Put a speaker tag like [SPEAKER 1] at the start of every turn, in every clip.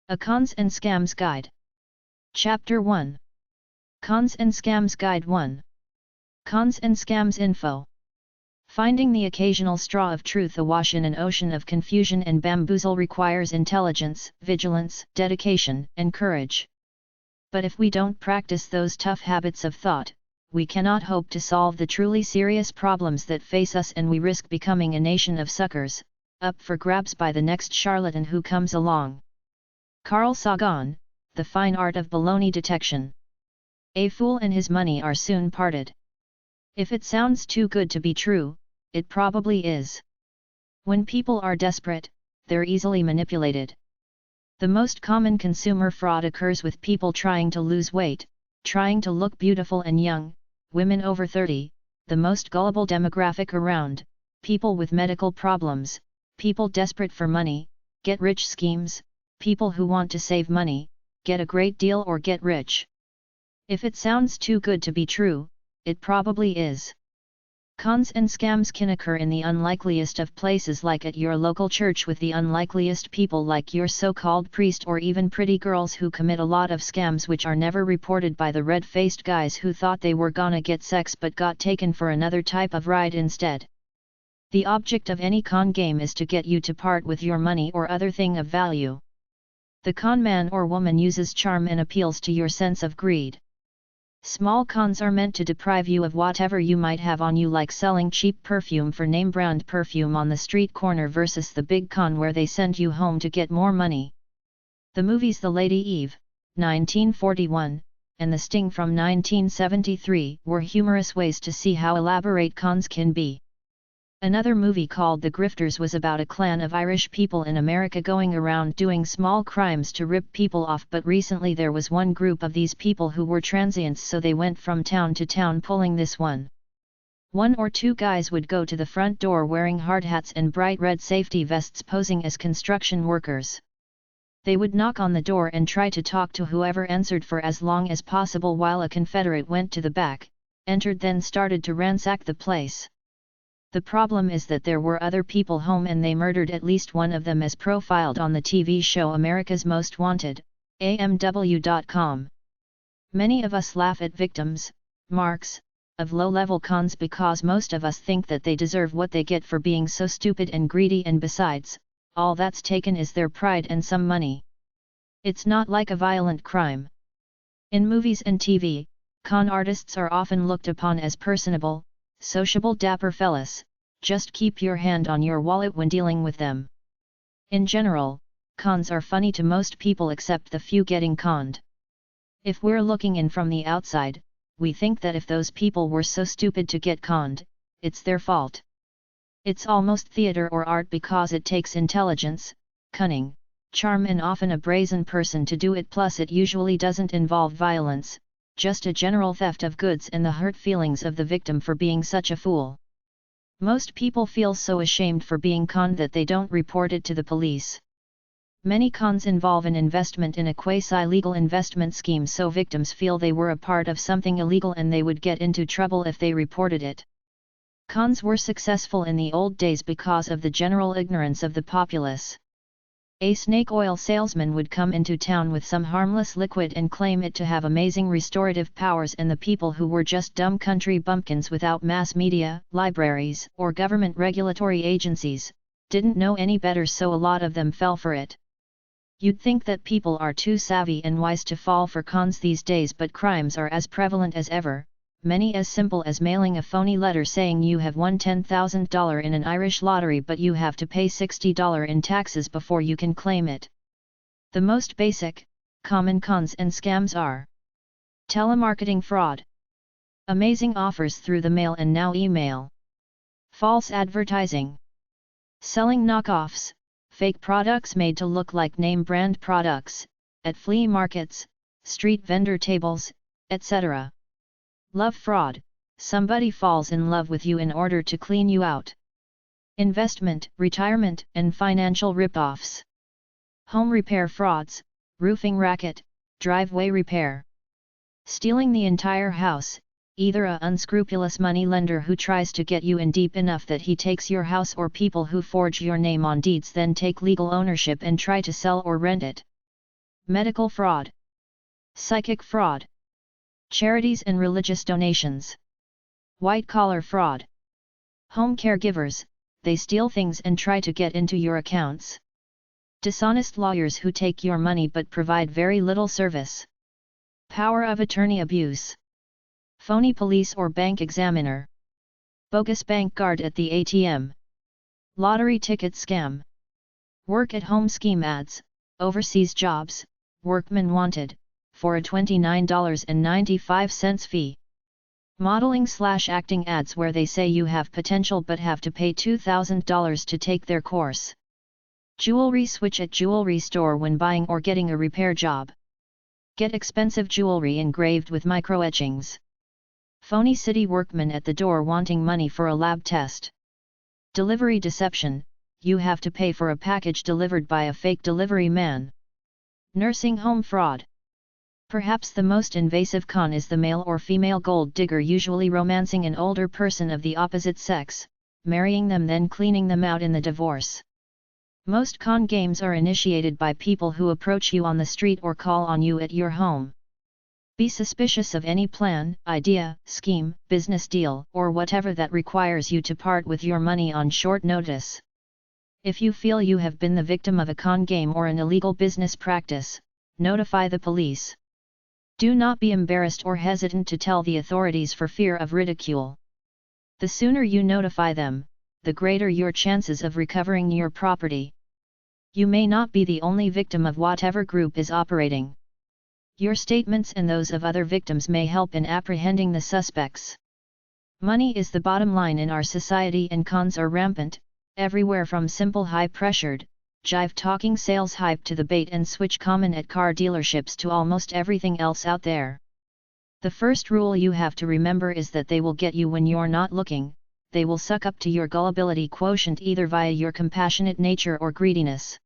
[SPEAKER 1] A Cons and Scams Guide. Chapter 1. Cons and Scams Guide 1. Cons and Scams Info. Finding the occasional straw of truth awash in an ocean of confusion and bamboozle requires intelligence, vigilance, dedication, and courage. But if we don't practice those tough habits of thought, we cannot hope to solve the truly serious problems that face us, and we risk becoming a nation of suckers, up for grabs by the next charlatan who comes along. Carl Sagan, The Fine Art of Baloney Detection. A fool and his money are soon parted. If it sounds too good to be true, it probably is. When people are desperate, they're easily manipulated. The most common consumer fraud occurs with people trying to lose weight, trying to look beautiful and young, women over 30, the most gullible demographic around, people with medical problems, people desperate for money, get-rich schemes, people who want to save money, get a great deal or get rich. If it sounds too good to be true, it probably is. Cons and scams can occur in the unlikeliest of places, like at your local church with the unlikeliest people like your so-called priest, or even pretty girls who commit a lot of scams which are never reported by the red-faced guys who thought they were gonna get sex but got taken for another type of ride instead. The object of any con game is to get you to part with your money or other thing of value. The con man or woman uses charm and appeals to your sense of greed. Small cons are meant to deprive you of whatever you might have on you, like selling cheap perfume for name brand perfume on the street corner, versus the big con where they send you home to get more money. The movies The Lady Eve, 1941, and The Sting from 1973 were humorous ways to see how elaborate cons can be. Another movie called The Grifters was about a clan of Irish people in America going around doing small crimes to rip people off, but recently there was one group of these people who were transients, so they went from town to town pulling this one. One or two guys would go to the front door wearing hard hats and bright red safety vests posing as construction workers. They would knock on the door and try to talk to whoever answered for as long as possible while a Confederate went to the back, entered, then started to ransack the place. The problem is that there were other people home and they murdered at least one of them, as profiled on the TV show America's Most Wanted, AMW.com. Many of us laugh at victims, marks, of low-level cons because most of us think that they deserve what they get for being so stupid and greedy, and besides, all that's taken is their pride and some money. It's not like a violent crime. In movies and TV, con artists are often looked upon as personable, sociable, dapper fellas. Just keep your hand on your wallet when dealing with them. In general, cons are funny to most people except the few getting conned. If we're looking in from the outside, we think that if those people were so stupid to get conned, it's their fault. It's almost theater or art because it takes intelligence, cunning, charm, and often a brazen person to do it, plus it usually doesn't involve violence, just a general theft of goods and the hurt feelings of the victim for being such a fool. Most people feel so ashamed for being conned that they don't report it to the police. Many cons involve an investment in a quasi-legal investment scheme, so victims feel they were a part of something illegal and they would get into trouble if they reported it. Cons were successful in the old days because of the general ignorance of the populace. A snake oil salesman would come into town with some harmless liquid and claim it to have amazing restorative powers, and the people who were just dumb country bumpkins without mass media, libraries, or government regulatory agencies, didn't know any better, so a lot of them fell for it. You'd think that people are too savvy and wise to fall for cons these days, but crimes are as prevalent as ever, many as simple as mailing a phony letter saying you have won $10,000 in an Irish lottery but you have to pay $60 in taxes before you can claim it. The most basic, common cons and scams are telemarketing fraud, amazing offers through the mail and now email, false advertising, selling knockoffs, fake products made to look like name brand products, at flea markets, street vendor tables, etc. Love fraud, somebody falls in love with you in order to clean you out. Investment, retirement, and financial rip-offs. Home repair frauds, roofing racket, driveway repair. Stealing the entire house, either a unscrupulous money lender who tries to get you in deep enough that he takes your house, or people who forge your name on deeds then take legal ownership and try to sell or rent it. medical fraud, psychic fraud, charities and religious donations, white-collar fraud, home caregivers, they steal things and try to get into your accounts, dishonest lawyers who take your money but provide very little service, power of attorney abuse, phony police or bank examiner, bogus bank guard at the ATM, lottery ticket scam, work-at-home scheme ads, overseas jobs, workman wanted, for a $29.95 fee. Modeling/acting ads where they say you have potential but have to pay $2,000 to take their course. Jewelry switch at jewelry store when buying or getting a repair job. Get expensive jewelry engraved with micro-etchings. Phony city workman at the door wanting money for a lab test. Delivery deception, you have to pay for a package delivered by a fake delivery man. Nursing home fraud. Perhaps the most invasive con is the male or female gold digger usually romancing an older person of the opposite sex, marrying them then cleaning them out in the divorce. Most con games are initiated by people who approach you on the street or call on you at your home. Be suspicious of any plan, idea, scheme, business deal, or whatever that requires you to part with your money on short notice. If you feel you have been the victim of a con game or an illegal business practice, notify the police. Do not be embarrassed or hesitant to tell the authorities for fear of ridicule. The sooner you notify them, the greater your chances of recovering your property. You may not be the only victim of whatever group is operating. Your statements and those of other victims may help in apprehending the suspects. Money is the bottom line in our society and cons are rampant, everywhere from simple high-pressured, jive-talking sales hype to the bait-and-switch common at car dealerships to almost everything else out there. The first rule you have to remember is that they will get you when you're not looking, they will suck up to your gullibility quotient either via your compassionate nature or greediness.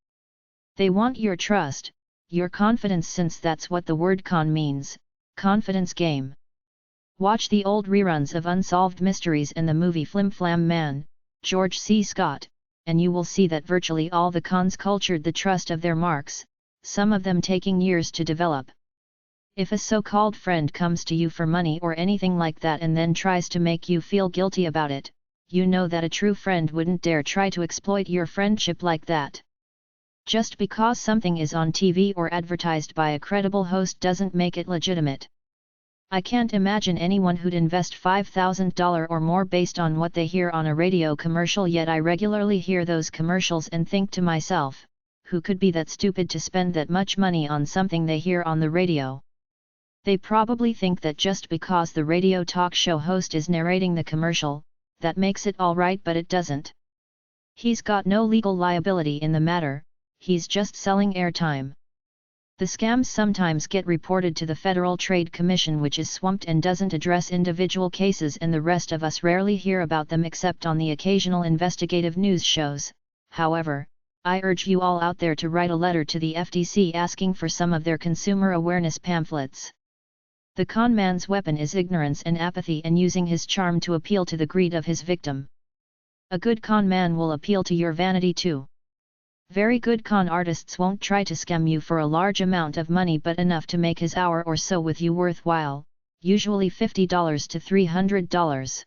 [SPEAKER 1] They want your trust, your confidence since that's what the word con means, confidence game. Watch the old reruns of Unsolved Mysteries and the movie Flim Flam Man, George C. Scott, and you will see that virtually all the cons cultured the trust of their marks, some of them taking years to develop. If a so-called friend comes to you for money or anything like that and then tries to make you feel guilty about it, you know that a true friend wouldn't dare try to exploit your friendship like that. Just because something is on TV or advertised by a credible host doesn't make it legitimate. I can't imagine anyone who'd invest $5,000 or more based on what they hear on a radio commercial, yet I regularly hear those commercials and think to myself, who could be that stupid to spend that much money on something they hear on the radio? They probably think that just because the radio talk show host is narrating the commercial, that makes it all right, but it doesn't. He's got no legal liability in the matter, he's just selling airtime. The scams sometimes get reported to the Federal Trade Commission, which is swamped and doesn't address individual cases, and the rest of us rarely hear about them except on the occasional investigative news shows. However, I urge you all out there to write a letter to the FTC asking for some of their consumer awareness pamphlets. The con man's weapon is ignorance and apathy, and using his charm to appeal to the greed of his victim. A good con man will appeal to your vanity too. Very good con artists won't try to scam you for a large amount of money, but enough to make his hour or so with you worthwhile, usually $50 to $300.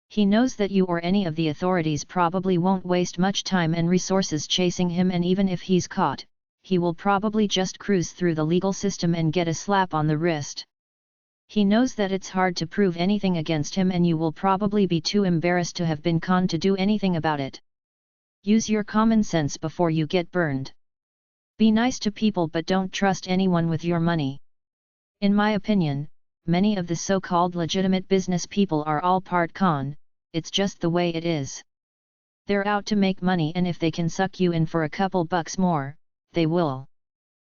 [SPEAKER 1] He knows that you or any of the authorities probably won't waste much time and resources chasing him, and even if he's caught, he will probably just cruise through the legal system and get a slap on the wrist. He knows that it's hard to prove anything against him, and you will probably be too embarrassed to have been conned to do anything about it. Use your common sense before you get burned. Be nice to people, but don't trust anyone with your money. In my opinion, many of the so-called legitimate business people are all part con, it's just the way it is. They're out to make money, and if they can suck you in for a couple bucks more, they will.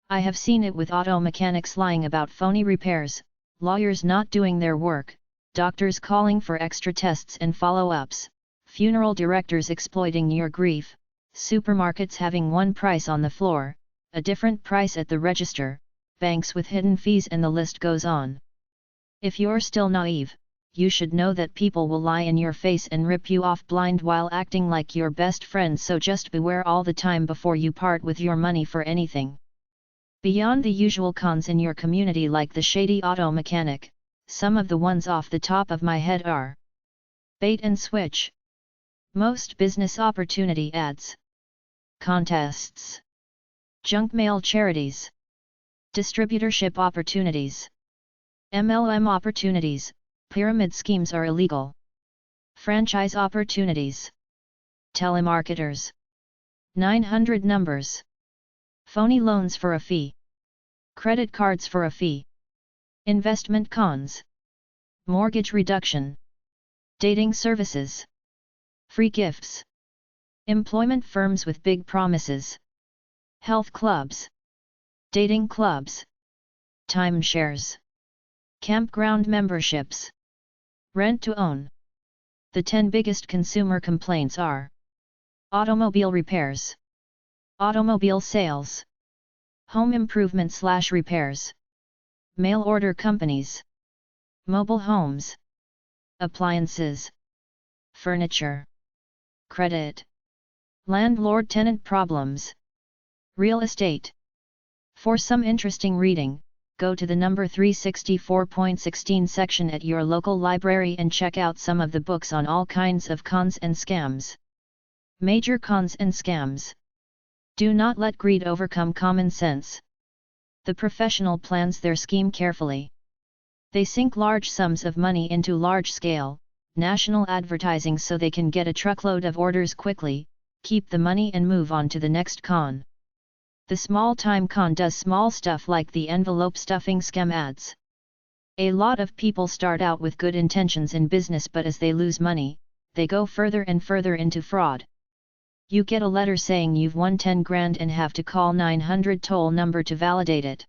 [SPEAKER 1] I have seen it with auto mechanics lying about phony repairs, lawyers not doing their work, doctors calling for extra tests and follow-ups, funeral directors exploiting your grief, supermarkets having one price on the floor, a different price at the register, banks with hidden fees, and the list goes on. If you're still naive, you should know that people will lie in your face and rip you off blind while acting like your best friend, so just beware all the time before you part with your money for anything. Beyond the usual cons in your community like the shady auto mechanic, some of the ones off the top of my head are: bait and switch, most business opportunity ads, contests, junk mail charities, distributorship opportunities, MLM opportunities, pyramid schemes are illegal, franchise opportunities, telemarketers, 900 numbers, phony loans for a fee, credit cards for a fee, investment cons, mortgage reduction, dating services, free gifts, employment firms with big promises, health clubs, dating clubs, timeshares, campground memberships, rent to own. The 10 biggest consumer complaints are: automobile repairs, automobile sales, home improvement/repairs, mail order companies, mobile homes, appliances, furniture, credit, landlord-tenant problems, real estate. For some interesting reading, go to the number 364.16 section at your local library and check out some of the books on all kinds of cons and scams. Major cons and scams. Do not let greed overcome common sense. The professional plans their scheme carefully. They sink large sums of money into large-scale, national advertising so they can get a truckload of orders quickly, keep the money and move on to the next con. The small-time con does small stuff like the envelope stuffing scam ads. A lot of people start out with good intentions in business, but as they lose money, they go further and further into fraud. You get a letter saying you've won 10 grand and have to call 900 toll number to validate it.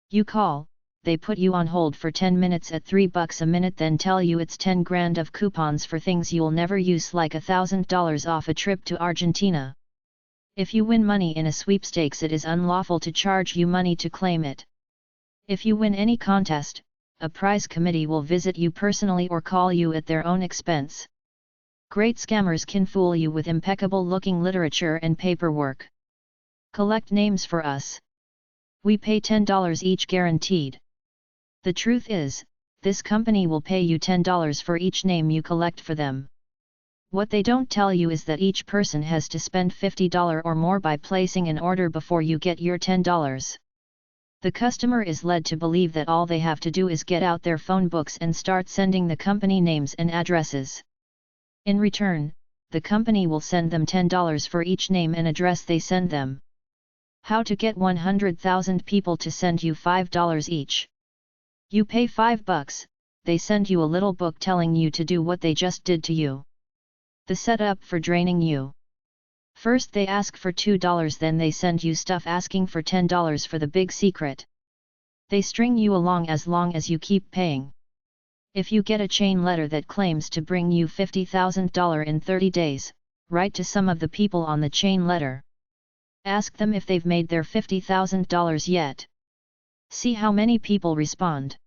[SPEAKER 1] You call, they put you on hold for 10 minutes at $3 a minute, then tell you it's 10 grand of coupons for things you'll never use, like $1,000 off a trip to Argentina. If you win money in a sweepstakes, it is unlawful to charge you money to claim it. If you win any contest, a prize committee will visit you personally or call you at their own expense. Great scammers can fool you with impeccable-looking literature and paperwork. Collect names for us. We pay $10 each guaranteed. The truth is, this company will pay you $10 for each name you collect for them. What they don't tell you is that each person has to spend $50 or more by placing an order before you get your $10. The customer is led to believe that all they have to do is get out their phone books and start sending the company names and addresses. In return, the company will send them $10 for each name and address they send them. How to get 100,000 people to send you $5 each. You pay $5, they send you a little book telling you to do what they just did to you. The setup for draining you. First they ask for $2, then they send you stuff asking for $10 for the big secret. They string you along as long as you keep paying. If you get a chain letter that claims to bring you $50,000 in 30 days, write to some of the people on the chain letter. Ask them if they've made their $50,000 yet. See how many people respond.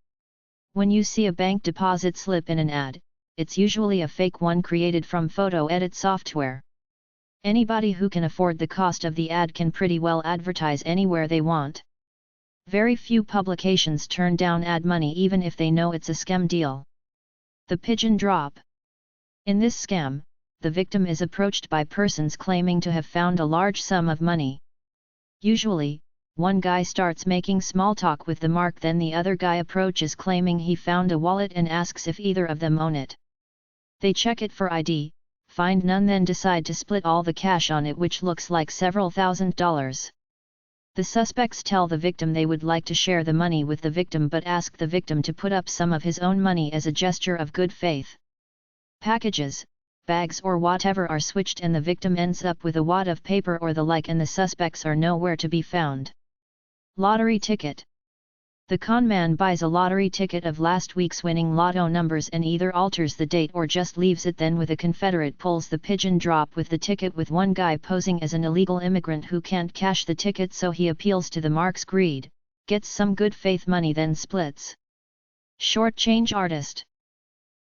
[SPEAKER 1] When you see a bank deposit slip in an ad, it's usually a fake one created from photo edit software. Anybody who can afford the cost of the ad can pretty well advertise anywhere they want. Very few publications turn down ad money even if they know it's a scam deal. The pigeon drop. In this scam, the victim is approached by persons claiming to have found a large sum of money. Usually, one guy starts making small talk with the mark, then the other guy approaches claiming he found a wallet and asks if either of them own it. They check it for ID, find none, then decide to split all the cash on it, which looks like several $1,000s. The suspects tell the victim they would like to share the money with the victim, but ask the victim to put up some of his own money as a gesture of good faith. Packages, bags or whatever are switched and the victim ends up with a wad of paper or the like, and the suspects are nowhere to be found. Lottery ticket. The con man buys a lottery ticket of last week's winning lotto numbers and either alters the date or just leaves it, then with a confederate pulls the pigeon drop with the ticket, with one guy posing as an illegal immigrant who can't cash the ticket, so he appeals to the mark's greed, gets some good faith money, then splits. Short change artist.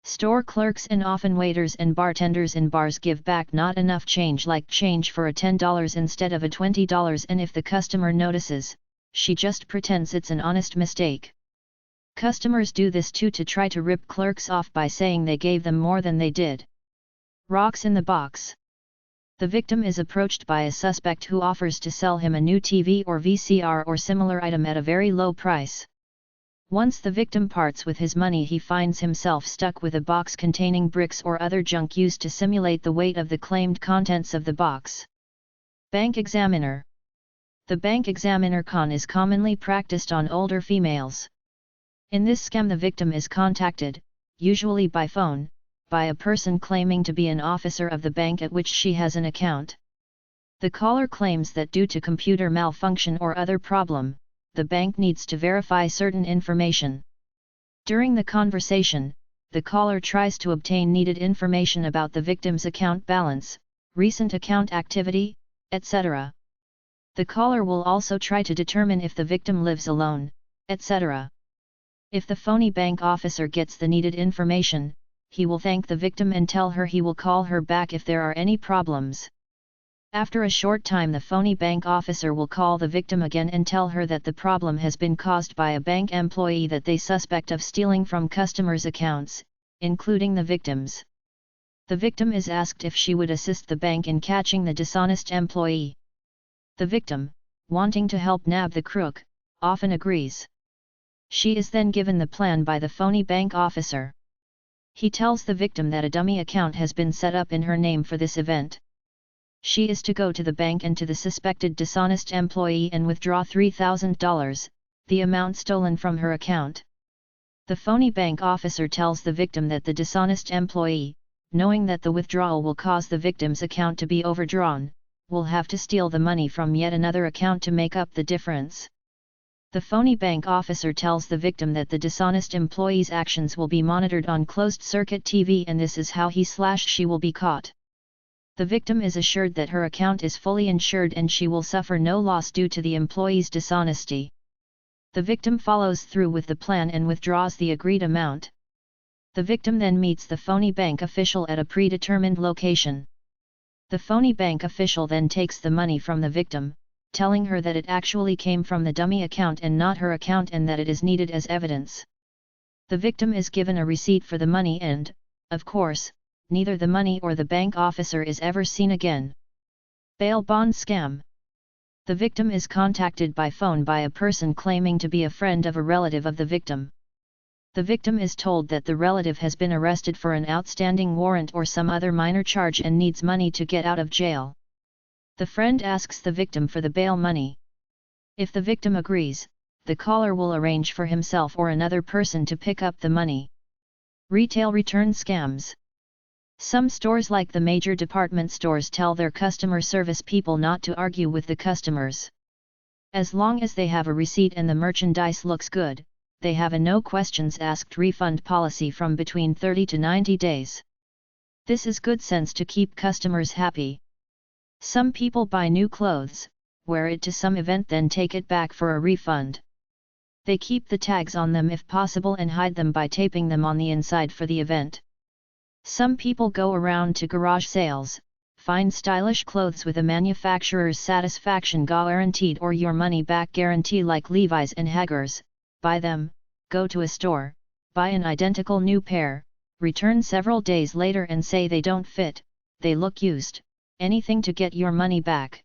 [SPEAKER 1] Store clerks and often waiters and bartenders in bars give back not enough change, like change for a $10 instead of a $20, and if the customer notices, she just pretends it's an honest mistake. Customers do this too to try to rip clerks off by saying they gave them more than they did. Rocks in the box. The victim is approached by a suspect who offers to sell him a new TV or VCR or similar item at a very low price. Once the victim parts with his money, he finds himself stuck with a box containing bricks or other junk used to simulate the weight of the claimed contents of the box. Bank examiner. The bank examiner con is commonly practiced on older females. In this scam, the victim is contacted, usually by phone, by a person claiming to be an officer of the bank at which she has an account. The caller claims that due to computer malfunction or other problem, the bank needs to verify certain information. During the conversation, the caller tries to obtain needed information about the victim's account balance, recent account activity, etc. The caller will also try to determine if the victim lives alone, etc. If the phony bank officer gets the needed information, he will thank the victim and tell her he will call her back if there are any problems. After a short time, the phony bank officer will call the victim again and tell her that the problem has been caused by a bank employee that they suspect of stealing from customers' accounts, including the victim's. The victim is asked if she would assist the bank in catching the dishonest employee. The victim, wanting to help nab the crook, often agrees. She is then given the plan by the phony bank officer. He tells the victim that a dummy account has been set up in her name for this event. She is to go to the bank and to the suspected dishonest employee and withdraw $3,000, the amount stolen from her account. The phony bank officer tells the victim that the dishonest employee, knowing that the withdrawal will cause the victim's account to be overdrawn, will have to steal the money from yet another account to make up the difference. The phony bank officer tells the victim that the dishonest employee's actions will be monitored on closed-circuit TV, and this is how he/she will be caught. The victim is assured that her account is fully insured and she will suffer no loss due to the employee's dishonesty. The victim follows through with the plan and withdraws the agreed amount. The victim then meets the phony bank official at a predetermined location. The phony bank official then takes the money from the victim, telling her that it actually came from the dummy account and not her account and that it is needed as evidence. The victim is given a receipt for the money and, of course, neither the money or the bank officer is ever seen again. Bail bond scam. The victim is contacted by phone by a person claiming to be a friend of a relative of the victim. The victim is told that the relative has been arrested for an outstanding warrant or some other minor charge and needs money to get out of jail. The friend asks the victim for the bail money. If the victim agrees, the caller will arrange for himself or another person to pick up the money. Retail return scams. Some stores like the major department stores tell their customer service people not to argue with the customers. As long as they have a receipt and the merchandise looks good, they have a no questions asked refund policy from between 30 to 90 days. This is good sense to keep customers happy. Some people buy new clothes, wear it to some event, then take it back for a refund. They keep the tags on them if possible and hide them by taping them on the inside for the event. Some people go around to garage sales, find stylish clothes with a manufacturer's satisfaction guaranteed or your money back guarantee like Levi's and Hager's, buy them, go to a store, buy an identical new pair, return several days later and say they don't fit, they look used, anything to get your money back.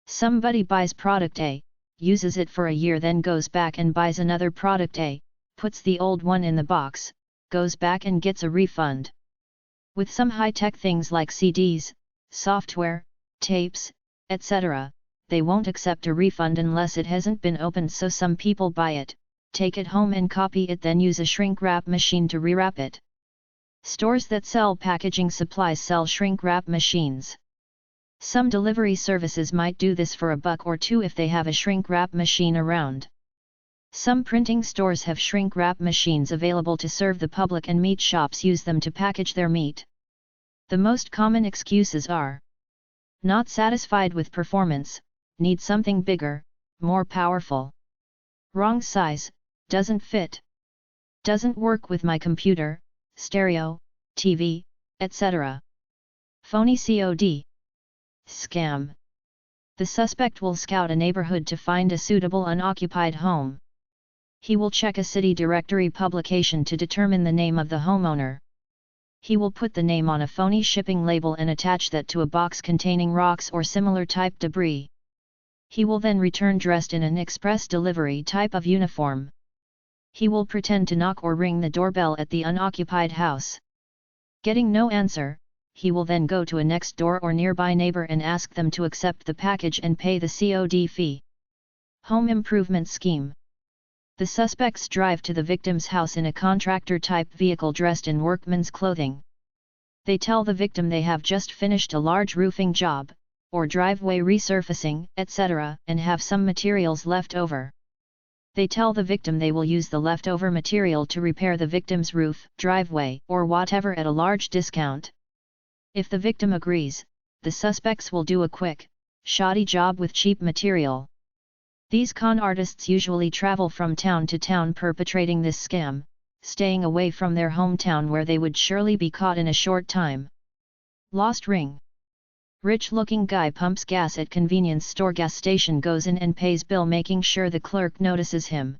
[SPEAKER 1] Somebody buys product A, uses it for a year, then goes back and buys another product A, puts the old one in the box, goes back and gets a refund. With some high-tech things like CDs, software, tapes, etc., they won't accept a refund unless it hasn't been opened, so some people buy it, take it home and copy it, then use a shrink wrap machine to rewrap it. Stores that sell packaging supplies sell shrink wrap machines. Some delivery services might do this for $1 or $2 if they have a shrink wrap machine around. Some printing stores have shrink wrap machines available to serve the public, and meat shops use them to package their meat. The most common excuses are: not satisfied with performance, need something bigger, more powerful. Wrong size, doesn't fit. Doesn't work with my computer, stereo, TV, etc. Phony COD. Scam. The suspect will scout a neighborhood to find a suitable unoccupied home. He will check a city directory publication to determine the name of the homeowner. He will put the name on a phony shipping label and attach that to a box containing rocks or similar type debris. He will then return dressed in an express delivery type of uniform. He will pretend to knock or ring the doorbell at the unoccupied house. Getting no answer, he will then go to a next door or nearby neighbor and ask them to accept the package and pay the COD fee. Home improvement scheme. The suspects drive to the victim's house in a contractor-type vehicle dressed in workman's clothing. They tell the victim they have just finished a large roofing job, or driveway resurfacing, etc., and have some materials left over. They tell the victim they will use the leftover material to repair the victim's roof, driveway, or whatever at a large discount. If the victim agrees, the suspects will do a quick, shoddy job with cheap material. These con artists usually travel from town to town perpetrating this scam, staying away from their hometown where they would surely be caught in a short time. Lost ring. Rich-looking guy pumps gas at convenience store gas station, goes in and pays bill making sure the clerk notices him.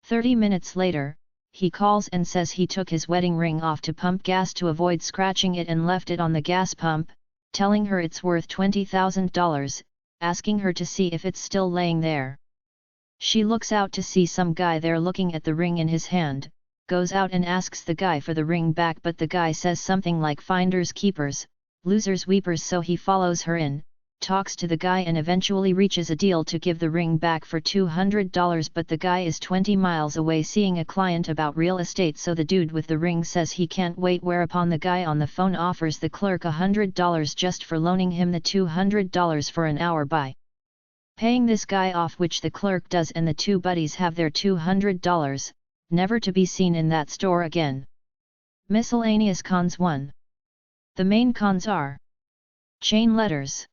[SPEAKER 1] 30 minutes later, he calls and says he took his wedding ring off to pump gas to avoid scratching it and left it on the gas pump, telling her it's worth $20,000, asking her to see if it's still laying there. She looks out to see some guy there looking at the ring in his hand, goes out and asks the guy for the ring back, but the guy says something like finders keepers, losers weepers, so he follows her in, talks to the guy and eventually reaches a deal to give the ring back for $200, but the guy is 20 miles away seeing a client about real estate, so the dude with the ring says he can't wait, whereupon the guy on the phone offers the clerk $100 just for loaning him the $200 for an hour by paying this guy off, which the clerk does, and the two buddies have their $200, never to be seen in that store again. Miscellaneous cons. 1. The main cons are chain letters,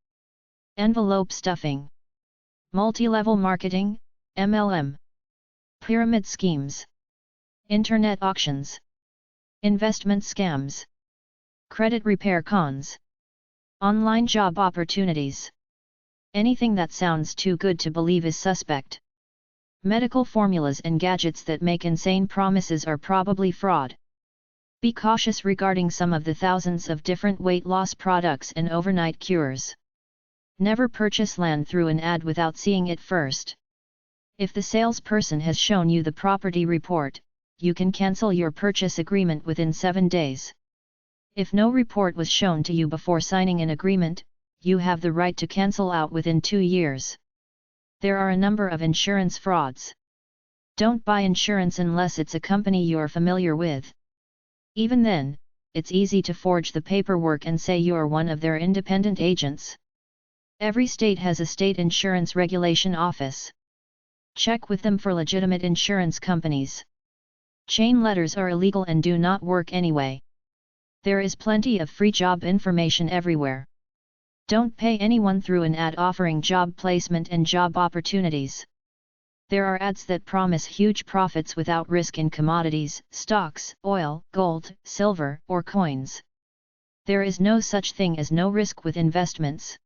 [SPEAKER 1] envelope stuffing, multi-level marketing, MLM, pyramid schemes, internet auctions, investment scams, credit repair cons, online job opportunities. Anything that sounds too good to believe is suspect. Medical formulas and gadgets that make insane promises are probably fraud. Be cautious regarding some of the thousands of different weight loss products and overnight cures. Never purchase land through an ad without seeing it first. If the salesperson has shown you the property report, you can cancel your purchase agreement within 7 days. If no report was shown to you before signing an agreement, you have the right to cancel out within 2 years. There are a number of insurance frauds. Don't buy insurance unless it's a company you're familiar with. Even then, it's easy to forge the paperwork and say you're one of their independent agents. Every state has a state insurance regulation office. Check with them for legitimate insurance companies. Chain letters are illegal and do not work anyway. There is plenty of free job information everywhere. Don't pay anyone through an ad offering job placement and job opportunities. There are ads that promise huge profits without risk in commodities, stocks, oil, gold, silver, or coins. There is no such thing as no risk with investments.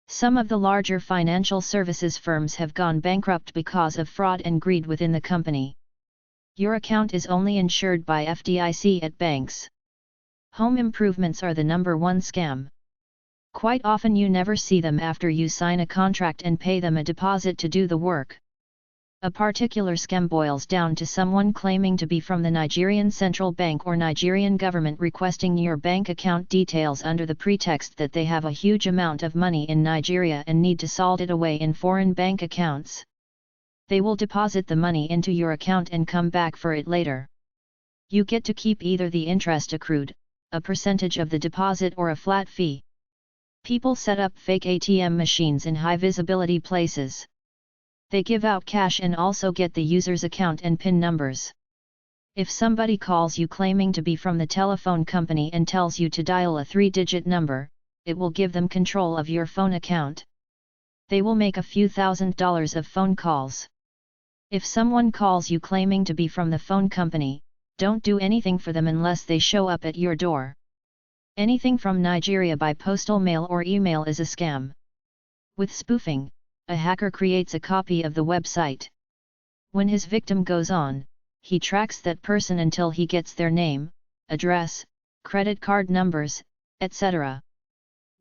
[SPEAKER 1] Some of the larger financial services firms have gone bankrupt because of fraud and greed within the company. Your account is only insured by FDIC at banks. Home improvements are the #1 scam. Quite often you never see them after you sign a contract and pay them a deposit to do the work. A particular scam boils down to someone claiming to be from the Nigerian Central Bank or Nigerian government requesting your bank account details under the pretext that they have a huge amount of money in Nigeria and need to salt it away in foreign bank accounts. They will deposit the money into your account and come back for it later. You get to keep either the interest accrued, a percentage of the deposit, or a flat fee. People set up fake ATM machines in high visibility places. They give out cash and also get the user's account and PIN numbers. If somebody calls you claiming to be from the telephone company and tells you to dial a 3-digit number, it will give them control of your phone account. They will make a few $1,000s of phone calls. If someone calls you claiming to be from the phone company, don't do anything for them unless they show up at your door. Anything from Nigeria by postal mail or email is a scam. With spoofing, a hacker creates a copy of the website. When his victim goes on, he tracks that person until he gets their name, address, credit card numbers, etc.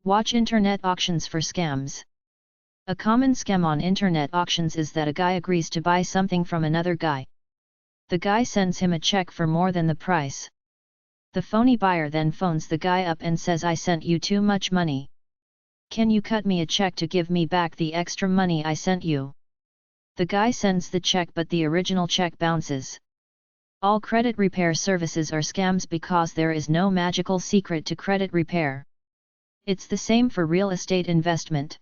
[SPEAKER 1] Watch internet auctions for scams. A common scam on internet auctions is that a guy agrees to buy something from another guy. The guy sends him a check for more than the price. The phony buyer then phones the guy up and says, "I sent you too much money. Can you cut me a check to give me back the extra money I sent you?" The guy sends the check, but the original check bounces. All credit repair services are scams because there is no magical secret to credit repair. It's the same for real estate investment.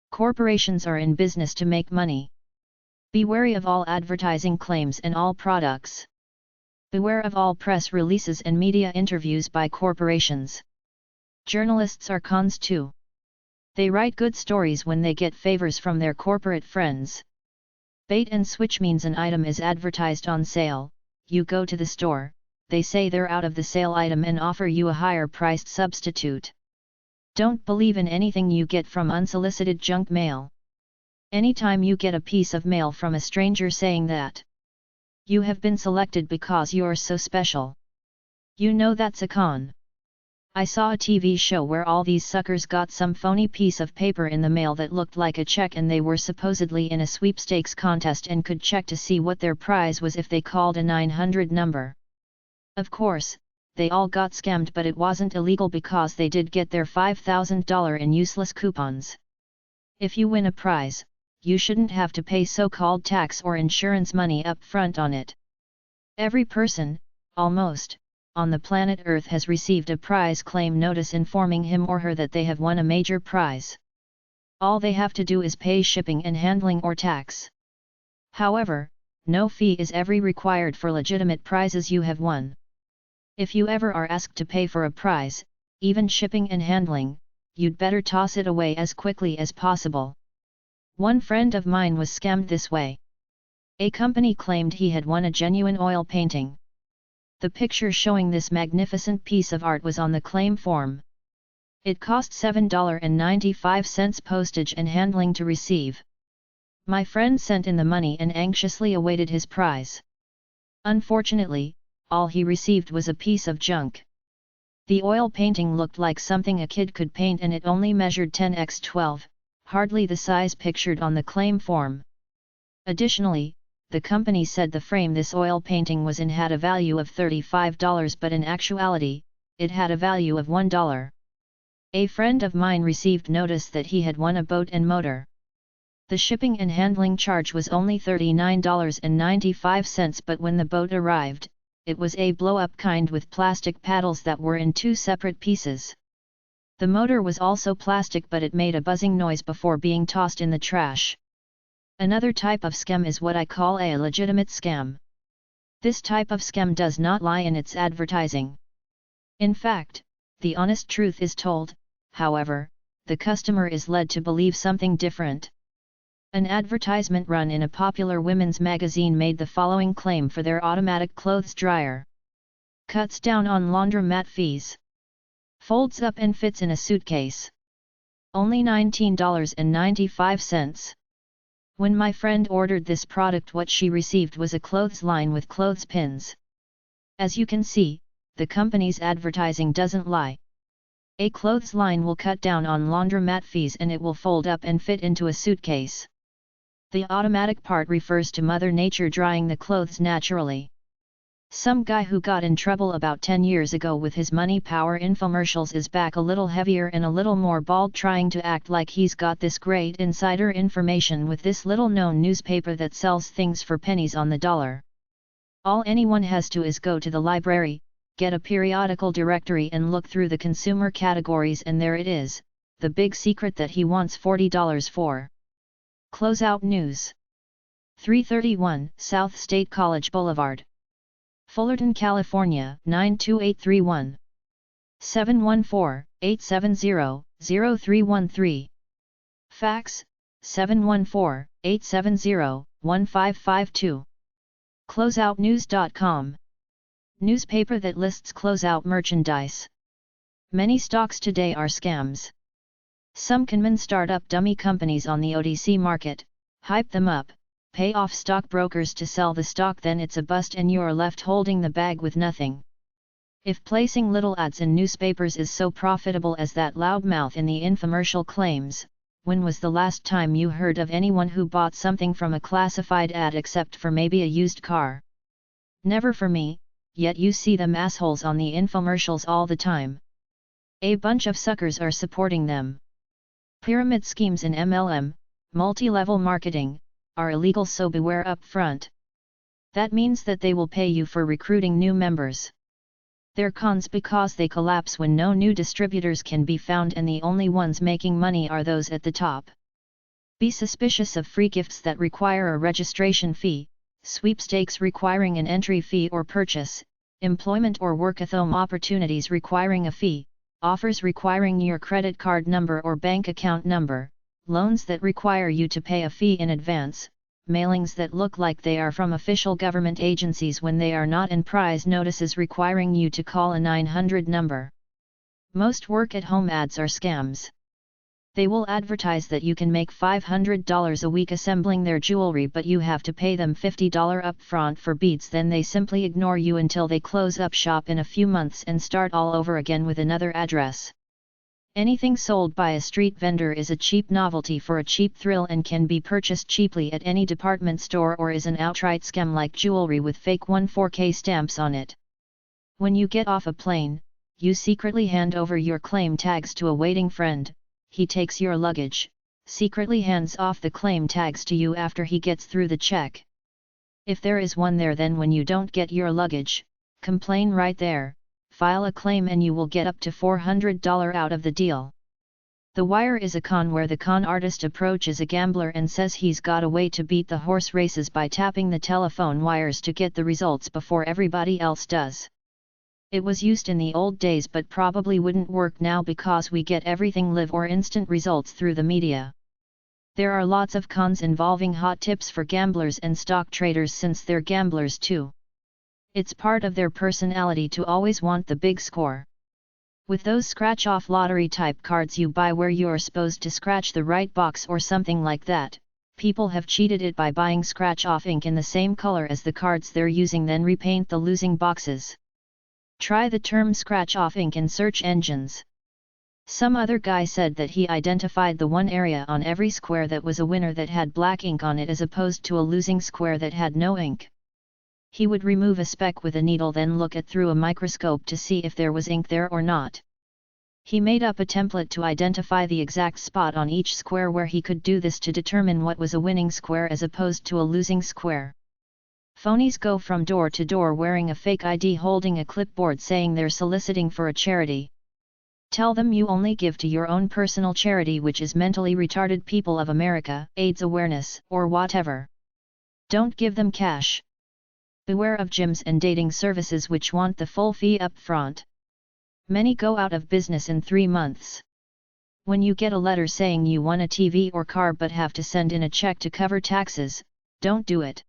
[SPEAKER 1] Corporations are in business to make money. Be wary of all advertising claims and all products. Beware of all press releases and media interviews by corporations. Journalists are cons too. They write good stories when they get favors from their corporate friends. Bait and switch means an item is advertised on sale, you go to the store, they say they're out of the sale item and offer you a higher priced substitute. Don't believe in anything you get from unsolicited junk mail. Anytime you get a piece of mail from a stranger saying that you have been selected because you're so special, you know that's a con. I saw a TV show where all these suckers got some phony piece of paper in the mail that looked like a check, and they were supposedly in a sweepstakes contest and could check to see what their prize was if they called a 900 number. Of course, they all got scammed, but it wasn't illegal because they did get their $5,000 in useless coupons. If you win a prize, you shouldn't have to pay so-called tax or insurance money up front on it. Every person, almost, on the planet Earth has received a prize claim notice informing him or her that they have won a major prize. All they have to do is pay shipping and handling or tax. However, no fee is ever required for legitimate prizes you have won. If you ever are asked to pay for a prize, even shipping and handling, you'd better toss it away as quickly as possible. One friend of mine was scammed this way. A company claimed he had won a genuine oil painting. The picture showing this magnificent piece of art was on the claim form. It cost $7.95 postage and handling to receive. My friend sent in the money and anxiously awaited his prize. Unfortunately, all he received was a piece of junk. The oil painting looked like something a kid could paint, and it only measured 10x12, hardly the size pictured on the claim form. Additionally, the company said the frame this oil painting was in had a value of $35, but in actuality, it had a value of $1. A friend of mine received notice that he had won a boat and motor. The shipping and handling charge was only $39.95, but when the boat arrived, it was a blow-up kind with plastic paddles that were in two separate pieces. The motor was also plastic, but it made a buzzing noise before being tossed in the trash. Another type of scam is what I call a legitimate scam. This type of scam does not lie in its advertising. In fact, the honest truth is told, however, the customer is led to believe something different. An advertisement run in a popular women's magazine made the following claim for their automatic clothes dryer. Cuts down on laundromat fees. Folds up and fits in a suitcase. Only $19.95. When my friend ordered this product, what she received was a clothesline with clothespins. As you can see, the company's advertising doesn't lie. A clothesline will cut down on laundromat fees, and it will fold up and fit into a suitcase. The automatic part refers to Mother Nature drying the clothes naturally. Some guy who got in trouble about 10 years ago with his money power infomercials is back a little heavier and a little more bald, trying to act like he's got this great insider information with this little known newspaper that sells things for pennies on the dollar. All anyone has to is go to the library, get a periodical directory and look through the consumer categories, and there it is, the big secret that he wants $40 for. Closeout News. 331 South State College Boulevard, Fullerton, California 92831. 714-870-0313. Fax, 714-870-1552. Closeoutnews.com. Newspaper that lists closeout merchandise. Many stocks today are scams. Some conmen start up dummy companies on the OTC market, hype them up, pay off stockbrokers to sell the stock, then it's a bust and you're left holding the bag with nothing. If placing little ads in newspapers is so profitable as that loudmouth in the infomercial claims, when was the last time you heard of anyone who bought something from a classified ad except for maybe a used car? Never for me, yet you see them assholes on the infomercials all the time. A bunch of suckers are supporting them. Pyramid schemes in MLM, multi-level marketing, are illegal, so beware up front. That means that they will pay you for recruiting new members. They're cons because they collapse when no new distributors can be found and the only ones making money are those at the top. Be suspicious of free gifts that require a registration fee, sweepstakes requiring an entry fee or purchase, employment or workathon opportunities requiring a fee, offers requiring your credit card number or bank account number, loans that require you to pay a fee in advance, mailings that look like they are from official government agencies when they are not, and prize notices requiring you to call a 900 number. Most work-at-home ads are scams. They will advertise that you can make $500 a week assembling their jewelry, but you have to pay them $50 upfront for beads, then they simply ignore you until they close up shop in a few months and start all over again with another address. Anything sold by a street vendor is a cheap novelty for a cheap thrill and can be purchased cheaply at any department store, or is an outright scam like jewelry with fake 14K stamps on it. When you get off a plane, you secretly hand over your claim tags to a waiting friend. He takes your luggage, secretly hands off the claim tags to you after he gets through the check. If there is one there, then when you don't get your luggage, complain right there. File a claim and you will get up to $400 out of the deal. The Wire is a con where the con artist approaches a gambler and says he's got a way to beat the horse races by tapping the telephone wires to get the results before everybody else does. It was used in the old days but probably wouldn't work now because we get everything live or instant results through the media. There are lots of cons involving hot tips for gamblers and stock traders since they're gamblers too. It's part of their personality to always want the big score. With those scratch-off lottery-type cards you buy where you're supposed to scratch the right box or something like that, people have cheated it by buying scratch-off ink in the same color as the cards they're using, then repaint the losing boxes. Try the term scratch-off ink in search engines. Some other guy said that he identified the one area on every square that was a winner that had black ink on it as opposed to a losing square that had no ink. He would remove a speck with a needle, then look it through a microscope to see if there was ink there or not. He made up a template to identify the exact spot on each square where he could do this to determine what was a winning square as opposed to a losing square. Phonies go from door to door wearing a fake ID, holding a clipboard saying they're soliciting for a charity. Tell them you only give to your own personal charity, which is Mentally Retarded People of America, AIDS awareness, or whatever. Don't give them cash. Beware of gyms and dating services which want the full fee up front. Many go out of business in 3 months. When you get a letter saying you won a TV or car but have to send in a check to cover taxes, don't do it.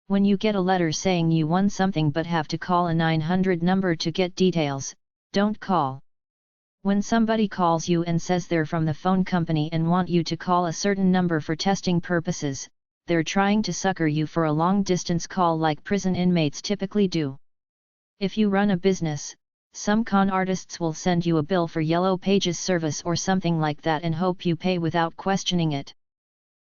[SPEAKER 1] When you get a letter saying you won something but have to call a 900 number to get details, don't call. When somebody calls you and says they're from the phone company and want you to call a certain number for testing purposes, they're trying to sucker you for a long-distance call like prison inmates typically do. If you run a business, some con artists will send you a bill for Yellow Pages service or something like that and hope you pay without questioning it.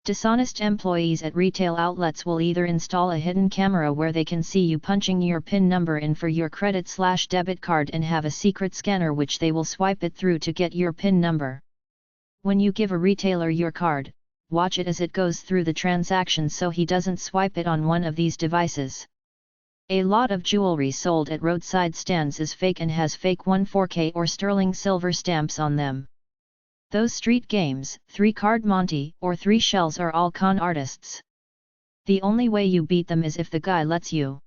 [SPEAKER 1] Dishonest employees at retail outlets will either install a hidden camera where they can see you punching your PIN number in for your credit/debit card and have a secret scanner which they will swipe it through to get your PIN number. When you give a retailer your card, watch it as it goes through the transaction so he doesn't swipe it on one of these devices. A lot of jewelry sold at roadside stands is fake and has fake 14K or sterling silver stamps on them. Those street games, 3-card Monte or 3 shells, are all con artists. The only way you beat them is if the guy lets you.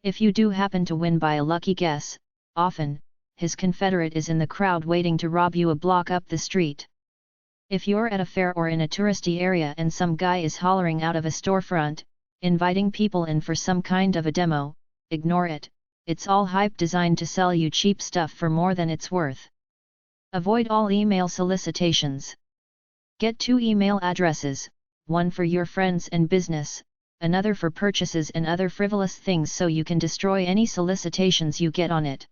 [SPEAKER 1] If you do happen to win by a lucky guess, often, his confederate is in the crowd waiting to rob you a block up the street. If you're at a fair or in a touristy area and some guy is hollering out of a storefront, inviting people in for some kind of a demo, ignore it. It's all hype designed to sell you cheap stuff for more than it's worth. Avoid all email solicitations. Get 2 email addresses, one for your friends and business, another for purchases and other frivolous things so you can destroy any solicitations you get on it.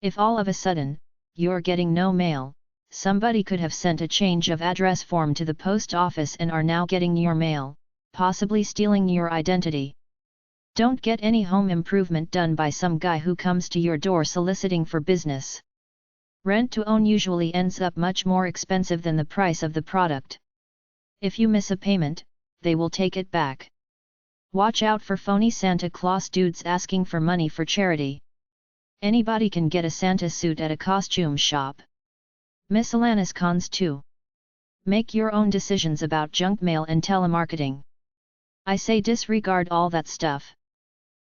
[SPEAKER 1] If all of a sudden, you're getting no mail, somebody could have sent a change of address form to the post office and are now getting your mail, possibly stealing your identity. Don't get any home improvement done by some guy who comes to your door soliciting for business. Rent to own usually ends up much more expensive than the price of the product. If you miss a payment, they will take it back. Watch out for phony Santa Claus dudes asking for money for charity. Anybody can get a Santa suit at a costume shop. Miscellaneous cons 2. Make your own decisions about junk mail and telemarketing. I say disregard all that stuff.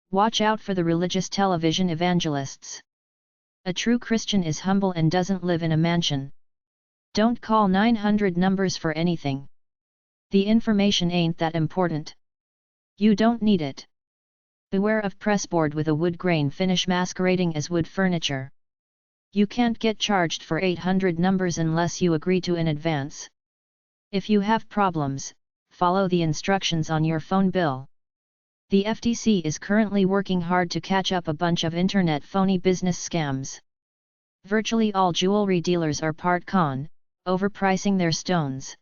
[SPEAKER 1] Watch out for the religious television evangelists. A true Christian is humble and doesn't live in a mansion. Don't call 900 numbers for anything. The information ain't that important. You don't need it. Beware of pressboard with a wood grain finish masquerading as wood furniture. You can't get charged for 800 numbers unless you agree to in advance. If you have problems, follow the instructions on your phone bill. The FTC is currently working hard to catch up a bunch of internet phony business scams. Virtually all jewelry dealers are part con, overpricing their stones.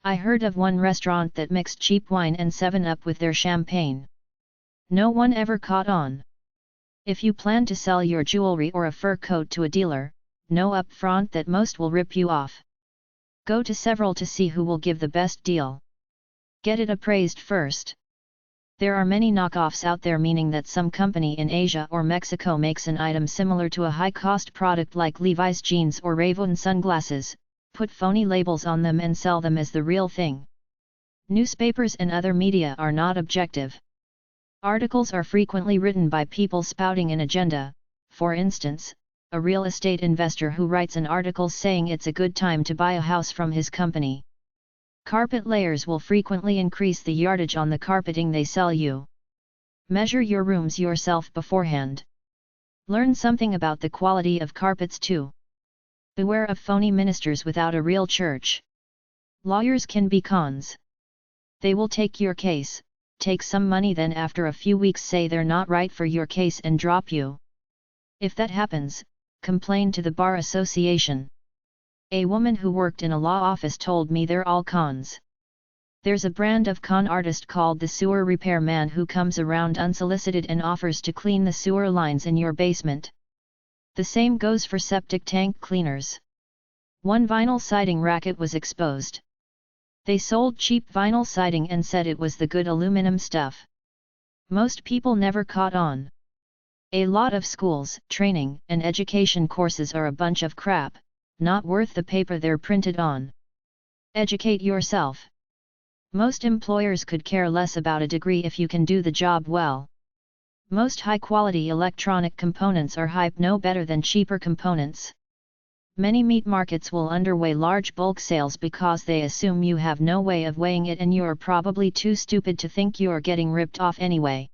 [SPEAKER 1] I heard of one restaurant that mixed cheap wine and 7-Up with their champagne. No one ever caught on. If you plan to sell your jewelry or a fur coat to a dealer, know up front that most will rip you off. Go to several to see who will give the best deal. Get it appraised first. There are many knockoffs out there, meaning that some company in Asia or Mexico makes an item similar to a high-cost product like Levi's jeans or Ray-Ban sunglasses, put phony labels on them and sell them as the real thing. Newspapers and other media are not objective. Articles are frequently written by people spouting an agenda, for instance, a real estate investor who writes an article saying it's a good time to buy a house from his company. Carpet layers will frequently increase the yardage on the carpeting they sell you. Measure your rooms yourself beforehand. Learn something about the quality of carpets too. Beware of phony ministers without a real church. Lawyers can be cons. They will take your case, take some money, then after a few weeks say they're not right for your case and drop you. If that happens, complain to the Bar Association. A woman who worked in a law office told me they're all cons. There's a brand of con artist called the sewer repair man who comes around unsolicited and offers to clean the sewer lines in your basement. The same goes for septic tank cleaners. One vinyl siding racket was exposed. They sold cheap vinyl siding and said it was the good aluminum stuff. Most people never caught on. A lot of schools, training, and education courses are a bunch of crap, not worth the paper they're printed on. Educate yourself. Most employers could care less about a degree if you can do the job well. Most high-quality electronic components are hype no better than cheaper components. Many meat markets will underweigh large bulk sales because they assume you have no way of weighing it and you're probably too stupid to think you're getting ripped off anyway.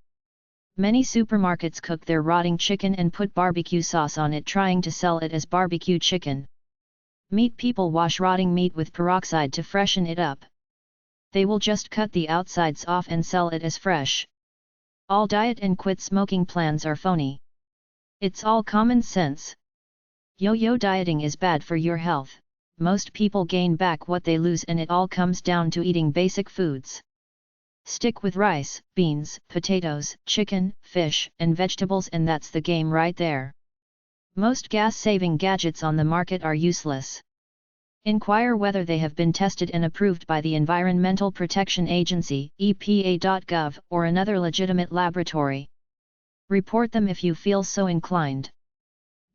[SPEAKER 1] Many supermarkets cook their rotting chicken and put barbecue sauce on it, trying to sell it as barbecue chicken. Meat people wash rotting meat with peroxide to freshen it up. They will just cut the outsides off and sell it as fresh. All diet and quit smoking plans are phony. It's all common sense. Yo-yo dieting is bad for your health. Most people gain back what they lose, and it all comes down to eating basic foods. Stick with rice, beans, potatoes, chicken, fish, and vegetables, and that's the game right there. Most gas-saving gadgets on the market are useless. Inquire whether they have been tested and approved by the Environmental Protection Agency, EPA.gov, or another legitimate laboratory. Report them if you feel so inclined.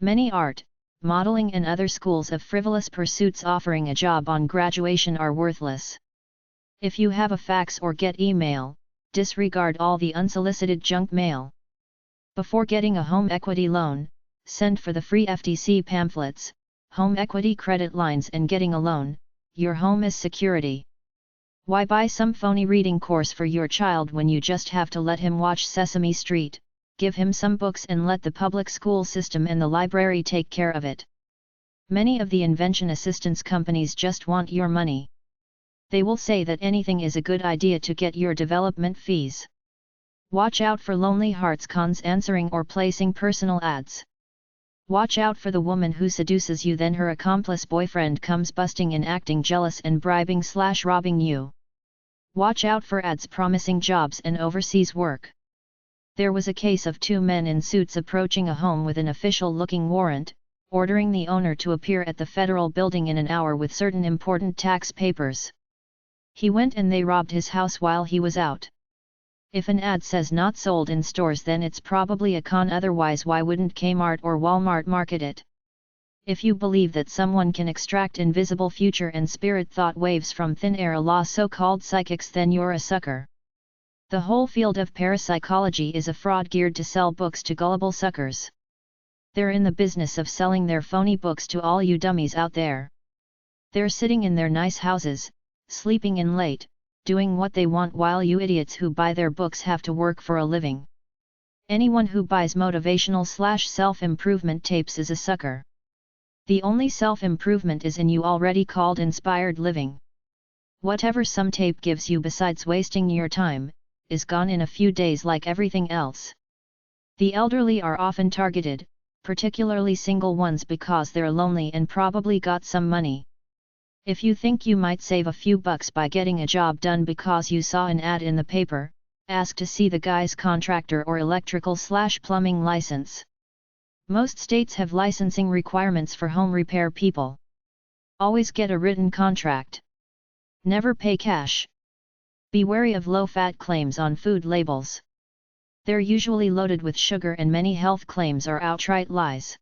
[SPEAKER 1] Many art, modeling and other schools of frivolous pursuits offering a job on graduation are worthless. If you have a fax or get email, disregard all the unsolicited junk mail. Before getting a home equity loan, send for the free FTC pamphlets, home equity credit lines, and getting a loan. Your home is security. Why buy some phony reading course for your child when you just have to let him watch Sesame Street? Give him some books and let the public school system and the library take care of it. Many of the invention assistance companies just want your money. They will say that anything is a good idea to get your development fees. Watch out for lonely hearts cons answering or placing personal ads. Watch out for the woman who seduces you, then her accomplice boyfriend comes busting in acting jealous and bribing/robbing you. Watch out for ads promising jobs and overseas work. There was a case of two men in suits approaching a home with an official-looking warrant, ordering the owner to appear at the federal building in an hour with certain important tax papers. He went and they robbed his house while he was out. If an ad says not sold in stores, then it's probably a con, otherwise why wouldn't Kmart or Walmart market it? If you believe that someone can extract invisible future and spirit thought waves from thin air, a law so-called psychics, then you're a sucker. The whole field of parapsychology is a fraud geared to sell books to gullible suckers. They're in the business of selling their phony books to all you dummies out there. They're sitting in their nice houses, sleeping in late, doing what they want, while you idiots who buy their books have to work for a living. Anyone who buys motivational/self-improvement tapes is a sucker. The only self-improvement is in you already called inspired living. Whatever some tape gives you besides wasting your time, is gone in a few days like everything else. The elderly are often targeted, particularly single ones, because they're lonely and probably got some money. If you think you might save a few bucks by getting a job done because you saw an ad in the paper, ask to see the guy's contractor or electrical/plumbing license. Most states have licensing requirements for home repair people. Always get a written contract. Never pay cash. Be wary of low-fat claims on food labels. They're usually loaded with sugar, and many health claims are outright lies.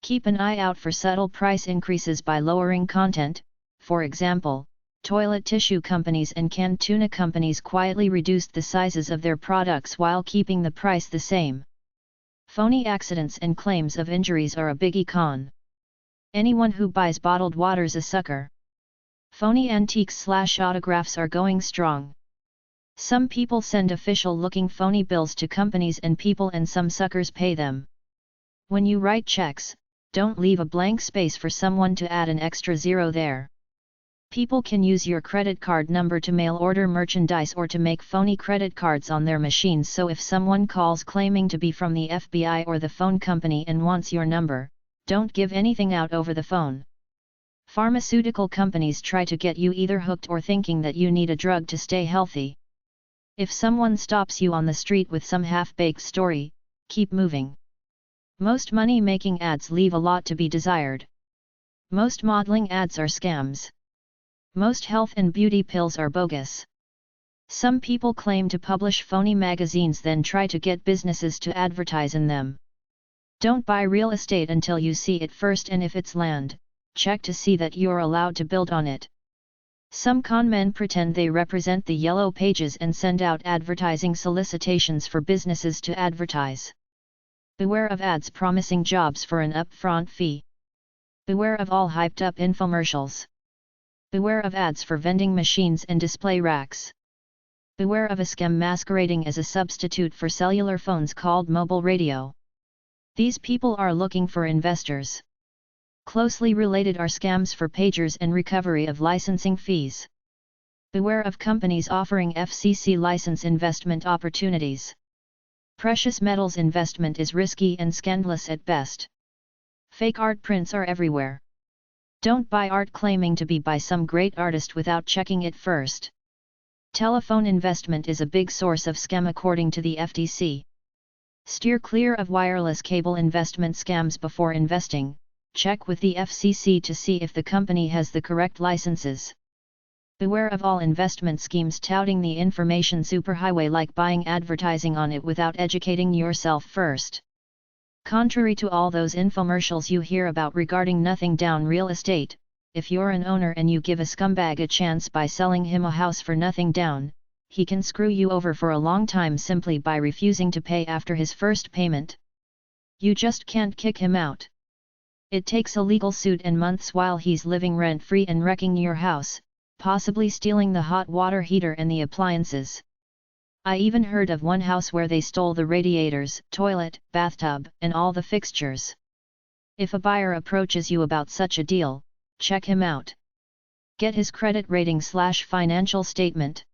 [SPEAKER 1] Keep an eye out for subtle price increases by lowering content. For example, toilet tissue companies and canned tuna companies quietly reduced the sizes of their products while keeping the price the same. Phony accidents and claims of injuries are a biggie con. Anyone who buys bottled water's a sucker. Phony antiques/autographs are going strong. Some people send official-looking phony bills to companies and people, and some suckers pay them. When you write checks, don't leave a blank space for someone to add an extra zero there. People can use your credit card number to mail order merchandise or to make phony credit cards on their machines, so if someone calls claiming to be from the FBI or the phone company and wants your number, don't give anything out over the phone. Pharmaceutical companies try to get you either hooked or thinking that you need a drug to stay healthy. If someone stops you on the street with some half-baked story, keep moving. Most money-making ads leave a lot to be desired. Most modeling ads are scams. Most health and beauty pills are bogus. Some people claim to publish phony magazines, then try to get businesses to advertise in them. Don't buy real estate until you see it first, and if it's land, check to see that you're allowed to build on it. Some con men pretend they represent the yellow pages and send out advertising solicitations for businesses to advertise. Beware of ads promising jobs for an upfront fee. Beware of all hyped-up infomercials. Beware of ads for vending machines and display racks. Beware of a scam masquerading as a substitute for cellular phones called mobile radio. These people are looking for investors. Closely related are scams for pagers and recovery of licensing fees. Beware of companies offering FCC license investment opportunities. Precious metals investment is risky and scandalous at best. Fake art prints are everywhere. Don't buy art claiming to be by some great artist without checking it first. Telephone investment is a big source of scam according to the FTC. Steer clear of wireless cable investment scams before investing. Check with the FCC to see if the company has the correct licenses. Beware of all investment schemes touting the information superhighway, like buying advertising on it without educating yourself first. Contrary to all those infomercials you hear about regarding nothing down real estate, if you're an owner and you give a scumbag a chance by selling him a house for nothing down, he can screw you over for a long time simply by refusing to pay after his first payment. You just can't kick him out. It takes a legal suit and months while he's living rent-free and wrecking your house, possibly stealing the hot water heater and the appliances. I even heard of one house where they stole the radiators, toilet, bathtub, and all the fixtures. If a buyer approaches you about such a deal, check him out. Get his credit rating/financial statement.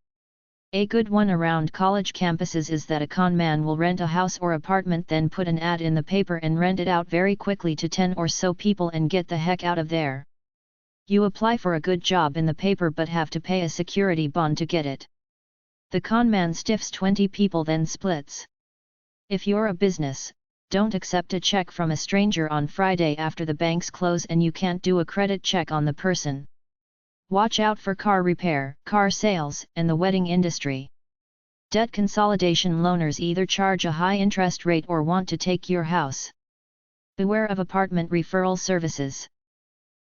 [SPEAKER 1] A good one around college campuses is that a con man will rent a house or apartment, then put an ad in the paper and rent it out very quickly to 10 or so people and get the heck out of there. You apply for a good job in the paper but have to pay a security bond to get it. The con man stiffs 20 people then splits. If you're a business, don't accept a check from a stranger on Friday after the banks close and you can't do a credit check on the person. Watch out for car repair, car sales, and the wedding industry. Debt consolidation loaners either charge a high interest rate or want to take your house. Beware of apartment referral services.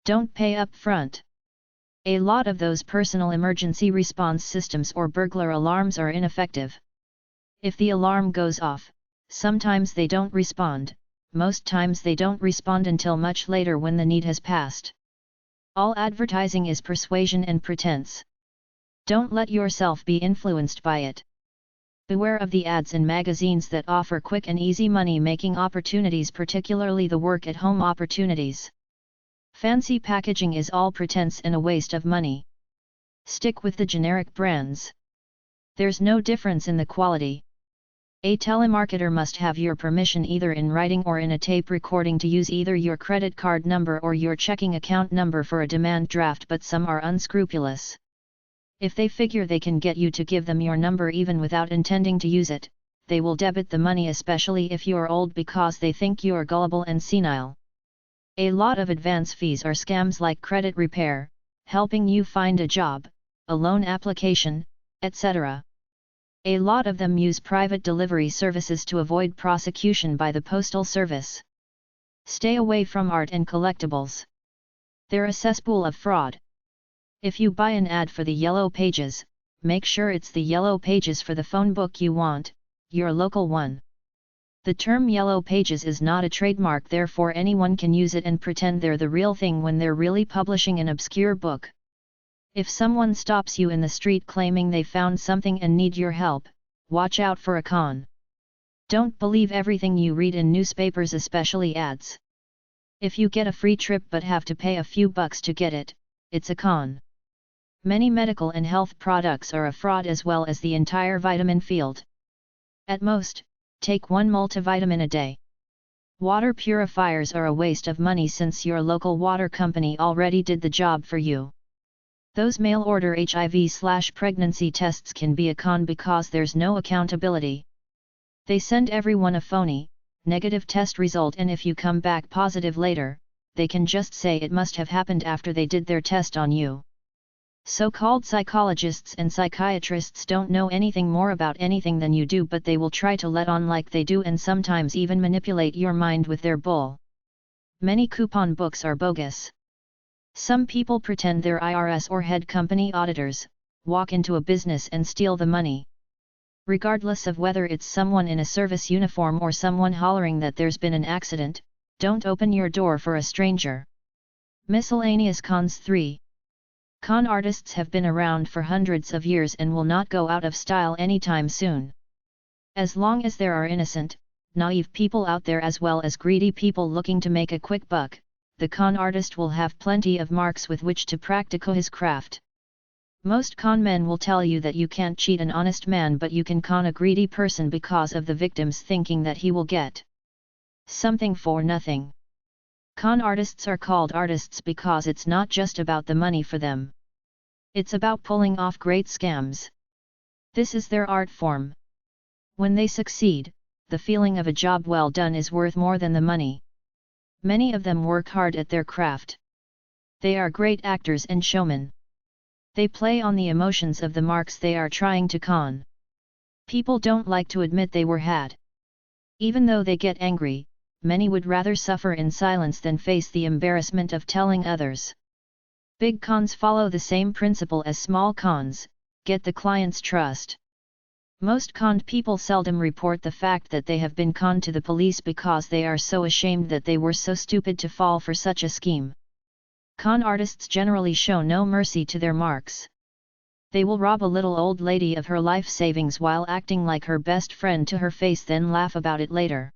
[SPEAKER 1] Don't pay up front. A lot of those personal emergency response systems or burglar alarms are ineffective. If the alarm goes off, sometimes they don't respond, most times they don't respond until much later when the need has passed. All advertising is persuasion and pretense. Don't let yourself be influenced by it. Beware of the ads in magazines that offer quick and easy money-making opportunities, particularly the work-at-home opportunities. Fancy packaging is all pretense and a waste of money. Stick with the generic brands. There's no difference in the quality. A telemarketer must have your permission either in writing or in a tape recording to use either your credit card number or your checking account number for a demand draft, but some are unscrupulous. If they figure they can get you to give them your number even without intending to use it, they will debit the money, especially if you're old, because they think you're gullible and senile. A lot of advance fees are scams like credit repair, helping you find a job, a loan application, etc. A lot of them use private delivery services to avoid prosecution by the Postal Service. Stay away from art and collectibles. They're a cesspool of fraud. If you buy an ad for the Yellow Pages, make sure it's the Yellow Pages for the phone book you want, your local one. The term Yellow Pages is not a trademark, therefore anyone can use it and pretend they're the real thing when they're really publishing an obscure book. If someone stops you in the street claiming they found something and need your help, watch out for a con. Don't believe everything you read in newspapers, especially ads. If you get a free trip but have to pay a few bucks to get it, it's a con. Many medical and health products are a fraud, as well as the entire vitamin field. At most, take one multivitamin a day. Water purifiers are a waste of money since your local water company already did the job for you. Those mail-order HIV/pregnancy tests can be a con because there's no accountability. They send everyone a phony, negative test result, and if you come back positive later, they can just say it must have happened after they did their test on you. So-called psychologists and psychiatrists don't know anything more about anything than you do, but they will try to let on like they do and sometimes even manipulate your mind with their bull. Many coupon books are bogus. Some people pretend they're IRS or head company auditors, walk into a business and steal the money. Regardless of whether it's someone in a service uniform or someone hollering that there's been an accident, don't open your door for a stranger. Miscellaneous cons. 3. Con artists have been around for hundreds of years and will not go out of style anytime soon. As long as there are innocent, naive people out there as well as greedy people looking to make a quick buck, the con artist will have plenty of marks with which to practice his craft. Most con men will tell you that you can't cheat an honest man, but you can con a greedy person because of the victim's thinking that he will get something for nothing. Con artists are called artists because it's not just about the money for them. It's about pulling off great scams. This is their art form. When they succeed, the feeling of a job well done is worth more than the money. Many of them work hard at their craft. They are great actors and showmen. They play on the emotions of the marks they are trying to con. People don't like to admit they were had. Even though they get angry, many would rather suffer in silence than face the embarrassment of telling others. Big cons follow the same principle as small cons: get the client's trust. Most conned people seldom report the fact that they have been conned to the police because they are so ashamed that they were so stupid to fall for such a scheme. Con artists generally show no mercy to their marks. They will rob a little old lady of her life savings while acting like her best friend to her face, then laugh about it later.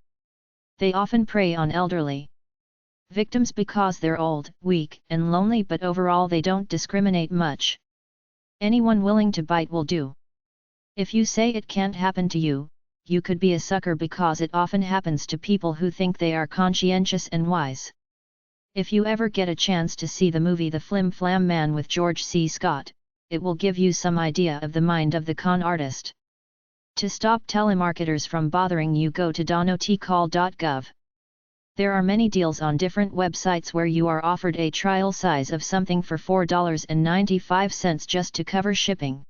[SPEAKER 1] They often prey on elderly Victims because they're old, weak, and lonely, but overall they don't discriminate much. Anyone willing to bite will do. If you say it can't happen to you, you could be a sucker because it often happens to people who think they are conscientious and wise. If you ever get a chance to see the movie The Flim Flam Man with George C. Scott, it will give you some idea of the mind of the con artist. To stop telemarketers from bothering you, go to donotcall.gov. There are many deals on different websites where you are offered a trial size of something for $4.95 just to cover shipping.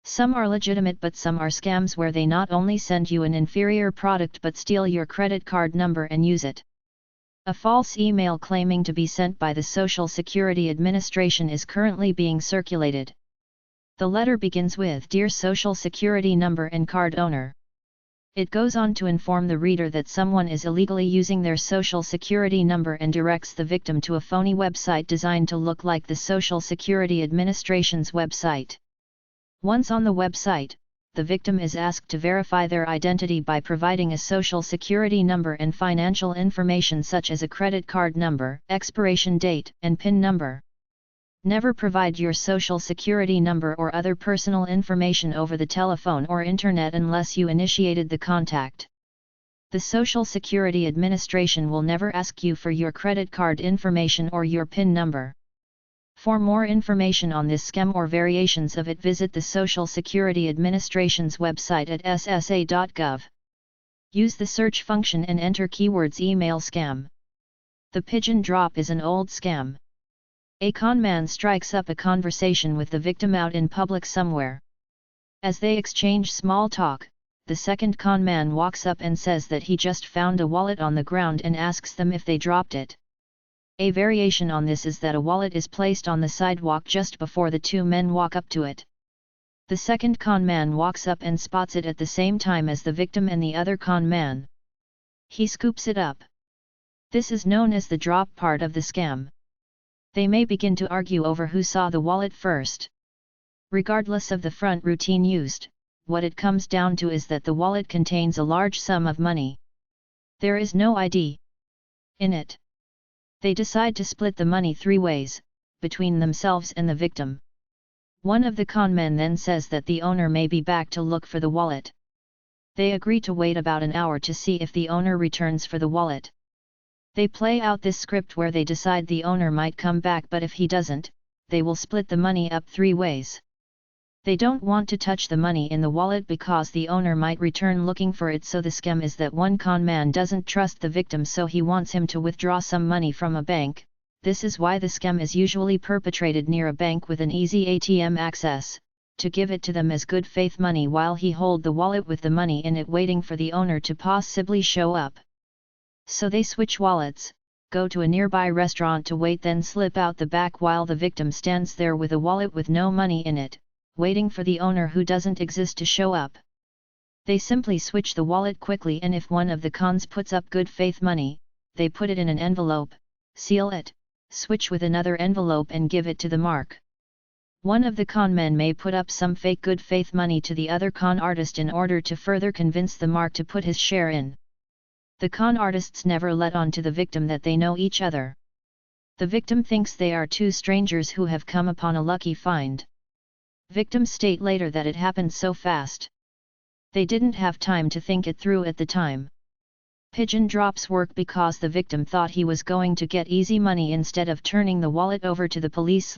[SPEAKER 1] Some are legitimate, but some are scams where they not only send you an inferior product but steal your credit card number and use it. A false email claiming to be sent by the Social Security Administration is currently being circulated. The letter begins with "Dear Social Security Number and Card Owner." It goes on to inform the reader that someone is illegally using their Social Security number and directs the victim to a phony website designed to look like the Social Security Administration's website. Once on the website, the victim is asked to verify their identity by providing a Social Security number and financial information such as a credit card number, expiration date, and PIN number. Never provide your Social Security number or other personal information over the telephone or internet unless you initiated the contact. The Social Security Administration will never ask you for your credit card information or your PIN number. For more information on this scam or variations of it, visit the Social Security Administration's website at ssa.gov. Use the search function and enter keywords email scam. The pigeon drop is an old scam. A con man strikes up a conversation with the victim out in public somewhere. As they exchange small talk, the second con man walks up and says that he just found a wallet on the ground and asks them if they dropped it. A variation on this is that a wallet is placed on the sidewalk just before the two men walk up to it. The second con man walks up and spots it at the same time as the victim and the other con man. He scoops it up. This is known as the drop part of the scam. They may begin to argue over who saw the wallet first. Regardless of the front routine used, what it comes down to is that the wallet contains a large sum of money. There is no ID in it. They decide to split the money 3 ways, between themselves and the victim. One of the con men then says that the owner may be back to look for the wallet. They agree to wait about an hour to see if the owner returns for the wallet. They play out this script where they decide the owner might come back, but if he doesn't, they will split the money up 3 ways. They don't want to touch the money in the wallet because the owner might return looking for it, so the scam is that one con man doesn't trust the victim, so he wants him to withdraw some money from a bank. This is why the scam is usually perpetrated near a bank with an easy ATM access, to give it to them as good faith money while he hold the wallet with the money in it waiting for the owner to possibly show up. So they switch wallets, go to a nearby restaurant to wait, then slip out the back while the victim stands there with a wallet with no money in it, waiting for the owner who doesn't exist to show up. They simply switch the wallet quickly, and if one of the cons puts up good faith money, they put it in an envelope, seal it, switch with another envelope and give it to the mark. One of the con men may put up some fake good faith money to the other con artist in order to further convince the mark to put his share in. The con artists never let on to the victim that they know each other. The victim thinks they are 2 strangers who have come upon a lucky find. Victims state later that it happened so fast. They didn't have time to think it through at the time. Pigeon drops work because the victim thought he was going to get easy money instead of turning the wallet over to the police.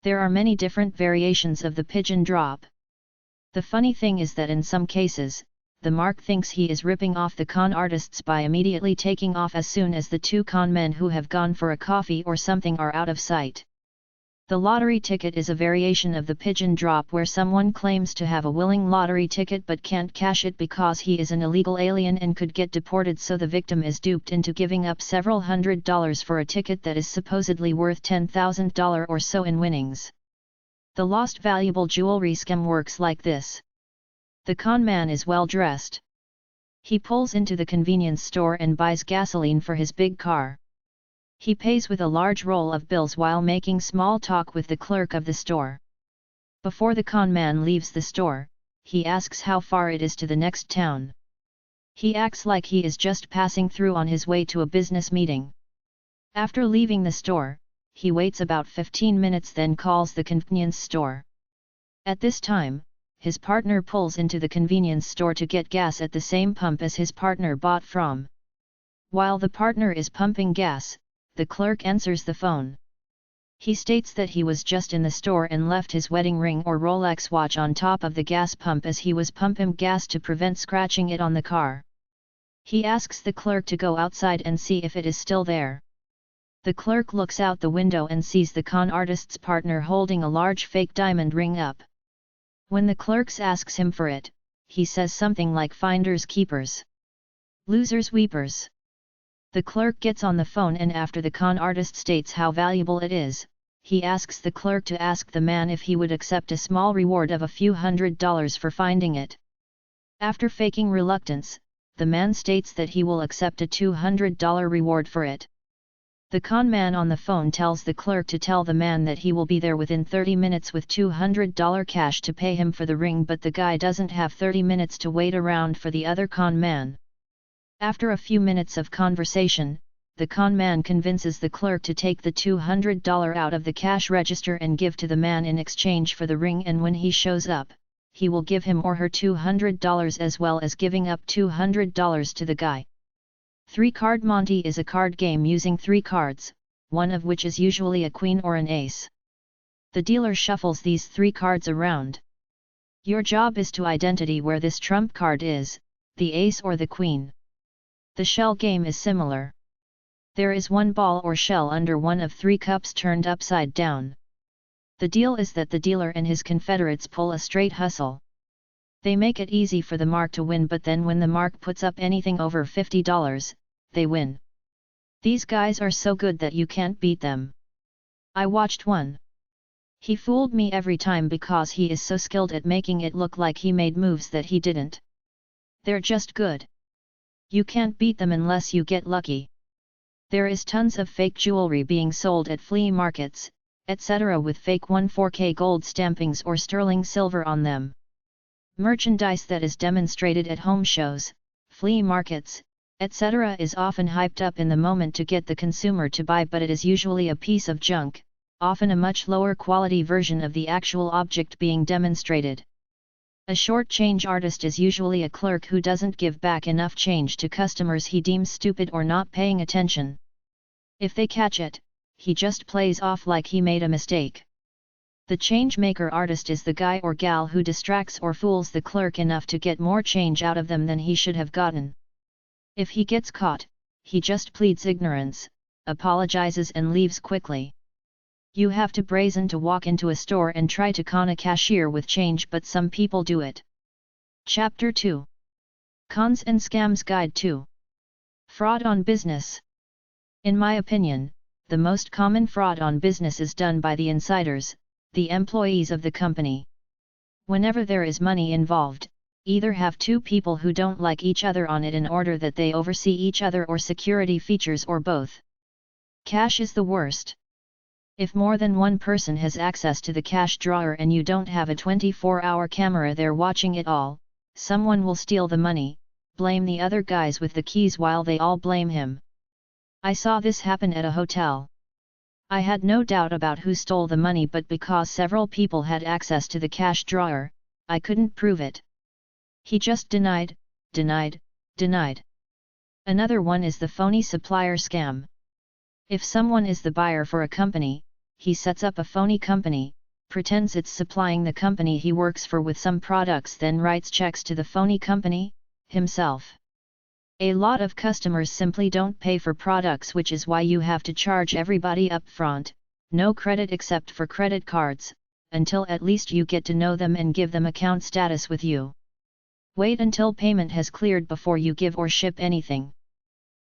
[SPEAKER 1] There are many different variations of the pigeon drop. The funny thing is that in some cases, the mark thinks he is ripping off the con artists by immediately taking off as soon as the 2 con men who have gone for a coffee or something are out of sight. The lottery ticket is a variation of the pigeon drop where someone claims to have a willing lottery ticket but can't cash it because he is an illegal alien and could get deported, so the victim is duped into giving up several $100s for a ticket that is supposedly worth $10,000 or so in winnings. The lost valuable jewelry scam works like this. The con man is well dressed. He pulls into the convenience store and buys gasoline for his big car. He pays with a large roll of bills while making small talk with the clerk of the store. Before the con man leaves the store, he asks how far it is to the next town. He acts like he is just passing through on his way to a business meeting. After leaving the store, he waits about 15 minutes, then calls the convenience store. At this time, his partner pulls into the convenience store to get gas at the same pump as his partner bought from. While the partner is pumping gas, the clerk answers the phone. He states that he was just in the store and left his wedding ring or Rolex watch on top of the gas pump as he was pumping gas to prevent scratching it on the car. He asks the clerk to go outside and see if it is still there. The clerk looks out the window and sees the con artist's partner holding a large fake diamond ring up. When the clerk asks him for it, he says something like finders keepers, losers weepers. The clerk gets on the phone and after the con artist states how valuable it is, he asks the clerk to ask the man if he would accept a small reward of a few $100s for finding it. After faking reluctance, the man states that he will accept a $200 reward for it. The con man on the phone tells the clerk to tell the man that he will be there within 30 minutes with $200 cash to pay him for the ring, but the guy doesn't have 30 minutes to wait around for the other con man. After a few minutes of conversation, the con man convinces the clerk to take the $200 out of the cash register and give to the man in exchange for the ring, and when he shows up, he will give him or her $200 as well as giving up $200 to the guy. 3-Card Monte is a card game using 3 cards, one of which is usually a queen or an ace. The dealer shuffles these 3 cards around. Your job is to identify where this trump card is, the ace or the queen. The shell game is similar. There is one ball or shell under one of 3 cups turned upside down. The deal is that the dealer and his confederates pull a straight hustle. They make it easy for the mark to win, but then when the mark puts up anything over $50, they win. These guys are so good that you can't beat them. I watched one. He fooled me every time because he is so skilled at making it look like he made moves that he didn't. They're just good. You can't beat them unless you get lucky. There is tons of fake jewelry being sold at flea markets, etc. with fake 14K gold stampings or sterling silver on them. Merchandise that is demonstrated at home shows, flea markets, etc. is often hyped up in the moment to get the consumer to buy, but it is usually a piece of junk, often a much lower quality version of the actual object being demonstrated. A short change artist is usually a clerk who doesn't give back enough change to customers he deems stupid or not paying attention. If they catch it, he just plays off like he made a mistake. The change maker artist is the guy or gal who distracts or fools the clerk enough to get more change out of them than he should have gotten. If he gets caught, he just pleads ignorance, apologizes and leaves quickly. You have to brazen to walk into a store and try to con a cashier with change, but some people do it. Chapter 2. Cons and Scams Guide 2. Fraud on Business. In my opinion, the most common fraud on business is done by the insiders, the employees of the company. Whenever there is money involved, either have 2 people who don't like each other on it in order that they oversee each other, or security features, or both. Cash is the worst. If more than one person has access to the cash drawer and you don't have a 24-hour camera there watching it all, someone will steal the money, blame the other guys with the keys while they all blame him. I saw this happen at a hotel. I had no doubt about who stole the money, but because several people had access to the cash drawer, I couldn't prove it. He just denied. Another one is the phony supplier scam. If someone is the buyer for a company, he sets up a phony company, pretends it's supplying the company he works for with some products, then writes checks to the phony company, himself. A lot of customers simply don't pay for products, which is why you have to charge everybody up front, no credit except for credit cards, until at least you get to know them and give them account status with you. Wait until payment has cleared before you give or ship anything.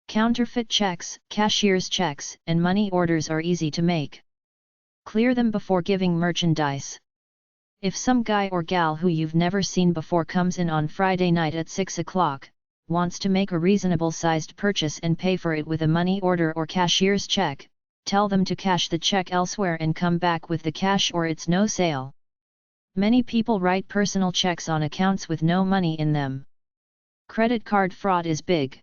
[SPEAKER 1] Counterfeit checks, cashier's checks, and money orders are easy to make. Clear them before giving merchandise. If some guy or gal who you've never seen before comes in on Friday night at 6 o'clock, wants to make a reasonable sized purchase and pay for it with a money order or cashier's check, tell them to cash the check elsewhere and come back with the cash or it's no sale. Many people write personal checks on accounts with no money in them. Credit card fraud is big.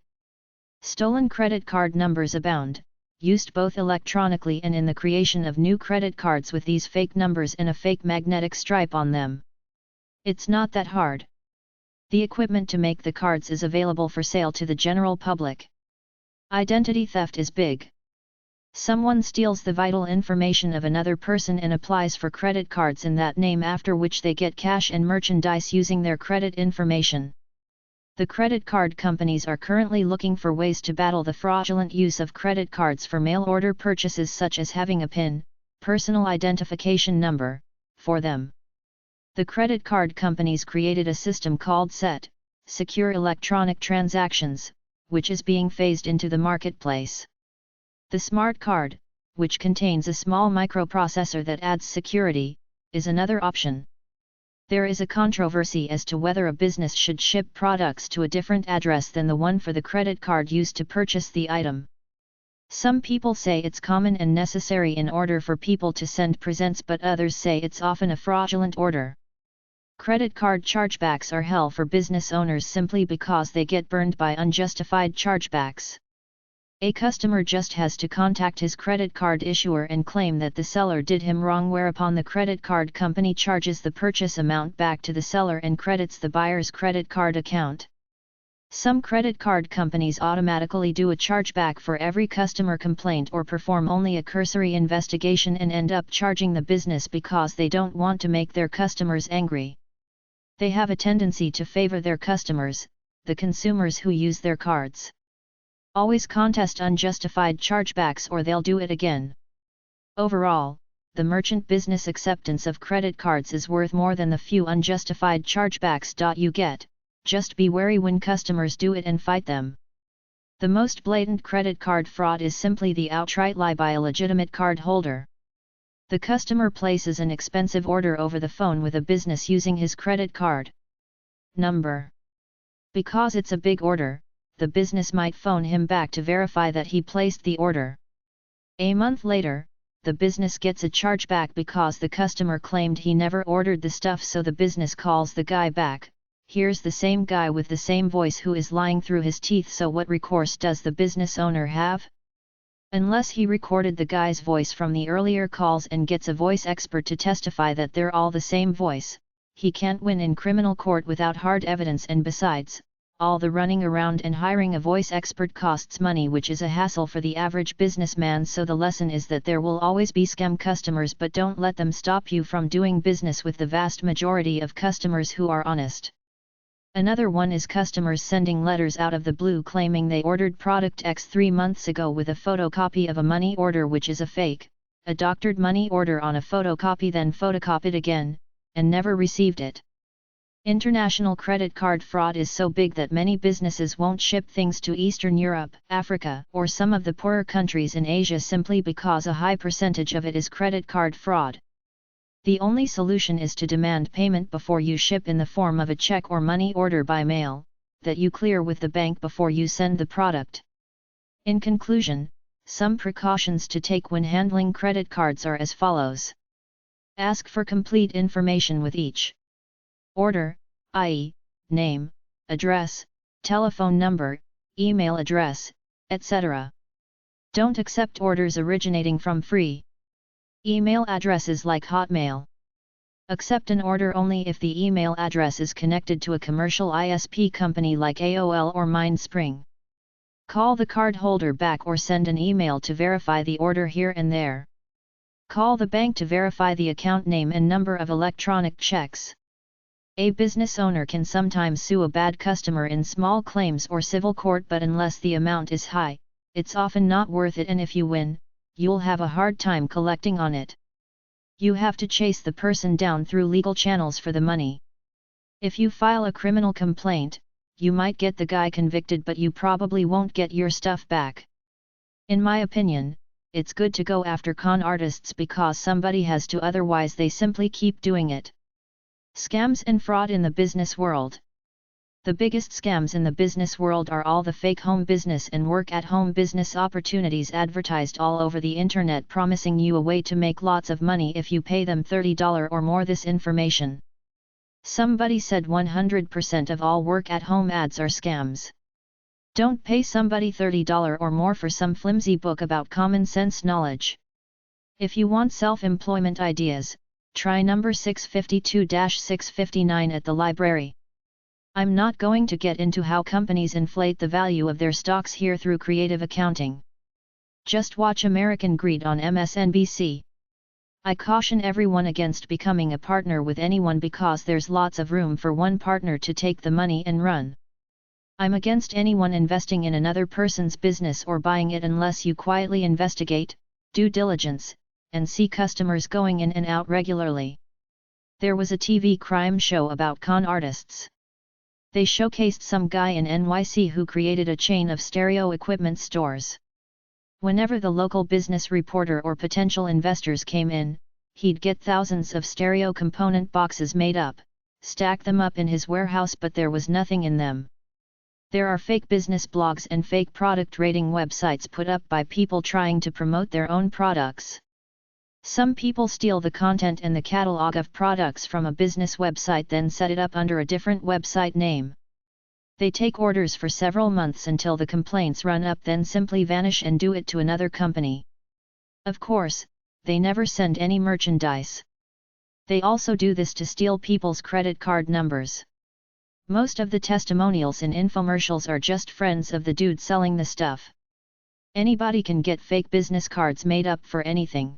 [SPEAKER 1] Stolen credit card numbers abound, used both electronically and in the creation of new credit cards with these fake numbers and a fake magnetic stripe on them. It's not that hard. The equipment to make the cards is available for sale to the general public. Identity theft is big. Someone steals the vital information of another person and applies for credit cards in that name, after which they get cash and merchandise using their credit information. The credit card companies are currently looking for ways to battle the fraudulent use of credit cards for mail order purchases, such as having a PIN, personal identification number, for them. The credit card companies created a system called SET, Secure Electronic Transactions, which is being phased into the marketplace. The smart card, which contains a small microprocessor that adds security, is another option. There is a controversy as to whether a business should ship products to a different address than the one for the credit card used to purchase the item. Some people say it's common and necessary in order for people to send presents, but others say it's often a fraudulent order. Credit card chargebacks are hell for business owners simply because they get burned by unjustified chargebacks. A customer just has to contact his credit card issuer and claim that the seller did him wrong, whereupon the credit card company charges the purchase amount back to the seller and credits the buyer's credit card account. Some credit card companies automatically do a chargeback for every customer complaint or perform only a cursory investigation and end up charging the business because they don't want to make their customers angry. They have a tendency to favor their customers, the consumers who use their cards. Always contest unjustified chargebacks or they'll do it again. Overall, the merchant business acceptance of credit cards is worth more than the few unjustified chargebacks you get. Just be wary when customers do it and fight them. The most blatant credit card fraud is simply the outright lie by a legitimate card holder. The customer places an expensive order over the phone with a business using his credit card number. Because it's a big order, the business might phone him back to verify that he placed the order. A month later, the business gets a chargeback because the customer claimed he never ordered the stuff, so the business calls the guy back. Here's the same guy with the same voice who is lying through his teeth, so what recourse does the business owner have? Unless he recorded the guy's voice from the earlier calls and gets a voice expert to testify that they're all the same voice, he can't win in criminal court without hard evidence, and besides, all the running around and hiring a voice expert costs money, which is a hassle for the average businessman. So the lesson is that there will always be scam customers, but don't let them stop you from doing business with the vast majority of customers who are honest. Another one is customers sending letters out of the blue claiming they ordered product X 3 months ago with a photocopy of a money order, which is a fake, a doctored money order on a photocopy, then photocopied again, and never received it. International credit card fraud is so big that many businesses won't ship things to Eastern Europe, Africa, or some of the poorer countries in Asia simply because a high percentage of it is credit card fraud. The only solution is to demand payment before you ship in the form of a check or money order by mail, that you clear with the bank before you send the product. In conclusion, some precautions to take when handling credit cards are as follows. Ask for complete information with each order, i.e., name, address, telephone number, email address, etc. Don't accept orders originating from free email addresses like Hotmail. Accept an order only if the email address is connected to a commercial ISP company like AOL or MindSpring. Call the card holder back or send an email to verify the order here and there. Call the bank to verify the account name and number of electronic checks. A business owner can sometimes sue a bad customer in small claims or civil court, but unless the amount is high, it's often not worth it, and if you win, you'll have a hard time collecting on it. You have to chase the person down through legal channels for the money. If you file a criminal complaint, you might get the guy convicted, but you probably won't get your stuff back. In my opinion, it's good to go after con artists because somebody has to, otherwise they simply keep doing it. Scams and fraud in the business world. The biggest scams in the business world are all the fake home business and work-at-home business opportunities advertised all over the internet, promising you a way to make lots of money if you pay them $30 or more. This information. Somebody said 100% of all work-at-home ads are scams. Don't pay somebody $30 or more for some flimsy book about common sense knowledge. If you want self-employment ideas, try number 652-659 at the library. I'm not going to get into how companies inflate the value of their stocks here through creative accounting. Just watch American Greed on MSNBC. I caution everyone against becoming a partner with anyone because there's lots of room for one partner to take the money and run. I'm against anyone investing in another person's business or buying it unless you quietly investigate, due diligence, and see customers going in and out regularly. There was a TV crime show about con artists. They showcased some guy in NYC who created a chain of stereo equipment stores. Whenever the local business reporter or potential investors came in, he'd get thousands of stereo component boxes made up, stack them up in his warehouse, but there was nothing in them. There are fake business blogs and fake product rating websites put up by people trying to promote their own products. Some people steal the content and the catalog of products from a business website, then set it up under a different website name. They take orders for several months until the complaints run up, then simply vanish and do it to another company. Of course, they never send any merchandise. They also do this to steal people's credit card numbers. Most of the testimonials in infomercials are just friends of the dude selling the stuff. Anybody can get fake business cards made up for anything.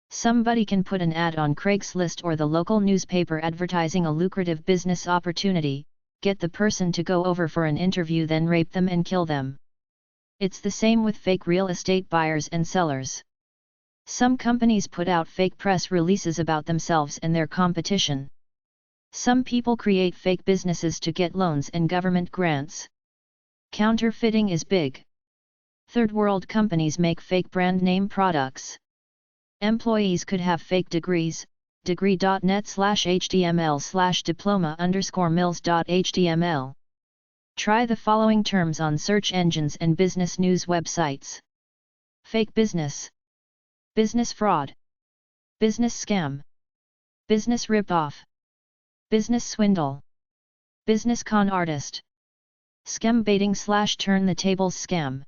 [SPEAKER 1] Somebody can put an ad on Craigslist or the local newspaper advertising a lucrative business opportunity, get the person to go over for an interview, then rape them and kill them. It's the same with fake real estate buyers and sellers. Some companies put out fake press releases about themselves and their competition. Some people create fake businesses to get loans and government grants. Counterfeiting is big. Third world companies make fake brand name products. Employees could have fake degrees, degree.net/html/diploma_mills.html. Try the following terms on search engines and business news websites. Fake business, business fraud, business scam, business rip-off, business swindle, business con artist, scam baiting/turn the tables scam.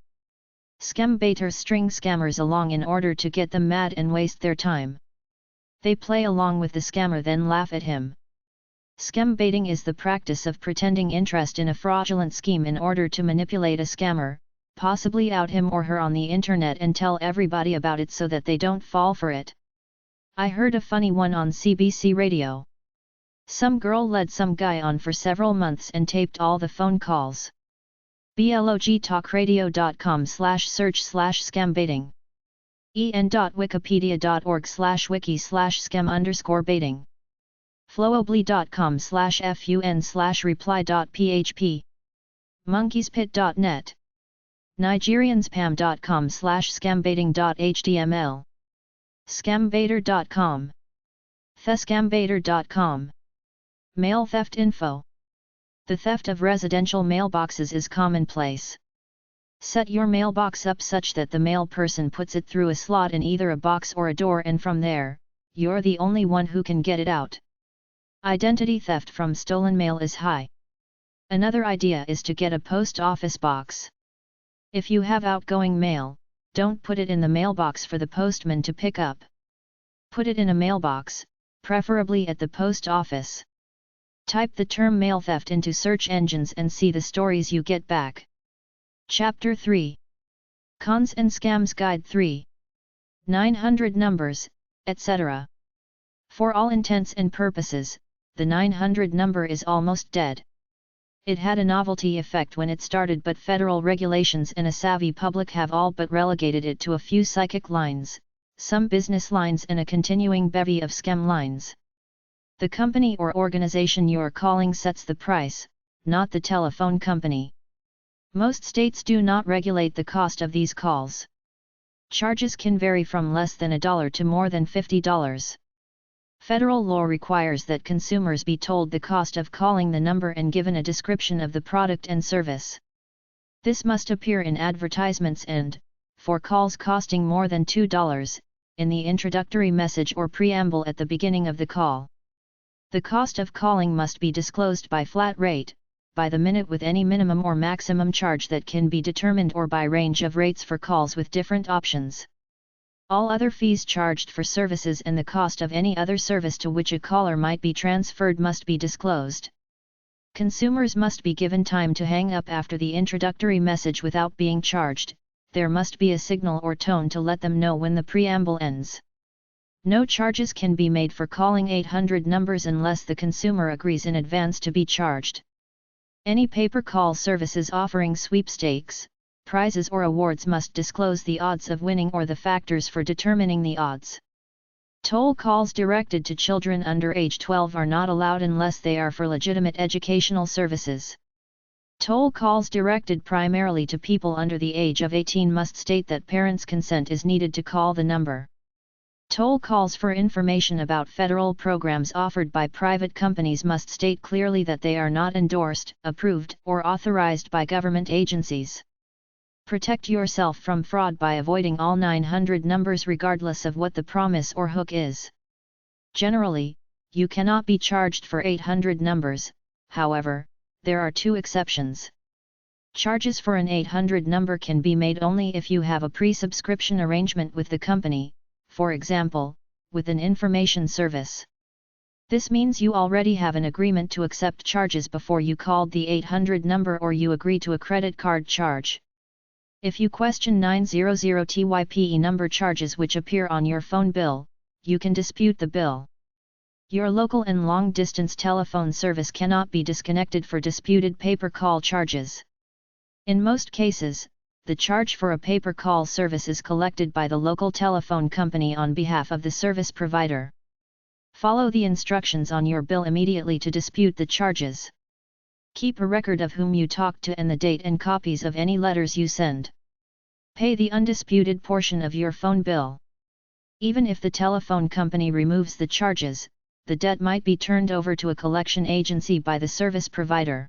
[SPEAKER 1] Scam baiters string scammers along in order to get them mad and waste their time. They play along with the scammer, then laugh at him. Scam baiting is the practice of pretending interest in a fraudulent scheme in order to manipulate a scammer, possibly out him or her on the internet and tell everybody about it so that they don't fall for it. I heard a funny one on CBC radio. Some girl led some guy on for several months and taped all the phone calls. blogtalkradio.com/search/scambaiting. en.wikipedia.org/wiki/scam_baiting. flowobly.com/fun/reply.php. monkeys.pit.net. nigerianspam.com/scambaiting.html. scambaiter.com. thescambaiter.com. Mail theft info. The theft of residential mailboxes is commonplace. Set your mailbox up such that the mail person puts it through a slot in either a box or a door, and from there, you're the only one who can get it out. Identity theft from stolen mail is high. Another idea is to get a post office box. If you have outgoing mail, don't put it in the mailbox for the postman to pick up. Put it in a mailbox, preferably at the post office. Type the term mail theft into search engines and see the stories you get back. Chapter 3. Cons and Scams Guide 3. 900 numbers, etc. For all intents and purposes, the 900 number is almost dead. It had a novelty effect when it started, but federal regulations and a savvy public have all but relegated it to a few psychic lines, some business lines, and a continuing bevy of scam lines. The company or organization you are calling sets the price, not the telephone company. Most states do not regulate the cost of these calls. Charges can vary from less than $1 to more than $50. Federal law requires that consumers be told the cost of calling the number and given a description of the product and service. This must appear in advertisements and, for calls costing more than $2, in the introductory message or preamble at the beginning of the call. The cost of calling must be disclosed by flat rate, by the minute with any minimum or maximum charge that can be determined or by range of rates for calls with different options. All other fees charged for services and the cost of any other service to which a caller might be transferred must be disclosed. Consumers must be given time to hang up after the introductory message without being charged. There must be a signal or tone to let them know when the preamble ends. No charges can be made for calling 800 numbers unless the consumer agrees in advance to be charged. Any pay-per-call services offering sweepstakes, prizes or awards must disclose the odds of winning or the factors for determining the odds. Toll calls directed to children under age 12 are not allowed unless they are for legitimate educational services. Toll calls directed primarily to people under the age of 18 must state that parents' consent is needed to call the number. Toll calls for information about federal programs offered by private companies must state clearly that they are not endorsed, approved, or authorized by government agencies. Protect yourself from fraud by avoiding all 900 numbers regardless of what the promise or hook is. Generally, you cannot be charged for 800 numbers, however, there are two exceptions. Charges for an 800 number can be made only if you have a pre-subscription arrangement with the company, for example, with an information service. This means you already have an agreement to accept charges before you called the 800 number or you agree to a credit card charge. If you question 900 TYPE number charges which appear on your phone bill, you can dispute the bill. Your local and long-distance telephone service cannot be disconnected for disputed pay-per-call charges. In most cases, the charge for a pay-per-call service is collected by the local telephone company on behalf of the service provider. Follow the instructions on your bill immediately to dispute the charges. Keep a record of whom you talked to and the date and copies of any letters you send. Pay the undisputed portion of your phone bill. Even if the telephone company removes the charges, the debt might be turned over to a collection agency by the service provider.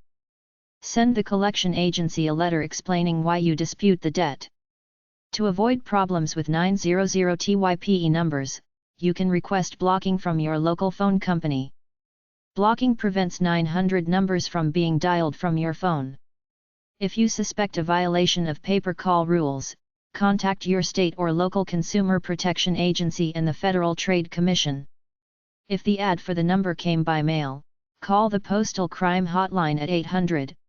[SPEAKER 1] Send the collection agency a letter explaining why you dispute the debt. To avoid problems with 900 TYPE numbers, you can request blocking from your local phone company. Blocking prevents 900 numbers from being dialed from your phone. If you suspect a violation of pay-per-call rules, contact your state or local consumer protection agency and the Federal Trade Commission. If the ad for the number came by mail, call the Postal Crime Hotline at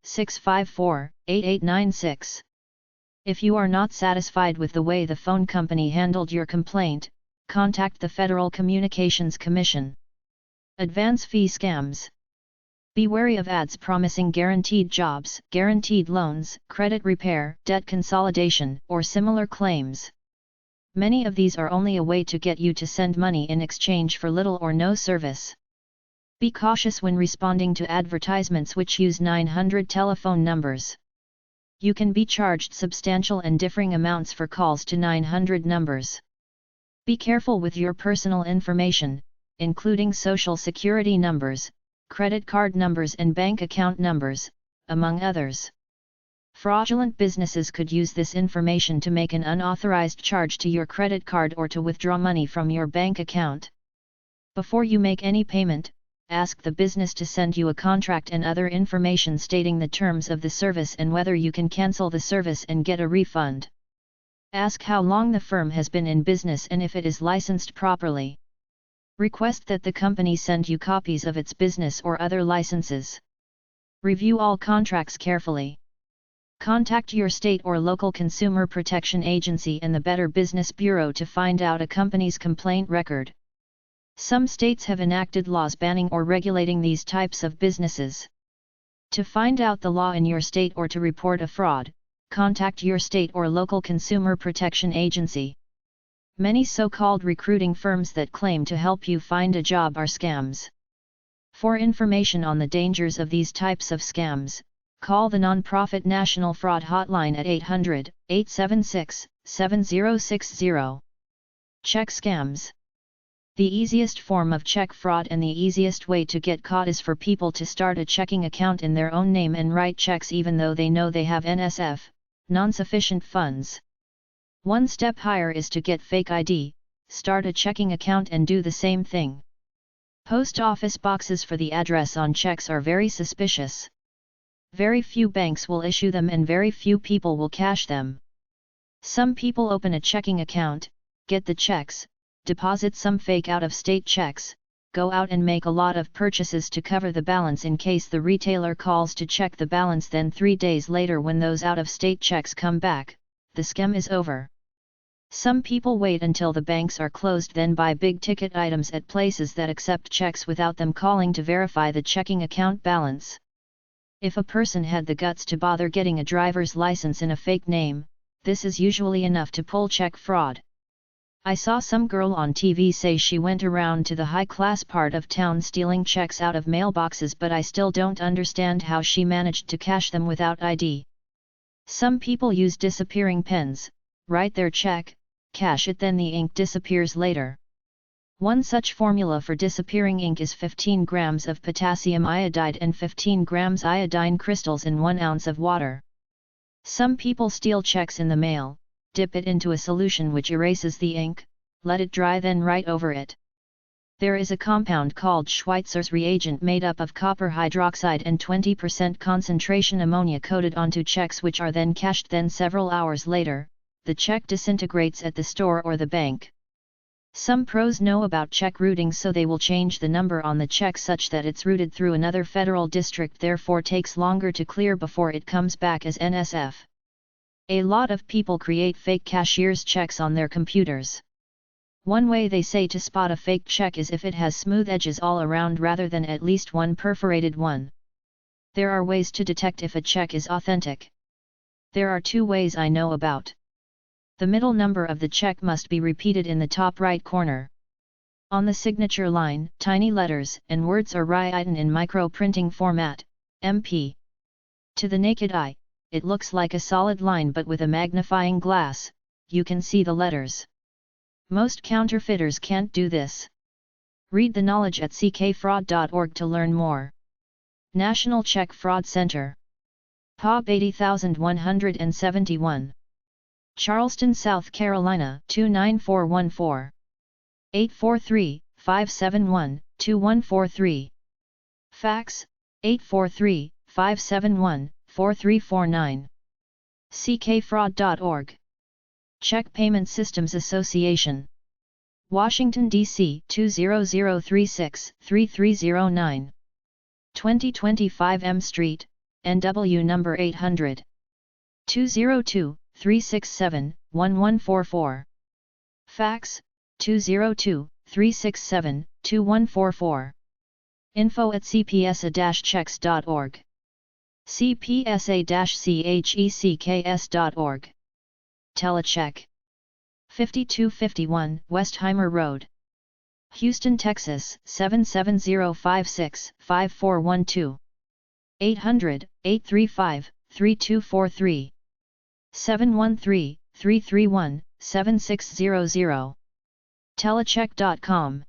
[SPEAKER 1] 800-654-8896. If you are not satisfied with the way the phone company handled your complaint, contact the Federal Communications Commission. Advance fee scams. Be wary of ads promising guaranteed jobs, guaranteed loans, credit repair, debt consolidation, or similar claims. Many of these are only a way to get you to send money in exchange for little or no service. Be cautious when responding to advertisements which use 900 telephone numbers. You can be charged substantial and differing amounts for calls to 900 numbers. Be careful with your personal information, including social security numbers, credit card numbers and bank account numbers, among others. Fraudulent businesses could use this information to make an unauthorized charge to your credit card or to withdraw money from your bank account. Before you make any payment, ask the business to send you a contract and other information stating the terms of the service and whether you can cancel the service and get a refund. Ask how long the firm has been in business and if it is licensed properly. Request that the company send you copies of its business or other licenses. Review all contracts carefully. Contact your state or local consumer protection agency and the Better Business Bureau to find out a company's complaint record. Some states have enacted laws banning or regulating these types of businesses. To find out the law in your state or to report a fraud, contact your state or local consumer protection agency. Many so-called recruiting firms that claim to help you find a job are scams. For information on the dangers of these types of scams, call the nonprofit National Fraud Hotline at 800-876-7060. Check scams. The easiest form of check fraud and the easiest way to get caught is for people to start a checking account in their own name and write checks even though they know they have NSF, non-sufficient funds. One step higher is to get fake ID, start a checking account and do the same thing. Post office boxes for the address on checks are very suspicious. Very few banks will issue them and very few people will cash them. Some people open a checking account, get the checks, deposit some fake out-of-state checks, go out and make a lot of purchases to cover the balance in case the retailer calls to check the balance, then 3 days later when those out-of-state checks come back, the scam is over. Some people wait until the banks are closed, then buy big-ticket items at places that accept checks without them calling to verify the checking account balance. If a person had the guts to bother getting a driver's license in a fake name, this is usually enough to pull check fraud. I saw some girl on TV say she went around to the high-class part of town stealing checks out of mailboxes, but I still don't understand how she managed to cash them without ID. Some people use disappearing pens, write their check, cash it, then the ink disappears later. One such formula for disappearing ink is 15 grams of potassium iodide and 15 grams iodine crystals in 1 ounce of water. Some people steal checks in the mail, dip it into a solution which erases the ink, let it dry, then write over it. There is a compound called Schweitzer's reagent made up of copper hydroxide and 20% concentration ammonia coated onto checks, which are then cashed. Then several hours later, the check disintegrates at the store or the bank. Some pros know about check routing, so they will change the number on the check such that it's routed through another federal district, therefore takes longer to clear before it comes back as NSF. A lot of people create fake cashier's checks on their computers. One way they say to spot a fake check is if it has smooth edges all around rather than at least one perforated one. There are ways to detect if a check is authentic. There are 2 ways I know about. The middle number of the check must be repeated in the top right corner. On the signature line, tiny letters and words are written in micro-printing format, MP. To the naked eye, it looks like a solid line, but with a magnifying glass, you can see the letters. Most counterfeiters can't do this. Read the knowledge at ckfraud.org to learn more. National Check Fraud Center. epub 80171. Charleston, South Carolina 29414. 843-571-2143. Fax, 843-571-4349. ckfraud.org. Check Payment Systems Association. Washington, D.C. 20036-3309. 2025 M Street, NW number 800. 202-367-1144. Fax, 202-367-2144. info@cpsa-checks.org. cpsa-checks.org. Telecheck. 5251 Westheimer Road. Houston, Texas 77056-5412. 800-835-3243. 713-331-7600. Telecheck.com.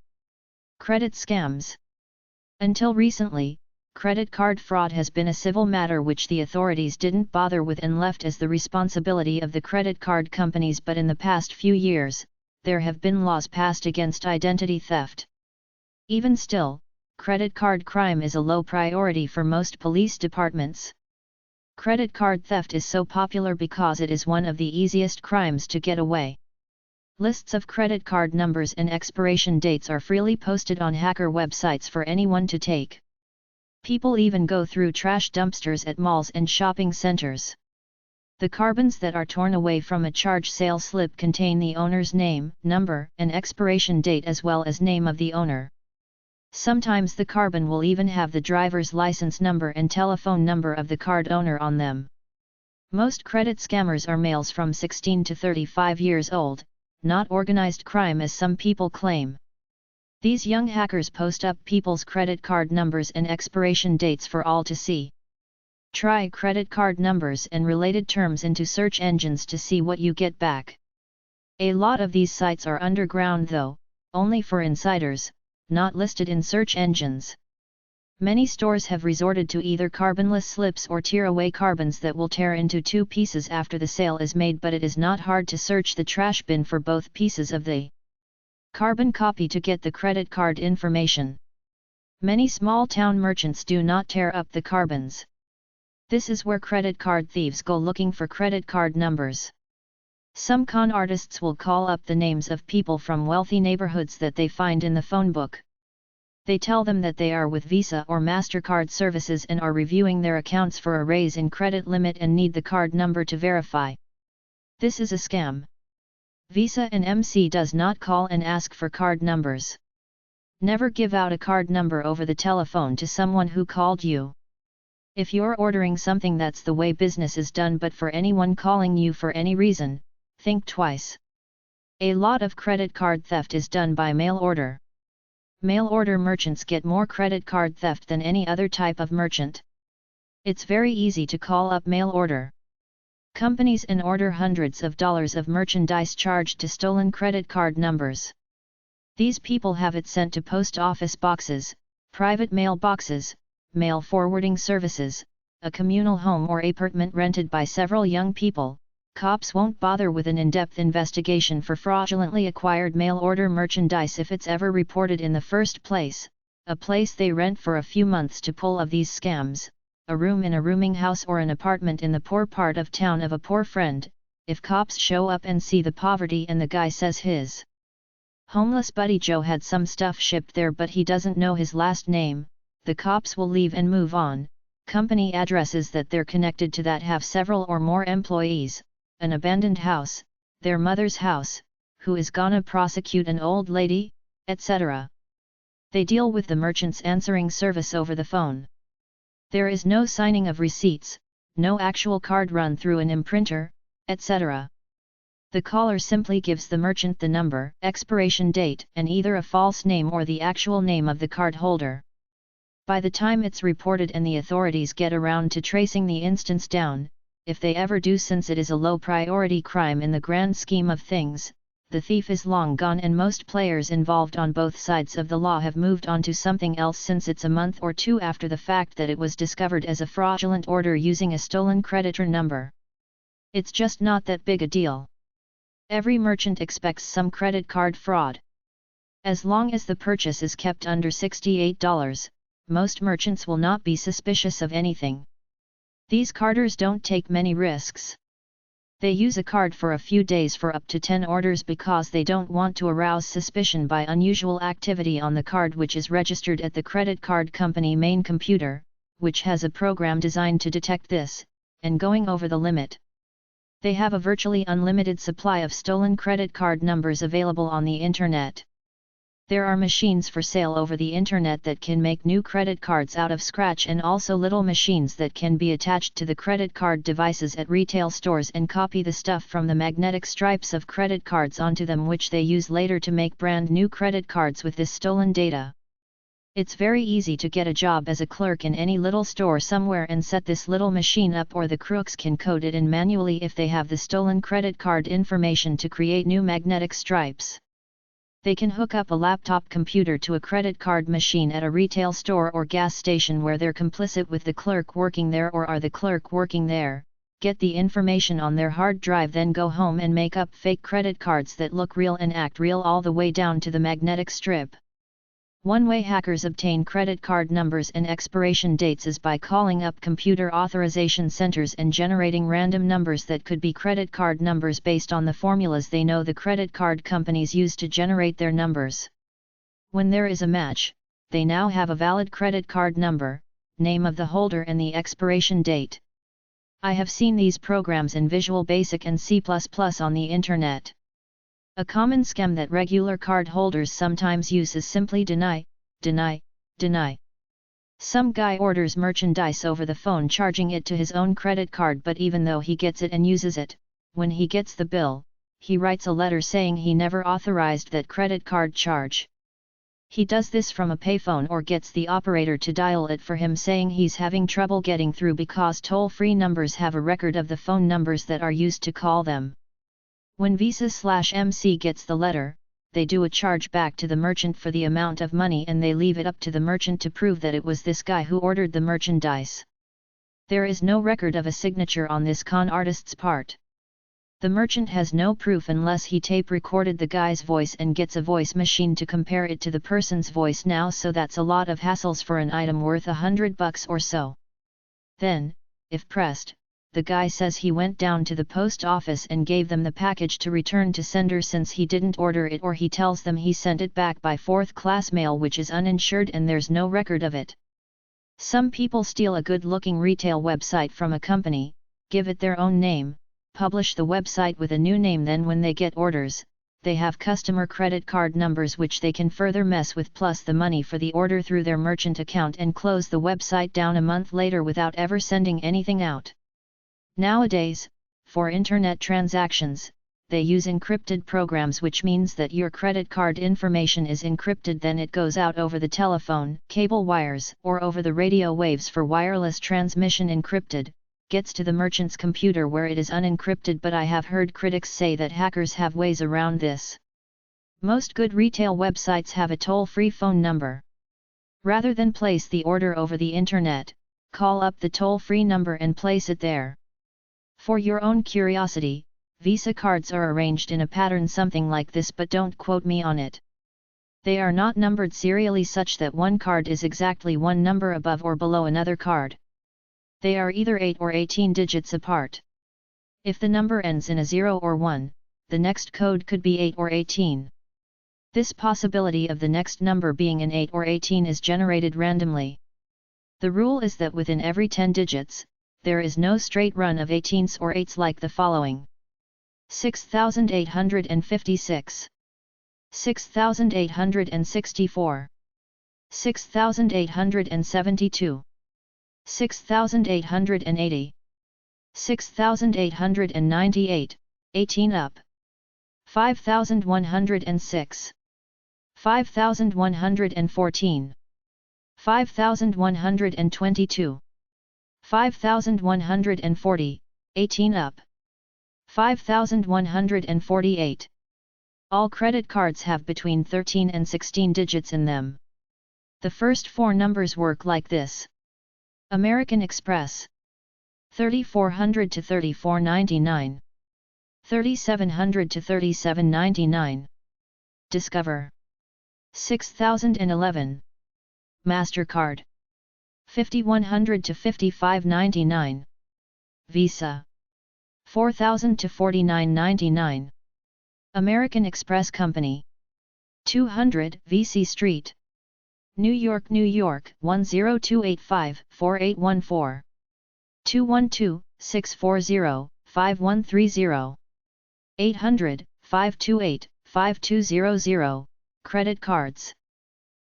[SPEAKER 1] Credit scams. Until recently, credit card fraud has been a civil matter which the authorities didn't bother with and left as the responsibility of the credit card companies, but in the past few years, there have been laws passed against identity theft. Even still, credit card crime is a low priority for most police departments. Credit card theft is so popular because it is one of the easiest crimes to get away. Lists of credit card numbers and expiration dates are freely posted on hacker websites for anyone to take. People even go through trash dumpsters at malls and shopping centers. The carbons that are torn away from a charge sale slip contain the owner's name, number, and expiration date as well as name of the owner. Sometimes the carbon will even have the driver's license number and telephone number of the card owner on them. Most credit scammers are males from 16 to 35 years old, not organized crime as some people claim. These young hackers post up people's credit card numbers and expiration dates for all to see. Try credit card numbers and related terms into search engines to see what you get back. A lot of these sites are underground though, only for insiders, not listed in search engines. Many stores have resorted to either carbonless slips or tear-away carbons that will tear into 2 pieces after the sale is made, but it is not hard to search the trash bin for both pieces of the carbon copy to get the credit card information. Many small town merchants do not tear up the carbons. This is where credit card thieves go looking for credit card numbers. Some con artists will call up the names of people from wealthy neighborhoods that they find in the phone book. They tell them that they are with Visa or MasterCard services and are reviewing their accounts for a raise in credit limit and need the card number to verify. This is a scam. Visa and MC does not call and ask for card numbers. Never give out a card number over the telephone to someone who called you. If you're ordering something, that's the way business is done, but for anyone calling you for any reason, think twice. A lot of credit card theft is done by mail order. Mail order merchants get more credit card theft than any other type of merchant. It's very easy to call up mail order companies and order hundreds of dollars of merchandise charged to stolen credit card numbers. These people have it sent to post office boxes, private mail boxes, mail forwarding services, a communal home or apartment rented by several young people. Cops won't bother with an in-depth investigation for fraudulently acquired mail order merchandise if it's ever reported in the first place, a place they rent for a few months to pull of these scams, a room in a rooming house or an apartment in the poor part of town of a poor friend. If cops show up and see the poverty and the guy says his homeless buddy Joe had some stuff shipped there but he doesn't know his last name, the cops will leave and move on. Company addresses that they're connected to that have several or more employees, an abandoned house, their mother's house, who is gonna prosecute an old lady, etc. They deal with the merchant's answering service over the phone. There is no signing of receipts, no actual card run through an imprinter, etc. The caller simply gives the merchant the number, expiration date, and either a false name or the actual name of the card holder. By the time it's reported and the authorities get around to tracing the instance down, if they ever do, since it is a low-priority crime in the grand scheme of things, the thief is long gone and most players involved on both sides of the law have moved on to something else since it's a month or two after the fact that it was discovered as a fraudulent order using a stolen creditor number. It's just not that big a deal. Every merchant expects some credit card fraud. As long as the purchase is kept under $68, most merchants will not be suspicious of anything. These carders don't take many risks. They use a card for a few days for up to 10 orders because they don't want to arouse suspicion by unusual activity on the card, which is registered at the credit card company main computer, which has a program designed to detect this, and going over the limit. They have a virtually unlimited supply of stolen credit card numbers available on the internet. There are machines for sale over the internet that can make new credit cards out of scratch, and also little machines that can be attached to the credit card devices at retail stores and copy the stuff from the magnetic stripes of credit cards onto them, which they use later to make brand new credit cards with this stolen data. It's very easy to get a job as a clerk in any little store somewhere and set this little machine up, or the crooks can code it in manually if they have the stolen credit card information to create new magnetic stripes. They can hook up a laptop computer to a credit card machine at a retail store or gas station where they're complicit with the clerk working there or are the clerk working there, get the information on their hard drive, then go home and make up fake credit cards that look real and act real all the way down to the magnetic strip. One way hackers obtain credit card numbers and expiration dates is by calling up computer authorization centers and generating random numbers that could be credit card numbers based on the formulas they know the credit card companies use to generate their numbers. When there is a match, they now have a valid credit card number, name of the holder and the expiration date. I have seen these programs in Visual Basic and C++ on the internet. A common scam that regular card holders sometimes use is simply deny, deny, deny. Some guy orders merchandise over the phone charging it to his own credit card, but even though he gets it and uses it, when he gets the bill, he writes a letter saying he never authorized that credit card charge. He does this from a payphone or gets the operator to dial it for him, saying he's having trouble getting through because toll-free numbers have a record of the phone numbers that are used to call them. When Visa/MC gets the letter, they do a charge back to the merchant for the amount of money, and they leave it up to the merchant to prove that it was this guy who ordered the merchandise. There is no record of a signature on this con artist's part. The merchant has no proof unless he tape recorded the guy's voice and gets a voice machine to compare it to the person's voice now, so that's a lot of hassles for an item worth $100 or so. Then, if pressed, the guy says he went down to the post office and gave them the package to return to sender since he didn't order it, or he tells them he sent it back by fourth-class mail which is uninsured and there's no record of it. Some people steal a good-looking retail website from a company, give it their own name, publish the website with a new name, then when they get orders, they have customer credit card numbers which they can further mess with plus the money for the order through their merchant account and close the website down a month later without ever sending anything out. Nowadays, for internet transactions, they use encrypted programs, which means that your credit card information is encrypted, then it goes out over the telephone, cable wires, or over the radio waves for wireless transmission encrypted, gets to the merchant's computer where it is unencrypted, but I have heard critics say that hackers have ways around this. Most good retail websites have a toll-free phone number. Rather than place the order over the internet, call up the toll-free number and place it there. For your own curiosity, Visa cards are arranged in a pattern something like this, but don't quote me on it. They are not numbered serially such that one card is exactly one number above or below another card. They are either 8 or 18 digits apart. If the number ends in a 0 or 1, the next code could be 8 or 18. This possibility of the next number being an 8 or 18 is generated randomly. The rule is that within every 10 digits, there is no straight run of 18s or 8s like the following: 6856, 6864, 6872, 6880, 6898, 18 up, 5106, 5114, 5122, 5140, 18 up, 5148. All credit cards have between 13 and 16 digits in them. The first four numbers work like this: American Express 3400 to 3499, 3700 to 3799, Discover 6011, MasterCard 5100 to 5599, Visa 4000 to 4999, American Express Company 200 VC Street, New York, New York 10285-4814, 212-640-5130, 800-528-5200, credit cards,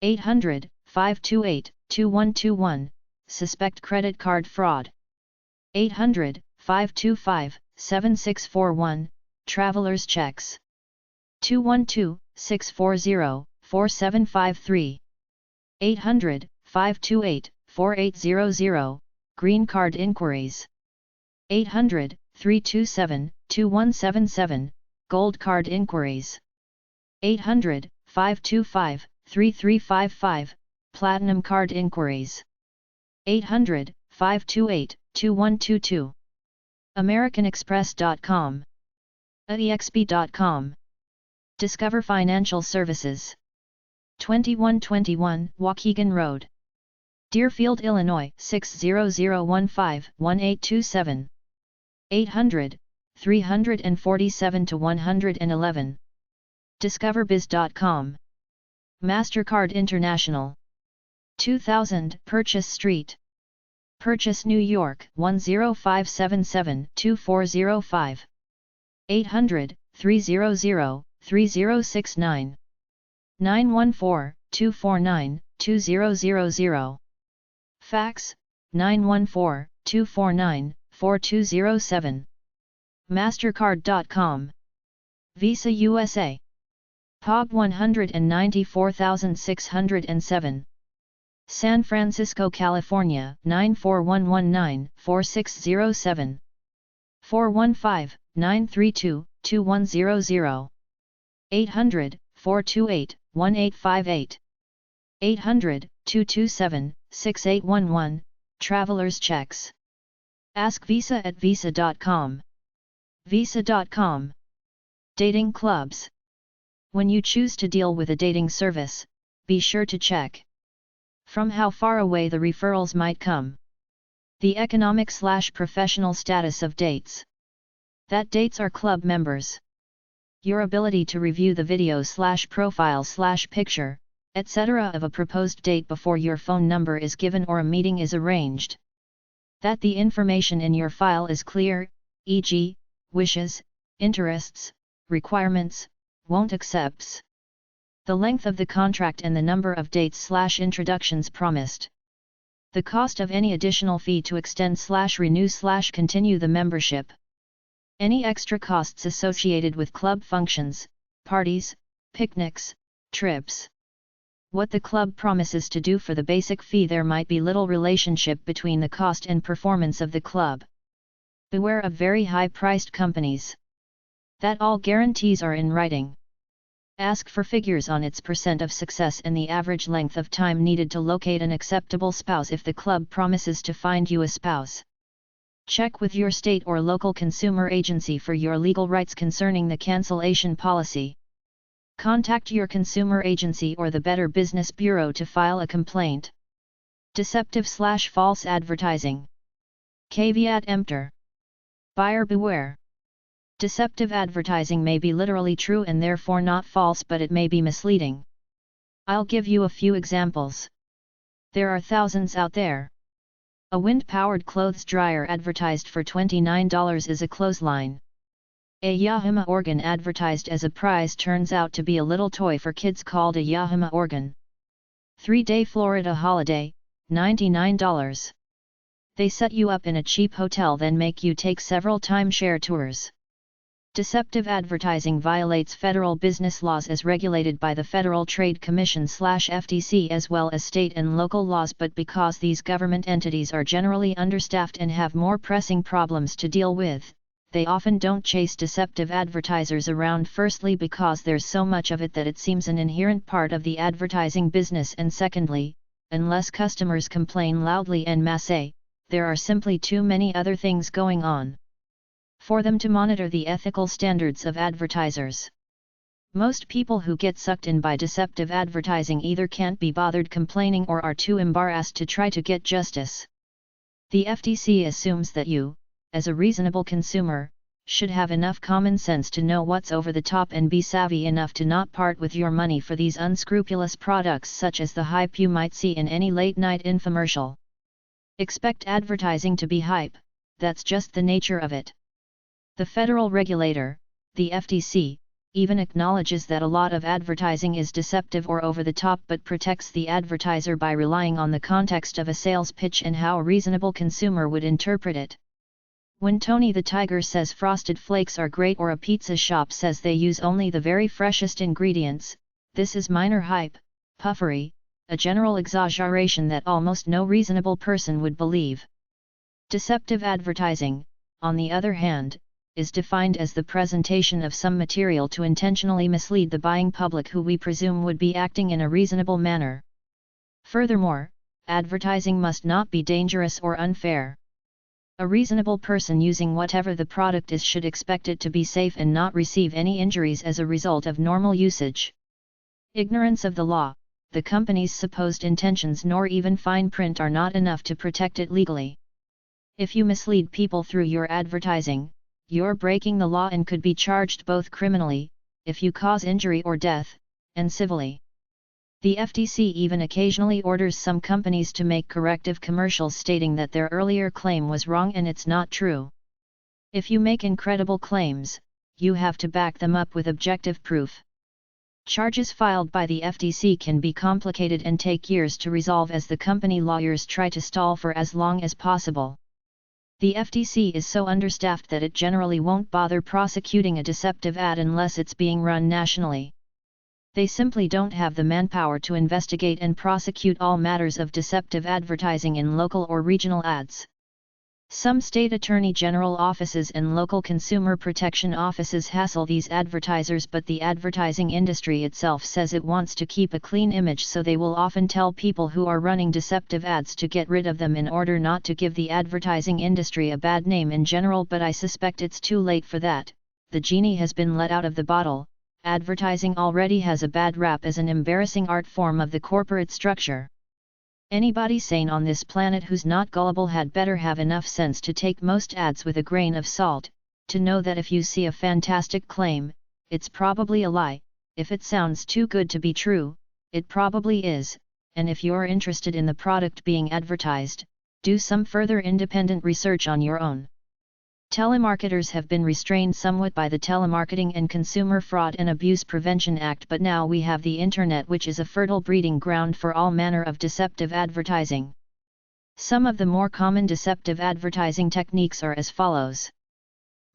[SPEAKER 1] 800-528-2121, suspect credit card fraud, 800-525-7641, traveler's checks, 212-640-4753, 800-528-4800, green card inquiries, 800-327-2177, gold card inquiries, 800-525-3355, platinum card inquiries, 800-528-2122, AmericanExpress.com, AEXP.com, Discover Financial Services, 2121 Waukegan Road, Deerfield, Illinois 60015-1827, 800-347-111, DiscoverBiz.com, MasterCard International, 2000 Purchase Street, Purchase, New York 10577-2405, 800-300-3069, 914-249-2000, Fax 914-249-4207, Mastercard.com, Visa USA, POG 194607, San Francisco, California 94119-4607, 415-932-2100, 800-428-1858, 800-227-6811, Traveler's Checks. Ask Visa at Visa.com. Visa.com. Dating clubs. When you choose to deal with a dating service, be sure to check from how far away the referrals might come. The economic/professional status of dates. That dates are club members. Your ability to review the video/profile/picture, etc. of a proposed date before your phone number is given or a meeting is arranged. That the information in your file is clear, e.g., wishes, interests, requirements, won't accepts. The length of the contract and the number of dates/introductions promised. The cost of any additional fee to extend/renew/continue the membership. Any extra costs associated with club functions, parties, picnics, trips. What the club promises to do for the basic fee. There might be little relationship between the cost and performance of the club. Beware of very high-priced companies. That all guarantees are in writing. Ask for figures on its % of success and the average length of time needed to locate an acceptable spouse if the club promises to find you a spouse. Check with your state or local consumer agency for your legal rights concerning the cancellation policy. Contact your consumer agency or the Better Business Bureau to file a complaint. Deceptive/false advertising. Caveat emptor. Buyer beware. Deceptive advertising may be literally true and therefore not false, but it may be misleading. I'll give you a few examples. There are thousands out there. A wind-powered clothes dryer advertised for $29 is a clothesline. A Yahima organ advertised as a prize turns out to be a little toy for kids called a Yahima organ. 3-day Florida holiday, $99. They set you up in a cheap hotel, then make you take several timeshare tours. Deceptive advertising violates federal business laws as regulated by the Federal Trade Commission/FTC as well as state and local laws, but because these government entities are generally understaffed and have more pressing problems to deal with, they often don't chase deceptive advertisers around, firstly because there's so much of it that it seems an inherent part of the advertising business, and secondly, unless customers complain loudly en masse, there are simply too many other things going on for them to monitor the ethical standards of advertisers. Most people who get sucked in by deceptive advertising either can't be bothered complaining or are too embarrassed to try to get justice. The FTC assumes that you, as a reasonable consumer, should have enough common sense to know what's over the top and be savvy enough to not part with your money for these unscrupulous products such as the hype you might see in any late-night infomercial. Expect advertising to be hype, that's just the nature of it. The federal regulator, the FTC, even acknowledges that a lot of advertising is deceptive or over the top, but protects the advertiser by relying on the context of a sales pitch and how a reasonable consumer would interpret it. When Tony the Tiger says Frosted Flakes are great or a pizza shop says they use only the very freshest ingredients, this is minor hype, puffery, a general exaggeration that almost no reasonable person would believe. Deceptive advertising, on the other hand, is defined as the presentation of some material to intentionally mislead the buying public who we presume would be acting in a reasonable manner. Furthermore, advertising must not be dangerous or unfair. A reasonable person using whatever the product is should expect it to be safe and not receive any injuries as a result of normal usage. Ignorance of the law, the company's supposed intentions nor even fine print are not enough to protect it legally. If you mislead people through your advertising, you're breaking the law and could be charged both criminally, if you cause injury or death, and civilly. The FTC even occasionally orders some companies to make corrective commercials stating that their earlier claim was wrong and it's not true. If you make incredible claims, you have to back them up with objective proof. Charges filed by the FTC can be complicated and take years to resolve as the company lawyers try to stall for as long as possible. The FTC is so understaffed that it generally won't bother prosecuting a deceptive ad unless it's being run nationally. They simply don't have the manpower to investigate and prosecute all matters of deceptive advertising in local or regional ads. Some state attorney general offices and local consumer protection offices hassle these advertisers, but the advertising industry itself says it wants to keep a clean image, so they will often tell people who are running deceptive ads to get rid of them in order not to give the advertising industry a bad name in general, but I suspect it's too late for that. The genie has been let out of the bottle. Advertising already has a bad rap as an embarrassing art form of the corporate structure. Anybody sane on this planet who's not gullible had better have enough sense to take most ads with a grain of salt, to know that if you see a fantastic claim, it's probably a lie. If it sounds too good to be true, it probably is, and if you're interested in the product being advertised, do some further independent research on your own. Telemarketers have been restrained somewhat by the Telemarketing and Consumer Fraud and Abuse Prevention Act, but now we have the Internet, which is a fertile breeding ground for all manner of deceptive advertising. Some of the more common deceptive advertising techniques are as follows.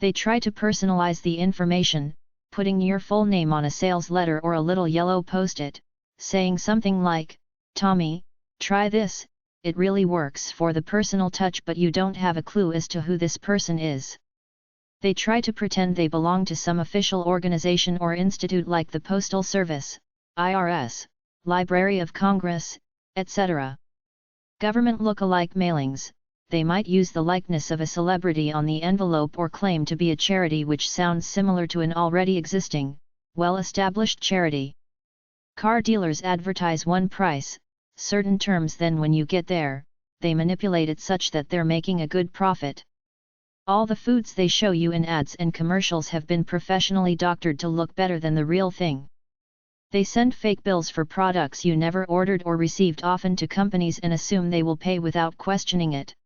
[SPEAKER 1] They try to personalize the information, putting your full name on a sales letter or a little yellow post-it, saying something like, "Tommy, try this, it really works," for the personal touch, but you don't have a clue as to who this person is. They try to pretend they belong to some official organization or institute like the Postal Service, IRS, Library of Congress, etc. Government look-alike mailings. They might use the likeness of a celebrity on the envelope or claim to be a charity which sounds similar to an already existing, well-established charity. Car dealers advertise one price, certain terms, then when you get there, they manipulate it such that they're making a good profit. All the foods they show you in ads and commercials have been professionally doctored to look better than the real thing. They send fake bills for products you never ordered or received, often to companies, and assume they will pay without questioning it.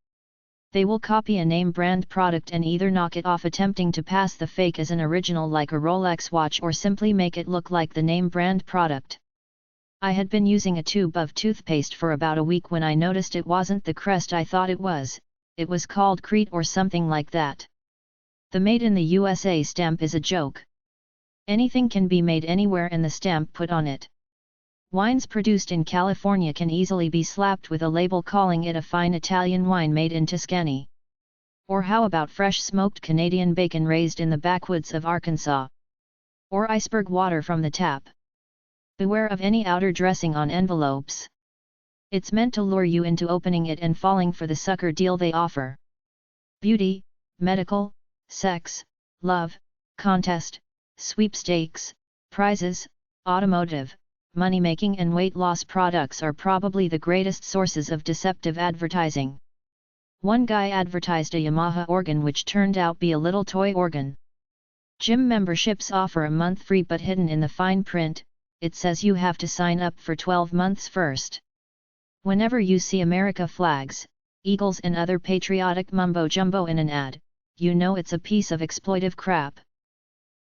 [SPEAKER 1] They will copy a name brand product and either knock it off attempting to pass the fake as an original like a Rolex watch, or simply make it look like the name brand product. I had been using a tube of toothpaste for about a week when I noticed it wasn't the Crest I thought it was called Crete or something like that. The Made in the USA stamp is a joke. Anything can be made anywhere and the stamp put on it. Wines produced in California can easily be slapped with a label calling it a fine Italian wine made in Tuscany. Or how about fresh smoked Canadian bacon raised in the backwoods of Arkansas? Or iceberg water from the tap? Beware of any outer dressing on envelopes. It's meant to lure you into opening it and falling for the sucker deal they offer. Beauty, medical, sex, love, contest, sweepstakes, prizes, automotive, money-making and weight loss products are probably the greatest sources of deceptive advertising. One guy advertised a Yamaha organ which turned out be a little toy organ. Gym memberships offer a month free, but hidden in the fine print, it says you have to sign up for 12 months first. Whenever you see America flags, eagles and other patriotic mumbo-jumbo in an ad, you know it's a piece of exploitive crap.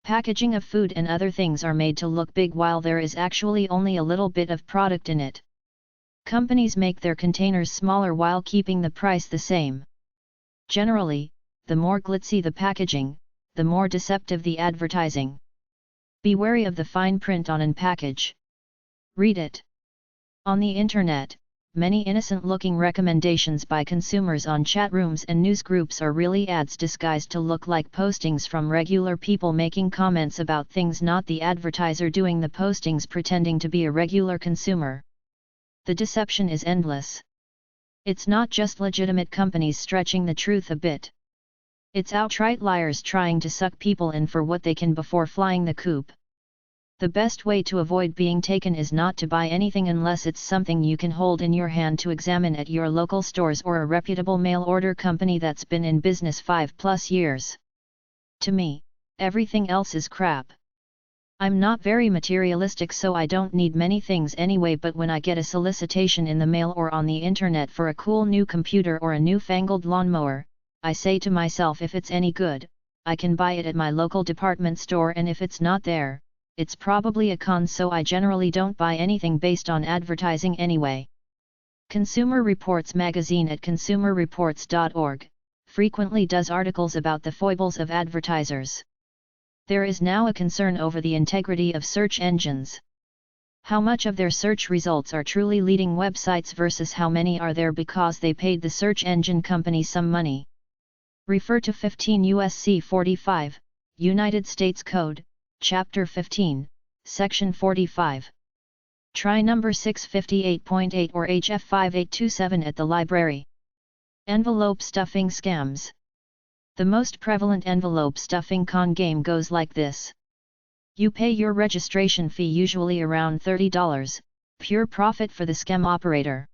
[SPEAKER 1] Packaging of food and other things are made to look big while there is actually only a little bit of product in it. Companies make their containers smaller while keeping the price the same. Generally, the more glitzy the packaging, the more deceptive the advertising. Be wary of the fine print on an package. Read it. On the Internet, many innocent-looking recommendations by consumers on chat rooms and news groups are really ads disguised to look like postings from regular people making comments about things, not the advertiser doing the postings pretending to be a regular consumer. The deception is endless. It's not just legitimate companies stretching the truth a bit. It's outright liars trying to suck people in for what they can before flying the coop. The best way to avoid being taken is not to buy anything unless it's something you can hold in your hand to examine at your local stores or a reputable mail order company that's been in business 5+ years. To me, everything else is crap. I'm not very materialistic, so I don't need many things anyway, but when I get a solicitation in the mail or on the internet for a cool new computer or a newfangled lawnmower, I say to myself, if it's any good, I can buy it at my local department store, and if it's not there, it's probably a con, so I generally don't buy anything based on advertising anyway. Consumer Reports magazine at consumerreports.org frequently does articles about the foibles of advertisers. There is now a concern over the integrity of search engines. How much of their search results are truly leading websites versus how many are there because they paid the search engine company some money. Refer to 15 U.S.C. 45, United States Code, Chapter 15, Section 45. Try number 658.8 or HF 5827 at the library. Envelope stuffing scams. The most prevalent envelope stuffing con game goes like this. You pay your registration fee, usually around $30, pure profit for the scam operator.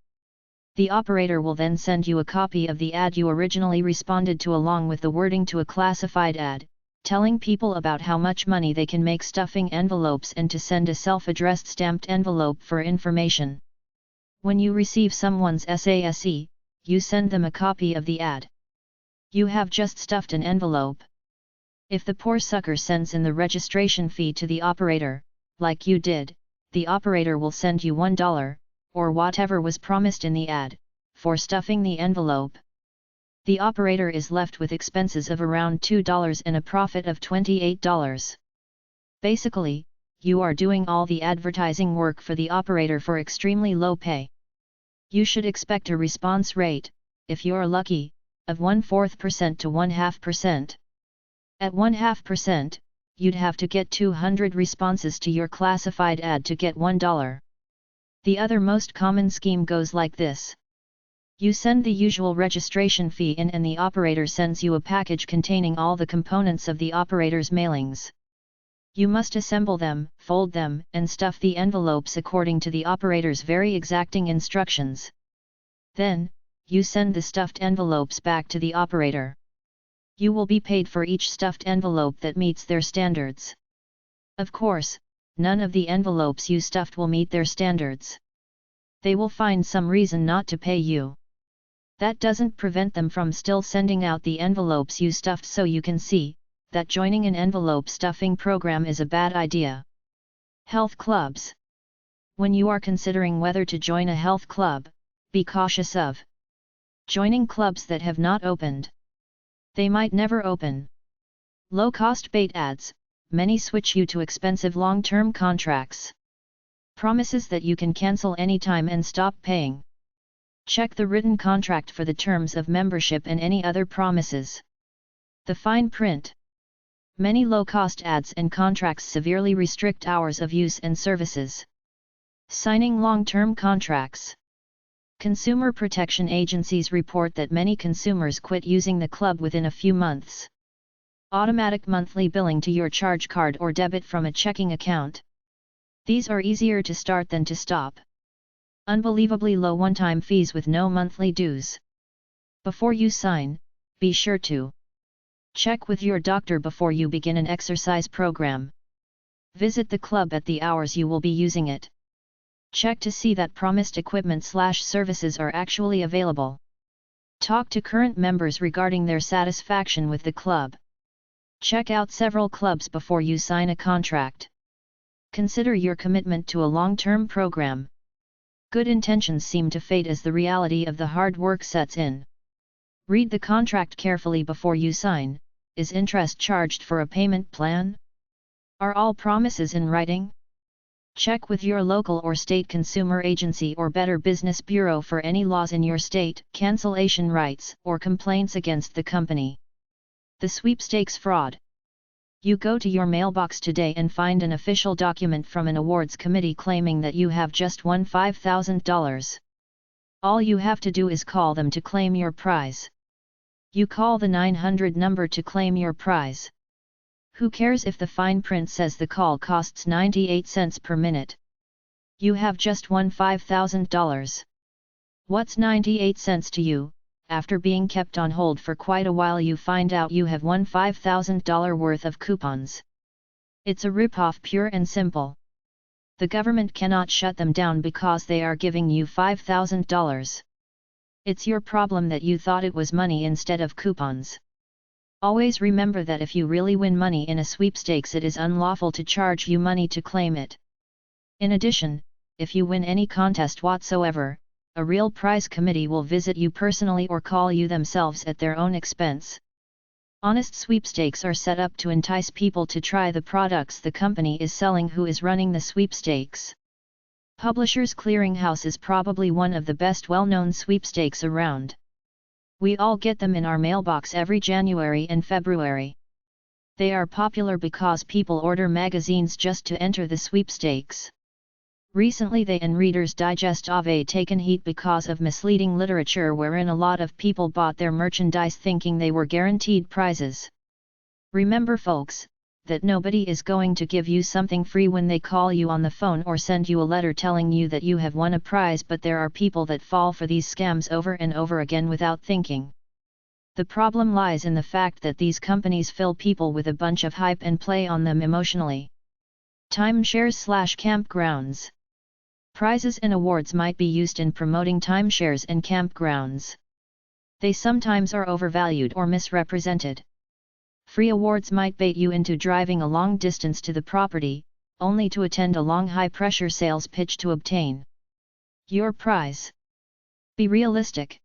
[SPEAKER 1] The operator will then send you a copy of the ad you originally responded to along with the wording to a classified ad, telling people about how much money they can make stuffing envelopes and to send a self-addressed stamped envelope for information. When you receive someone's SASE, you send them a copy of the ad. You have just stuffed an envelope. If the poor sucker sends in the registration fee to the operator, like you did, the operator will send you $1, or whatever was promised in the ad, for stuffing the envelope. The operator is left with expenses of around $2 and a profit of $28. Basically, you are doing all the advertising work for the operator for extremely low pay. You should expect a response rate, if you're lucky, of 1/4% to 1/2%. At 1/2%, you'd have to get 200 responses to your classified ad to get $1. The other most common scheme goes like this. You send the usual registration fee in and the operator sends you a package containing all the components of the operator's mailings. You must assemble them, fold them, and stuff the envelopes according to the operator's very exacting instructions. Then, you send the stuffed envelopes back to the operator. You will be paid for each stuffed envelope that meets their standards. Of course, none of the envelopes you stuffed will meet their standards. They will find some reason not to pay you. That doesn't prevent them from still sending out the envelopes you stuffed, so you can see that joining an envelope stuffing program is a bad idea. Health clubs. When you are considering whether to join a health club, be cautious of joining clubs that have not opened. They might never open. Low-cost bait ads, many switch you to expensive long-term contracts. Promises that you can cancel anytime and stop paying. Check the written contract for the terms of membership and any other promises. The fine print. Many low-cost ads and contracts severely restrict hours of use and services. Signing long-term contracts. Consumer protection agencies report that many consumers quit using the club within a few months. Automatic monthly billing to your charge card or debit from a checking account. These are easier to start than to stop. Unbelievably low one-time fees with no monthly dues. Before you sign, be sure to check with your doctor before you begin an exercise program. Visit the club at the hours you will be using it. Check to see that promised equipment/services are actually available. Talk to current members regarding their satisfaction with the club. Check out several clubs before you sign a contract. Consider your commitment to a long-term program. Good intentions seem to fade as the reality of the hard work sets in. Read the contract carefully before you sign. Is interest charged for a payment plan? Are all promises in writing? Check with your local or state consumer agency or Better Business Bureau for any laws in your state, cancellation rights, or complaints against the company. The sweepstakes fraud. You go to your mailbox today and find an official document from an awards committee claiming that you have just won $5,000. All you have to do is call them to claim your prize. You call the 900 number to claim your prize. Who cares if the fine print says the call costs 98 cents per minute? You have just won $5,000. What's 98 cents to you? After being kept on hold for quite a while, you find out you have won $5,000 worth of coupons. It's a rip-off, pure and simple. The government cannot shut them down because they are giving you $5,000. It's your problem that you thought it was money instead of coupons. Always remember that if you really win money in a sweepstakes, it is unlawful to charge you money to claim it. In addition, if you win any contest whatsoever, a real prize committee will visit you personally or call you themselves at their own expense. Honest sweepstakes are set up to entice people to try the products the company is selling who is running the sweepstakes. Publishers Clearinghouse is probably one of the best well-known sweepstakes around. We all get them in our mailbox every January and February. They are popular because people order magazines just to enter the sweepstakes. Recently they and Reader's Digest have taken heat because of misleading literature wherein a lot of people bought their merchandise thinking they were guaranteed prizes. Remember folks, that nobody is going to give you something free when they call you on the phone or send you a letter telling you that you have won a prize, but there are people that fall for these scams over and over again without thinking. The problem lies in the fact that these companies fill people with a bunch of hype and play on them emotionally. Timeshares/campgrounds. Prizes and awards might be used in promoting timeshares and campgrounds. They sometimes are overvalued or misrepresented. Free awards might bait you into driving a long distance to the property, only to attend a long high-pressure sales pitch to obtain your prize. Be realistic.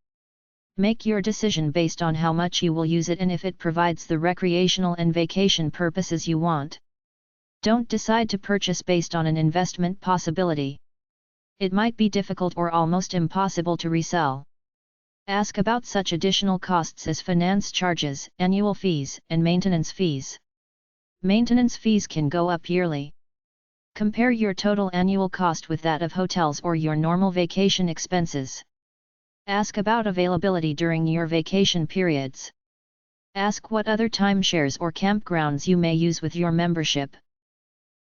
[SPEAKER 1] Make your decision based on how much you will use it and if it provides the recreational and vacation purposes you want. Don't decide to purchase based on an investment possibility. It might be difficult or almost impossible to resell. Ask about such additional costs as finance charges, annual fees, and maintenance fees. Maintenance fees can go up yearly. Compare your total annual cost with that of hotels or your normal vacation expenses. Ask about availability during your vacation periods. Ask what other timeshares or campgrounds you may use with your membership.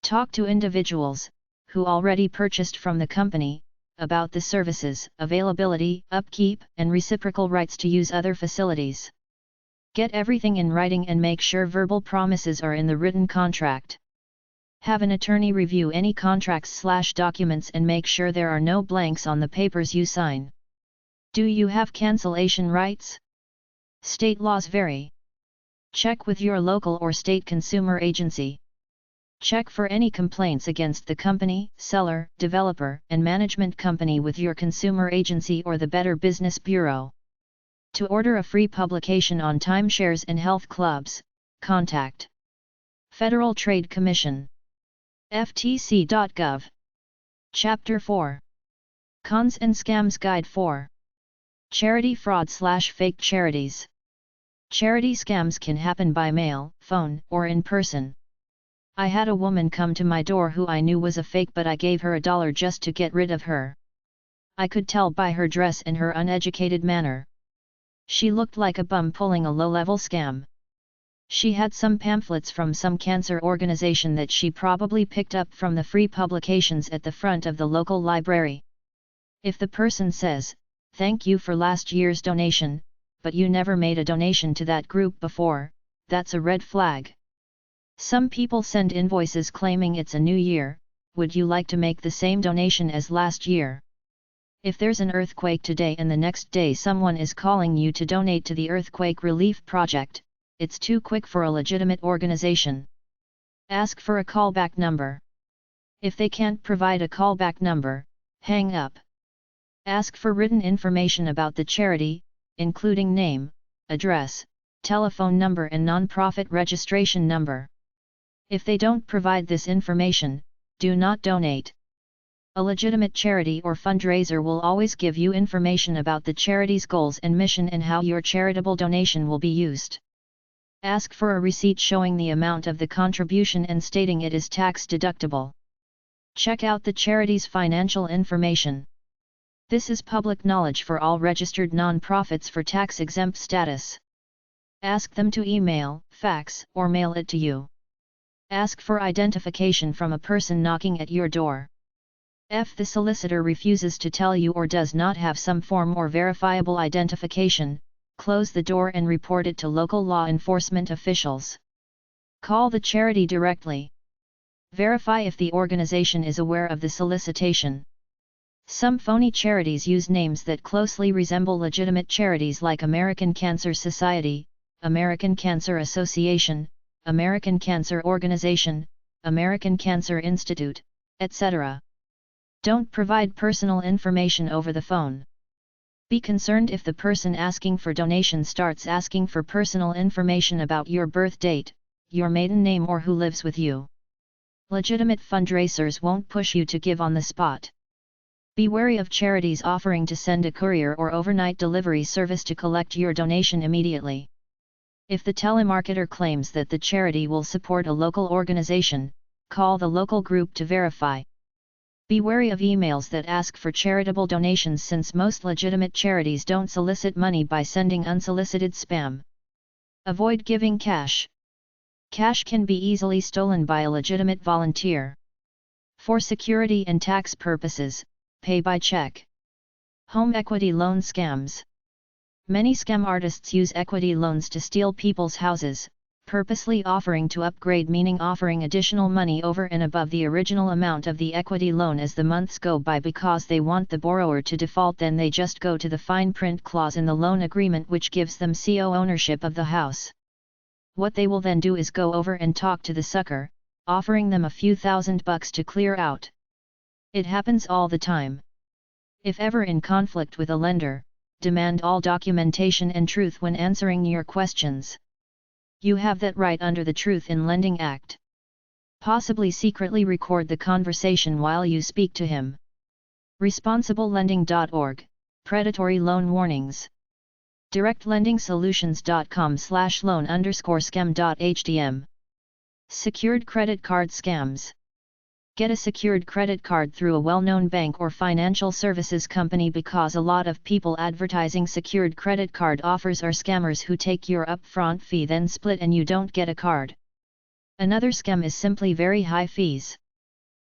[SPEAKER 1] Talk to individuals, who already purchased from the company, about the services, availability, upkeep, and reciprocal rights to use other facilities. Get everything in writing and make sure verbal promises are in the written contract. Have an attorney review any contracts/documents and make sure there are no blanks on the papers you sign. Do you have cancellation rights? State laws vary. Check with your local or state consumer agency. Check for any complaints against the company, seller, developer, and management company with your consumer agency or the Better Business Bureau. To order a free publication on timeshares and health clubs, contact Federal Trade Commission. ftc.gov. Chapter 4. Cons and Scams Guide 4. Charity fraud/fake charities. Charity scams can happen by mail, phone, or in person. I had a woman come to my door who I knew was a fake, but I gave her $1 just to get rid of her. I could tell by her dress and her uneducated manner. She looked like a bum pulling a low-level scam. She had some pamphlets from some cancer organization that she probably picked up from the free publications at the front of the local library. If the person says, "Thank you for last year's donation, but you never made a donation to that group before," that's a red flag. Some people send invoices claiming it's a new year, "Would you like to make the same donation as last year?" If there's an earthquake today and the next day someone is calling you to donate to the earthquake relief project, it's too quick for a legitimate organization. Ask for a callback number. If they can't provide a callback number, hang up. Ask for written information about the charity, including name, address, telephone number and nonprofit registration number. If they don't provide this information, do not donate. A legitimate charity or fundraiser will always give you information about the charity's goals and mission and how your charitable donation will be used. Ask for a receipt showing the amount of the contribution and stating it is tax deductible. Check out the charity's financial information. This is public knowledge for all registered non-profits for tax-exempt status. Ask them to email, fax, or mail it to you. Ask for identification from a person knocking at your door. If the solicitor refuses to tell you or does not have some form or verifiable identification, close the door and report it to local law enforcement officials. Call the charity directly. Verify if the organization is aware of the solicitation. Some phony charities use names that closely resemble legitimate charities like American Cancer Society, American Cancer Association, American Cancer Organization, American Cancer Institute, etc. Don't provide personal information over the phone. Be concerned if the person asking for donation starts asking for personal information about your birth date, your maiden name or who lives with you. Legitimate fundraisers won't push you to give on the spot. Be wary of charities offering to send a courier or overnight delivery service to collect your donation immediately. If the telemarketer claims that the charity will support a local organization, call the local group to verify. Be wary of emails that ask for charitable donations since most legitimate charities don't solicit money by sending unsolicited spam. Avoid giving cash. Cash can be easily stolen by a legitimate volunteer. For security and tax purposes, pay by check. Home equity loan scams. Many scam artists use equity loans to steal people's houses, purposely offering to upgrade, meaning offering additional money over and above the original amount of the equity loan as the months go by because they want the borrower to default. Then they just go to the fine print clause in the loan agreement which gives them CO ownership of the house. What they will then do is go over and talk to the sucker, offering them a few $1,000 to clear out. It happens all the time. If ever in conflict with a lender, demand all documentation and truth when answering your questions. You have that right under the Truth in Lending Act. Possibly secretly record the conversation while you speak to him. ResponsibleLending.org, Predatory Loan Warnings. DirectLendingSolutions.com/loan_scam.htm. Secured credit card scams. Get a secured credit card through a well-known bank or financial services company because a lot of people advertising secured credit card offers are scammers who take your upfront fee then split and you don't get a card. Another scam is simply very high fees.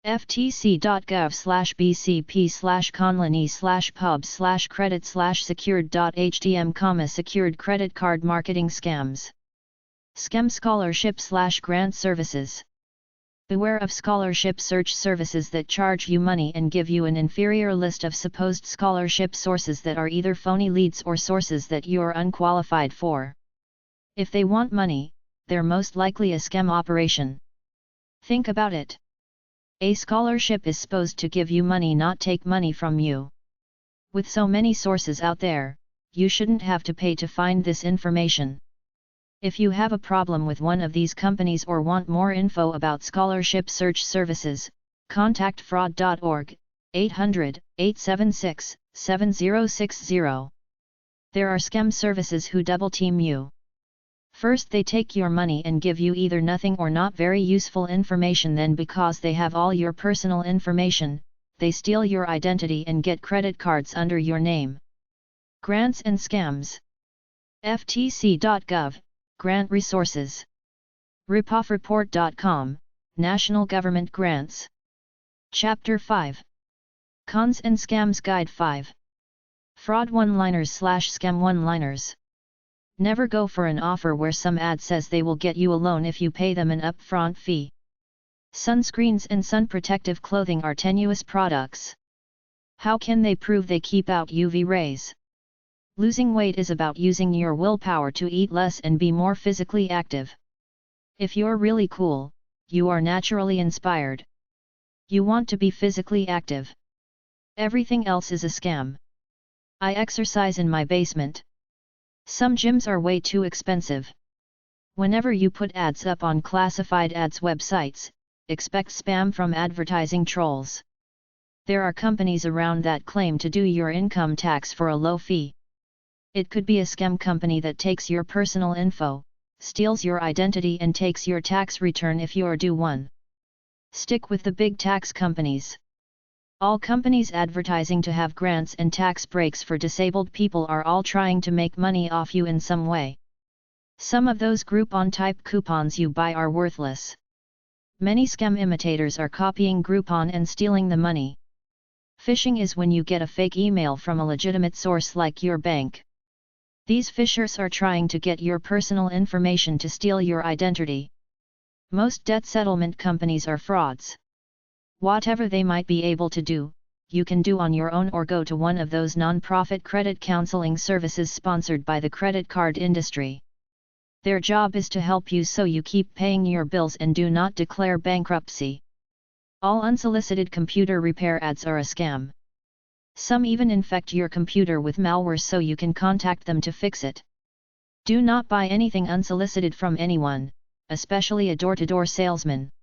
[SPEAKER 1] ftc.gov/bcp/conlani/pub/credit/secured.htm, secured credit card marketing scams. Scam scholarship/grant services. Beware of scholarship search services that charge you money and give you an inferior list of supposed scholarship sources that are either phony leads or sources that you're unqualified for. If they want money, they're most likely a scam operation. Think about it. A scholarship is supposed to give you money, not take money from you. With so many sources out there, you shouldn't have to pay to find this information. If you have a problem with one of these companies or want more info about scholarship search services, contact fraud.org, 800-876-7060. There are scam services who double team you. First they take your money and give you either nothing or not very useful information, then because they have all your personal information, they steal your identity and get credit cards under your name. Grants and scams. ftc.gov, Grant resources. ripoffreport.com, National Government Grants. Chapter 5. Cons and Scams Guide 5. Fraud one-liners/scam one-liners. Never go for an offer where some ad says they will get you a loan if you pay them an upfront fee. Sunscreens and sun protective clothing are tenuous products. How can they prove they keep out UV rays? Losing weight is about using your willpower to eat less and be more physically active. If you're really cool, you are naturally inspired. You want to be physically active. Everything else is a scam. I exercise in my basement. Some gyms are way too expensive. Whenever you put ads up on classified ads websites, expect spam from advertising trolls. There are companies around that claim to do your income tax for a low fee. It could be a scam company that takes your personal info, steals your identity and takes your tax return if you're due one. Stick with the big tax companies. All companies advertising to have grants and tax breaks for disabled people are all trying to make money off you in some way. Some of those Groupon type coupons you buy are worthless. Many scam imitators are copying Groupon and stealing the money. Phishing is when you get a fake email from a legitimate source like your bank. These phishers are trying to get your personal information to steal your identity. Most debt settlement companies are frauds. Whatever they might be able to do, you can do on your own or go to one of those non-profit credit counseling services sponsored by the credit card industry. Their job is to help you so you keep paying your bills and do not declare bankruptcy. All unsolicited computer repair ads are a scam. Some even infect your computer with malware so you can contact them to fix it. Do not buy anything unsolicited from anyone, especially a door-to-door salesman.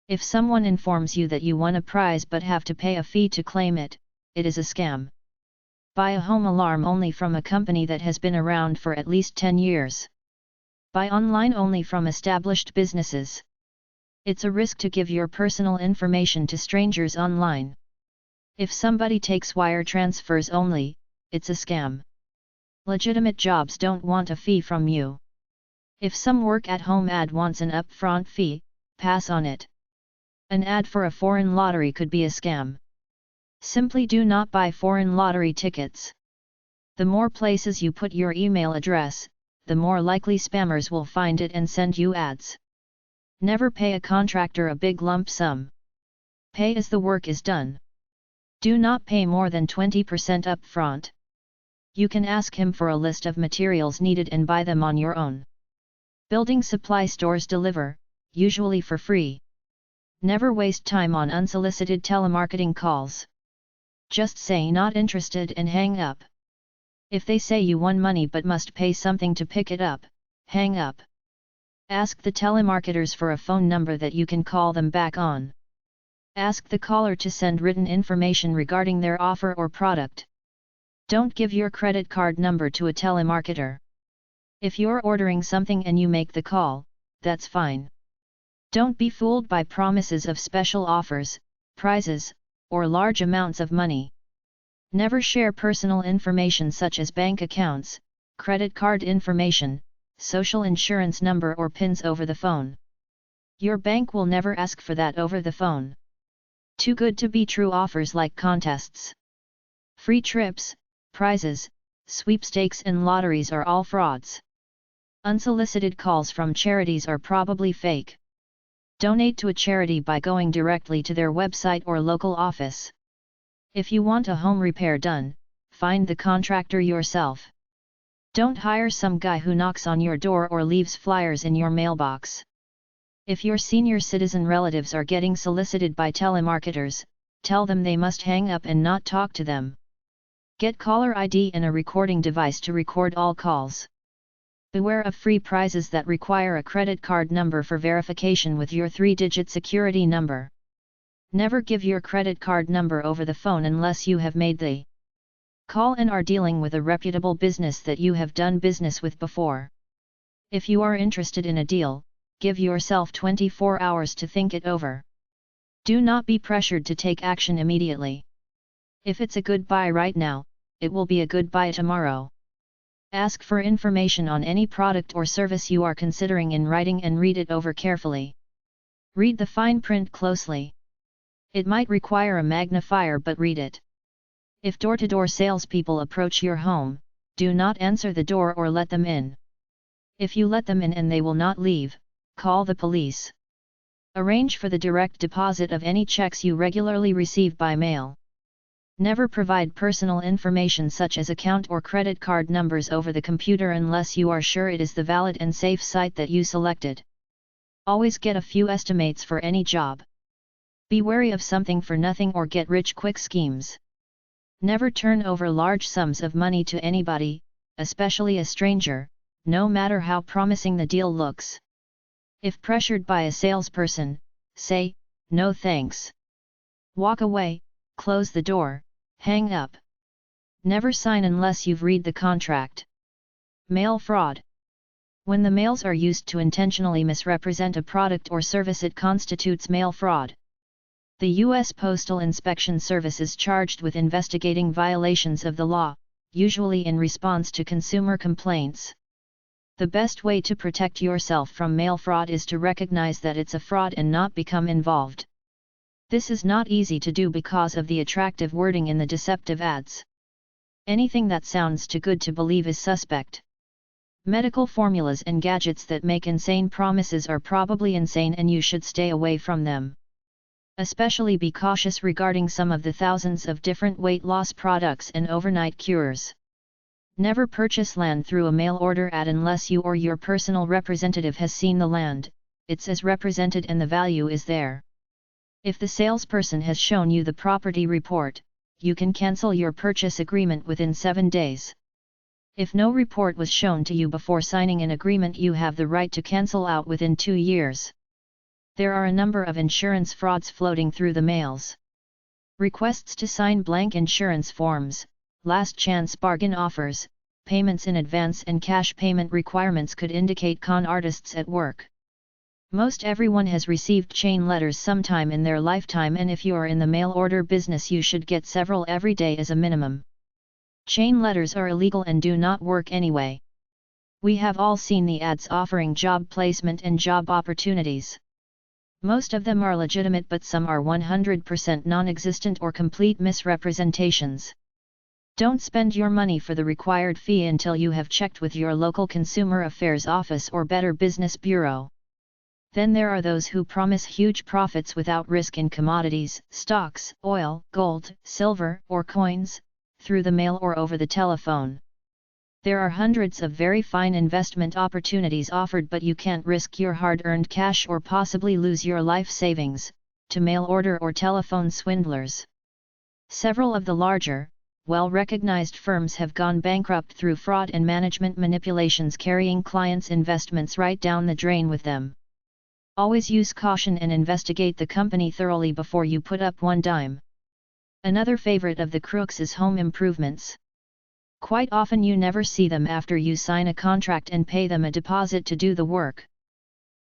[SPEAKER 1] If someone informs you that you won a prize but have to pay a fee to claim it, it is a scam. Buy a home alarm only from a company that has been around for at least 10 years. Buy online only from established businesses. It's a risk to give your personal information to strangers online. If somebody takes wire transfers only, it's a scam. Legitimate jobs don't want a fee from you. If some work-at-home ad wants an upfront fee, pass on it. An ad for a foreign lottery could be a scam. Simply do not buy foreign lottery tickets. The more places you put your email address, the more likely spammers will find it and send you ads. Never pay a contractor a big lump sum. Pay as the work is done. Do not pay more than 20% up front. You can ask him for a list of materials needed and buy them on your own. Building supply stores deliver, usually for free. Never waste time on unsolicited telemarketing calls. Just say not interested and hang up. If they say you won money but must pay something to pick it up, hang up. Ask the telemarketers for a phone number that you can call them back on. Ask the caller to send written information regarding their offer or product. Don't give your credit card number to a telemarketer. If you're ordering something and you make the call, that's fine. Don't be fooled by promises of special offers, prizes, or large amounts of money. Never share personal information such as bank accounts, credit card information, social insurance number or PINs over the phone. Your bank will never ask for that over the phone. Too good to be true offers like contests, free trips, prizes, sweepstakes and lotteries are all frauds. Unsolicited calls from charities are probably fake. Donate to a charity by going directly to their website or local office. If you want a home repair done, find the contractor yourself. Don't hire some guy who knocks on your door or leaves flyers in your mailbox. If your senior citizen relatives are getting solicited by telemarketers, tell them they must hang up and not talk to them. Get caller ID and a recording device to record all calls. Beware of free prizes that require a credit card number for verification with your 3-digit security number. Never give your credit card number over the phone unless you have made the call and are dealing with a reputable business that you have done business with before. If you are interested in a deal, give yourself 24 hours to think it over. Do not be pressured to take action immediately. If it's a good buy right now, it will be a good buy tomorrow. Ask for information on any product or service you are considering in writing and read it over carefully. Read the fine print closely. It might require a magnifier, but read it. If door-to-door salespeople approach your home, do not answer the door or let them in. If you let them in and they will not leave, call the police. Arrange for the direct deposit of any checks you regularly receive by mail. Never provide personal information such as account or credit card numbers over the computer unless you are sure it is the valid and safe site that you selected. Always get a few estimates for any job. Be wary of something for nothing or get-rich-quick schemes. Never turn over large sums of money to anybody, especially a stranger, no matter how promising the deal looks. If pressured by a salesperson, say, "No thanks." Walk away, close the door, hang up. Never sign unless you've read the contract. Mail fraud. When the mails are used to intentionally misrepresent a product or service, it constitutes mail fraud. The U.S. Postal Inspection Service is charged with investigating violations of the law, usually in response to consumer complaints. The best way to protect yourself from mail fraud is to recognize that it's a fraud and not become involved. This is not easy to do because of the attractive wording in the deceptive ads. Anything that sounds too good to believe is suspect. Medical formulas and gadgets that make insane promises are probably insane and you should stay away from them. Especially be cautious regarding some of the thousands of different weight loss products and overnight cures. Never purchase land through a mail order ad unless you or your personal representative has seen the land, it's as represented and the value is there. If the salesperson has shown you the property report, you can cancel your purchase agreement within 7 days. If no report was shown to you before signing an agreement, you have the right to cancel out within 2 years. There are a number of insurance frauds floating through the mails. Requests to sign blank insurance forms, last chance bargain offers, payments in advance and cash payment requirements could indicate con artists at work. Most everyone has received chain letters sometime in their lifetime, and if you are in the mail order business you should get several every day as a minimum. Chain letters are illegal and do not work anyway. We have all seen the ads offering job placement and job opportunities. Most of them are legitimate, but some are 100% non-existent or complete misrepresentations. Don't spend your money for the required fee until you have checked with your local Consumer Affairs Office or Better Business Bureau. Then there are those who promise huge profits without risk in commodities, stocks, oil, gold, silver, or coins, through the mail or over the telephone. There are hundreds of very fine investment opportunities offered, but you can't risk your hard-earned cash or possibly lose your life savings to mail order or telephone swindlers. Several of the larger, well-recognized firms have gone bankrupt through fraud and management manipulations, carrying clients' investments right down the drain with them. Always use caution and investigate the company thoroughly before you put up one dime. Another favorite of the crooks is home improvements. Quite often you never see them after you sign a contract and pay them a deposit to do the work.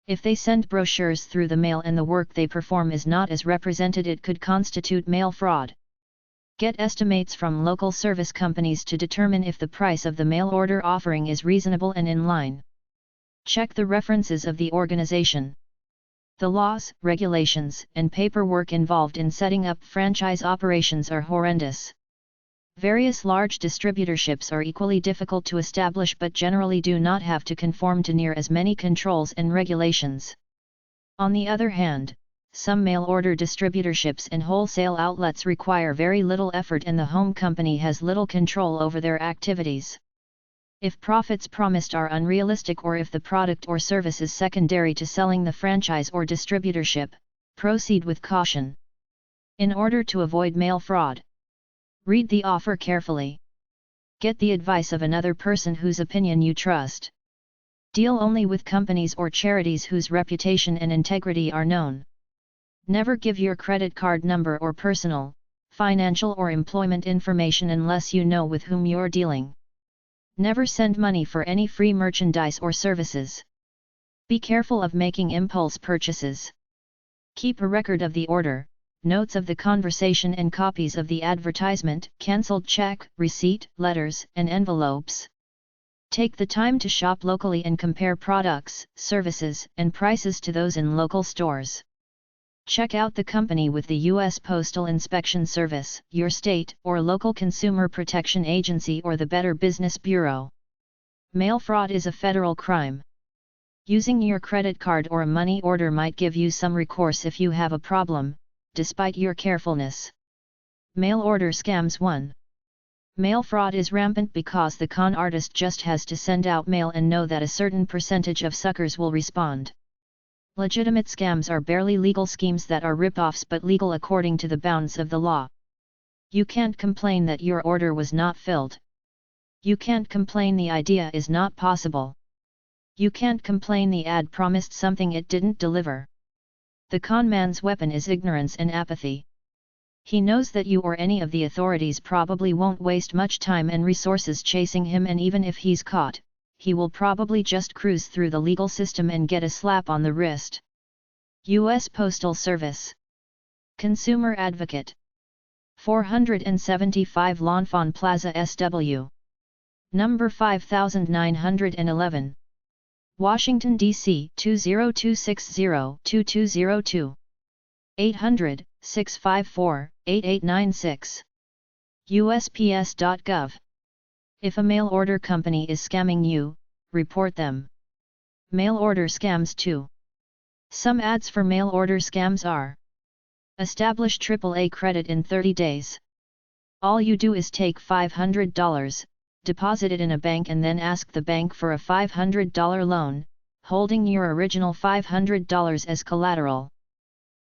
[SPEAKER 1] If they send brochures through the mail and the work they perform is not as represented, it could constitute mail fraud. Get estimates from local service companies to determine if the price of the mail order offering is reasonable and in line. Check the references of the organization. The laws, regulations, and paperwork involved in setting up franchise operations are horrendous. Various large distributorships are equally difficult to establish, but generally do not have to conform to near as many controls and regulations. On the other hand, some mail-order distributorships and wholesale outlets require very little effort and the home company has little control over their activities. If profits promised are unrealistic, or if the product or service is secondary to selling the franchise or distributorship, proceed with caution. In order to avoid mail fraud, read the offer carefully. Get the advice of another person whose opinion you trust. Deal only with companies or charities whose reputation and integrity are known. Never give your credit card number or personal, financial or employment information unless you know with whom you're dealing. Never send money for any free merchandise or services. Be careful of making impulse purchases. Keep a record of the order, notes of the conversation and copies of the advertisement, cancelled check, receipt, letters, and envelopes. Take the time to shop locally and compare products, services, and prices to those in local stores. Check out the company with the U.S. Postal Inspection Service, your state or local consumer protection agency, or the Better Business Bureau. Mail fraud is a federal crime. Using your credit card or a money order might give you some recourse if you have a problem, despite your carefulness. Mail order scams 1. Mail fraud is rampant because the con artist just has to send out mail and know that a certain percentage of suckers will respond. Legitimate scams are barely legal schemes that are rip-offs but legal according to the bounds of the law. You can't complain that your order was not filled. You can't complain the idea is not possible. You can't complain the ad promised something it didn't deliver. The con man's weapon is ignorance and apathy. He knows that you or any of the authorities probably won't waste much time and resources chasing him, and even if he's caught, he will probably just cruise through the legal system and get a slap on the wrist. U.S. Postal Service. Consumer Advocate. 475 L'Enfant Plaza SW. Number 5911. Washington, D.C. 20260-2202. 800-654-8896. USPS.gov. If a mail order company is scamming you, report them. Mail order scams 2. Some ads for mail order scams are: establish AAA credit in 30 days. All you do is take $500, deposit it in a bank, and then ask the bank for a $500 loan, holding your original $500 as collateral.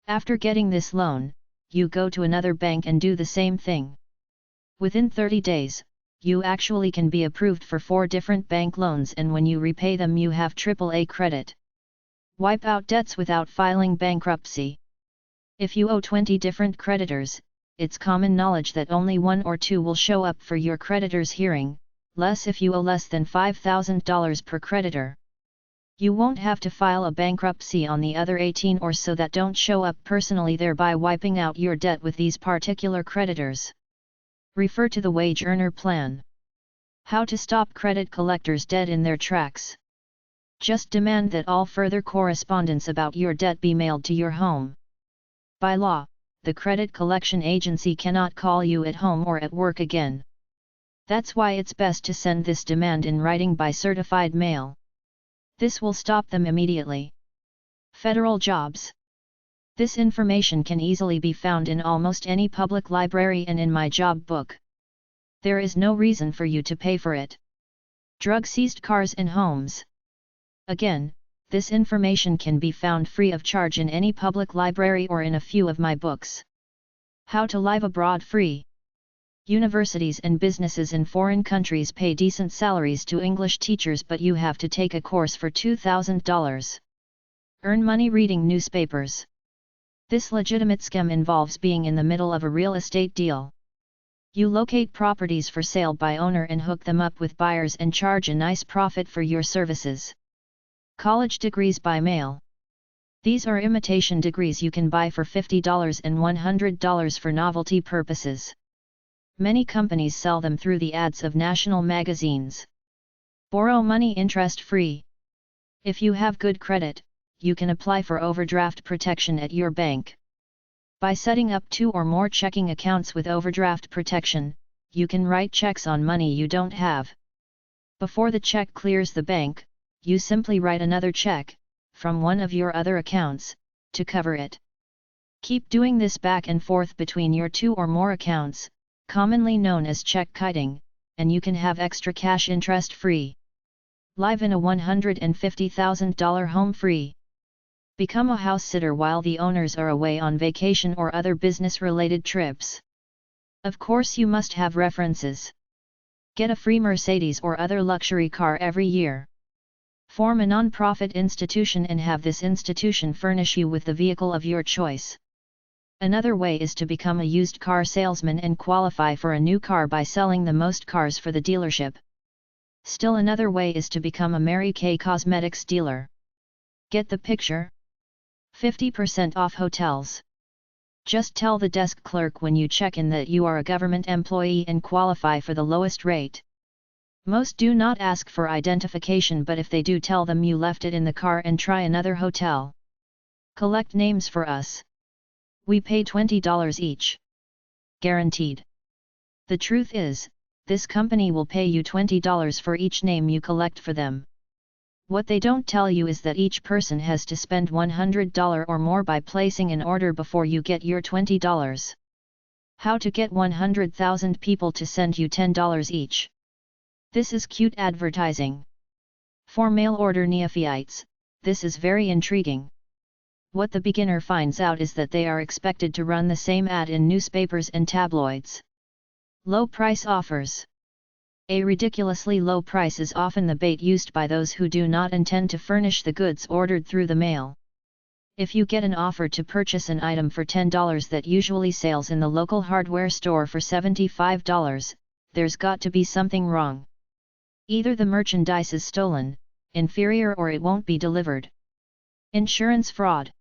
[SPEAKER 1] After getting this loan, you go to another bank and do the same thing. Within 30 days, you actually can be approved for 4 different bank loans, and when you repay them you have AAA credit. Wipe out debts without filing bankruptcy. If you owe 20 different creditors, it's common knowledge that only 1 or 2 will show up for your creditor's hearing, less if you owe less than $5,000 per creditor. You won't have to file a bankruptcy on the other 18 or so that don't show up personally, thereby wiping out your debt with these particular creditors. Refer to the wage earner plan. How to stop credit collectors dead in their tracks. Just demand that all further correspondence about your debt be mailed to your home. By law, the credit collection agency cannot call you at home or at work again. That's why it's best to send this demand in writing by certified mail. This will stop them immediately. Federal jobs. This information can easily be found in almost any public library and in my job book. There is no reason for you to pay for it. Drug seized cars and homes. Again, this information can be found free of charge in any public library or in a few of my books. How to live abroad free. Universities and businesses in foreign countries pay decent salaries to English teachers, but you have to take a course for $2,000. Earn money reading newspapers. This legitimate scam involves being in the middle of a real estate deal. You locate properties for sale by owner and hook them up with buyers and charge a nice profit for your services. College degrees by mail. These are imitation degrees you can buy for $50 and $100 for novelty purposes. Many companies sell them through the ads of national magazines. Borrow money interest-free. If you have good credit, you can apply for overdraft protection at your bank. By setting up 2 or more checking accounts with overdraft protection, you can write checks on money you don't have. Before the check clears the bank, you simply write another check, from one of your other accounts, to cover it. Keep doing this back and forth between your 2 or more accounts, commonly known as check kiting, and you can have extra cash interest-free. Live in a $150,000 home free. Become a house sitter while the owners are away on vacation or other business-related trips. Of course you must have references. Get a free Mercedes or other luxury car every year. Form a non-profit institution and have this institution furnish you with the vehicle of your choice. Another way is to become a used car salesman and qualify for a new car by selling the most cars for the dealership. Still another way is to become a Mary Kay cosmetics dealer. Get the picture? 50% off hotels. Just tell the desk clerk when you check in that you are a government employee and qualify for the lowest rate. Most do not ask for identification, but if they do, tell them you left it in the car and try another hotel. Collect names for us. We pay $20 each. Guaranteed. The truth is, this company will pay you $20 for each name you collect for them. What they don't tell you is that each person has to spend $100 or more by placing an order before you get your $20. How to get 100,000 people to send you $10 each. This is cute advertising. For mail order neophytes, this is very intriguing. What the beginner finds out is that they are expected to run the same ad in newspapers and tabloids. Low price offers. A ridiculously low price is often the bait used by those who do not intend to furnish the goods ordered through the mail. If you get an offer to purchase an item for $10 that usually sells in the local hardware store for $75, there's got to be something wrong. Either the merchandise is stolen, inferior, or it won't be delivered. Insurance fraud.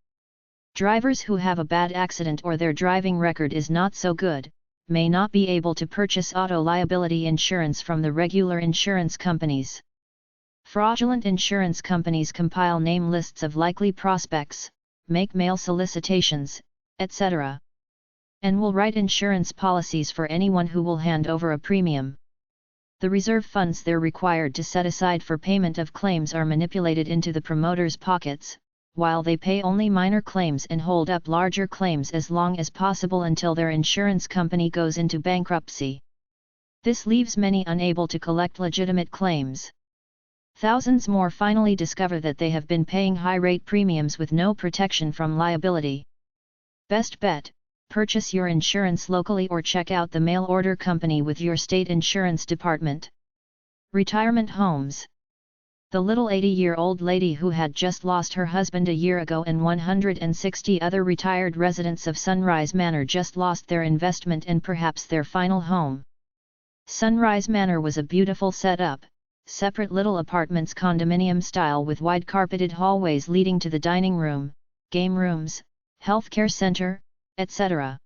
[SPEAKER 1] Drivers who have a bad accident or their driving record is not so good, may not be able to purchase auto liability insurance from the regular insurance companies. Fraudulent insurance companies compile name lists of likely prospects, make mail solicitations, etc. and will write insurance policies for anyone who will hand over a premium. The reserve funds they're required to set aside for payment of claims are manipulated into the promoters' pockets, while they pay only minor claims and hold up larger claims as long as possible until their insurance company goes into bankruptcy. This leaves many unable to collect legitimate claims. Thousands more finally discover that they have been paying high-rate premiums with no protection from liability. Best bet, purchase your insurance locally or check out the mail order company with your state insurance department. Retirement homes. The little 80-year-old lady who had just lost her husband a year ago and 160 other retired residents of Sunrise Manor just lost their investment and perhaps their final home. Sunrise Manor was a beautiful setup, separate little apartments condominium style with wide carpeted hallways leading to the dining room, game rooms, healthcare center, etc.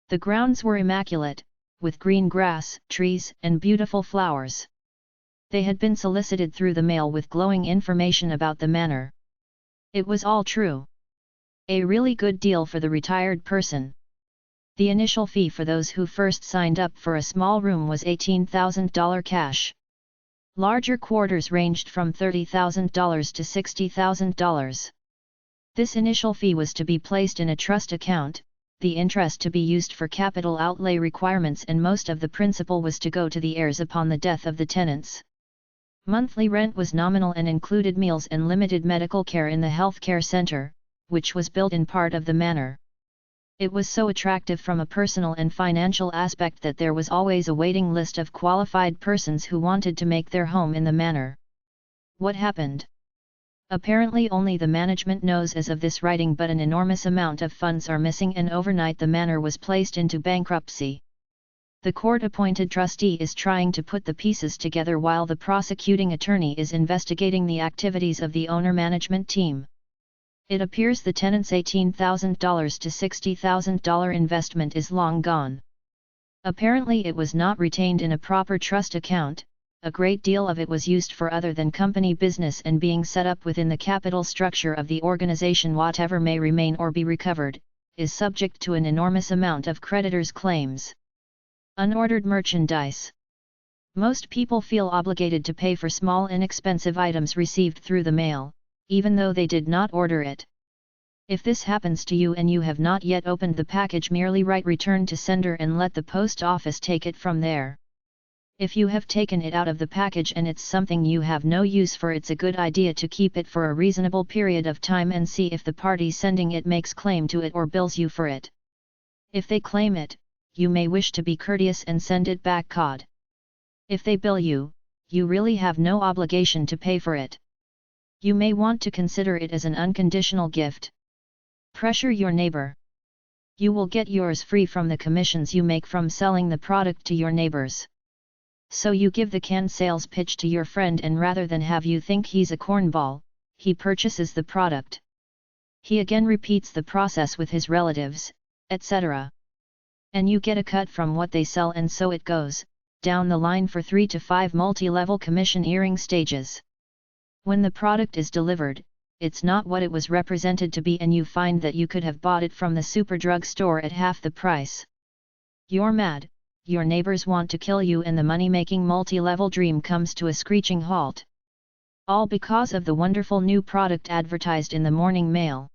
[SPEAKER 1] The grounds were immaculate, with green grass, trees, and beautiful flowers. They had been solicited through the mail with glowing information about the manor. It was all true. A really good deal for the retired person. The initial fee for those who first signed up for a small room was $18,000 cash. Larger quarters ranged from $30,000 to $60,000. This initial fee was to be placed in a trust account, the interest to be used for capital outlay requirements, and most of the principal was to go to the heirs upon the death of the tenants. Monthly rent was nominal and included meals and limited medical care in the health care center, which was built in part of the manor. It was so attractive from a personal and financial aspect that there was always a waiting list of qualified persons who wanted to make their home in the manor. What happened? Apparently only the management knows as of this writing, but an enormous amount of funds are missing, and overnight the manor was placed into bankruptcy. The court-appointed trustee is trying to put the pieces together while the prosecuting attorney is investigating the activities of the owner-management team. It appears the tenant's $18,000 to $60,000 investment is long gone. Apparently it was not retained in a proper trust account. A great deal of it was used for other than company business and being set up within the capital structure of the organization. Whatever may remain or be recovered, is subject to an enormous amount of creditors' claims. Unordered merchandise. Most people feel obligated to pay for small inexpensive items received through the mail, even though they did not order it. If this happens to you and you have not yet opened the package, merely write return to sender and let the post office take it from there. If you have taken it out of the package and it's something you have no use for, it's a good idea to keep it for a reasonable period of time and see if the party sending it makes claim to it or bills you for it. If they claim it, you may wish to be courteous and send it back cod. If they bill you, you really have no obligation to pay for it. You may want to consider it as an unconditional gift. Pressure your neighbor. You will get yours free from the commissions you make from selling the product to your neighbors. So you give the canned sales pitch to your friend, and rather than have you think he's a cornball, he purchases the product. He again repeats the process with his relatives, etc. And you get a cut from what they sell, and so it goes down the line for 3 to 5 multi-level commissioneering stages. When the product is delivered, it's not what it was represented to be, and you find that you could have bought it from the superdrug store at half the price. You're mad. Your neighbors want to kill you, and the money-making multi-level dream comes to a screeching halt. All because of the wonderful new product advertised in the morning mail.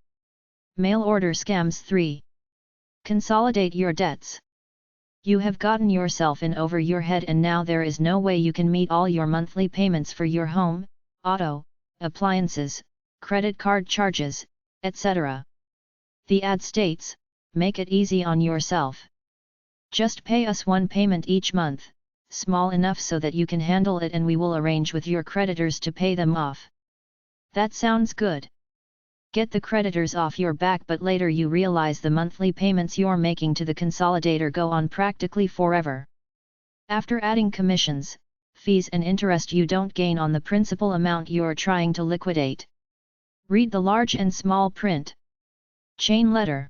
[SPEAKER 1] Mail order scams 3. Consolidate your debts. You have gotten yourself in over your head, and now there is no way you can meet all your monthly payments for your home, auto, appliances, credit card charges, etc. The ad states, "Make it easy on yourself. Just pay us one payment each month, small enough so that you can handle it, and we will arrange with your creditors to pay them off." That sounds good. Get the creditors off your back, but later you realize the monthly payments you're making to the consolidator go on practically forever. After adding commissions, fees and interest, you don't gain on the principal amount you're trying to liquidate. Read the large and small print. Chain letter.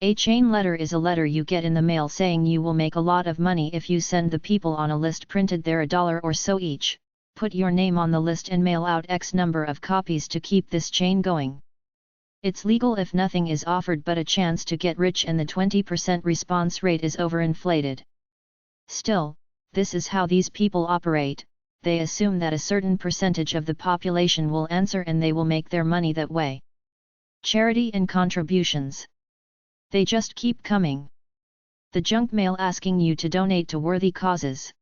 [SPEAKER 1] A chain letter is a letter you get in the mail saying you will make a lot of money if you send the people on a list printed there $1 or so each, put your name on the list and mail out X number of copies to keep this chain going. It's legal if nothing is offered but a chance to get rich, and the 20% response rate is overinflated. Still, this is how these people operate. They assume that a certain percentage of the population will answer and they will make their money that way. Charity and contributions. They just keep coming. The junk mail asking you to donate to worthy causes.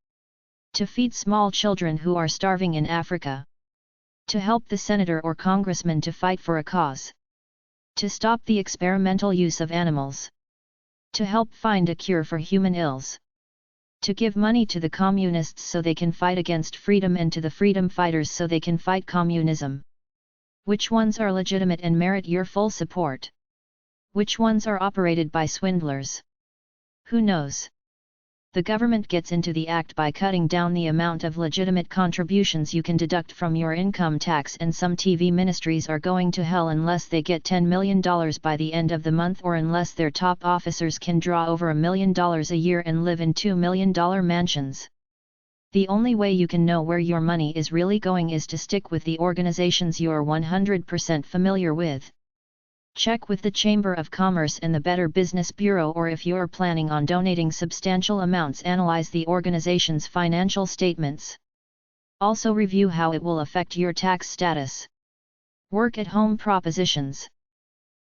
[SPEAKER 1] To feed small children who are starving in Africa. To help the senator or congressman to fight for a cause. To stop the experimental use of animals. To help find a cure for human ills. To give money to the communists so they can fight against freedom, and to the freedom fighters so they can fight communism. Which ones are legitimate and merit your full support? Which ones are operated by swindlers? Who knows? The government gets into the act by cutting down the amount of legitimate contributions you can deduct from your income tax, and some TV ministries are going to hell unless they get $10 million by the end of the month, or unless their top officers can draw over $1 million a year and live in $2 million mansions. The only way you can know where your money is really going is to stick with the organizations you're 100% familiar with. Check with the Chamber of Commerce and the Better Business Bureau, or if you're planning on donating substantial amounts, analyze the organization's financial statements. Also review how it will affect your tax status. Work-at-home propositions.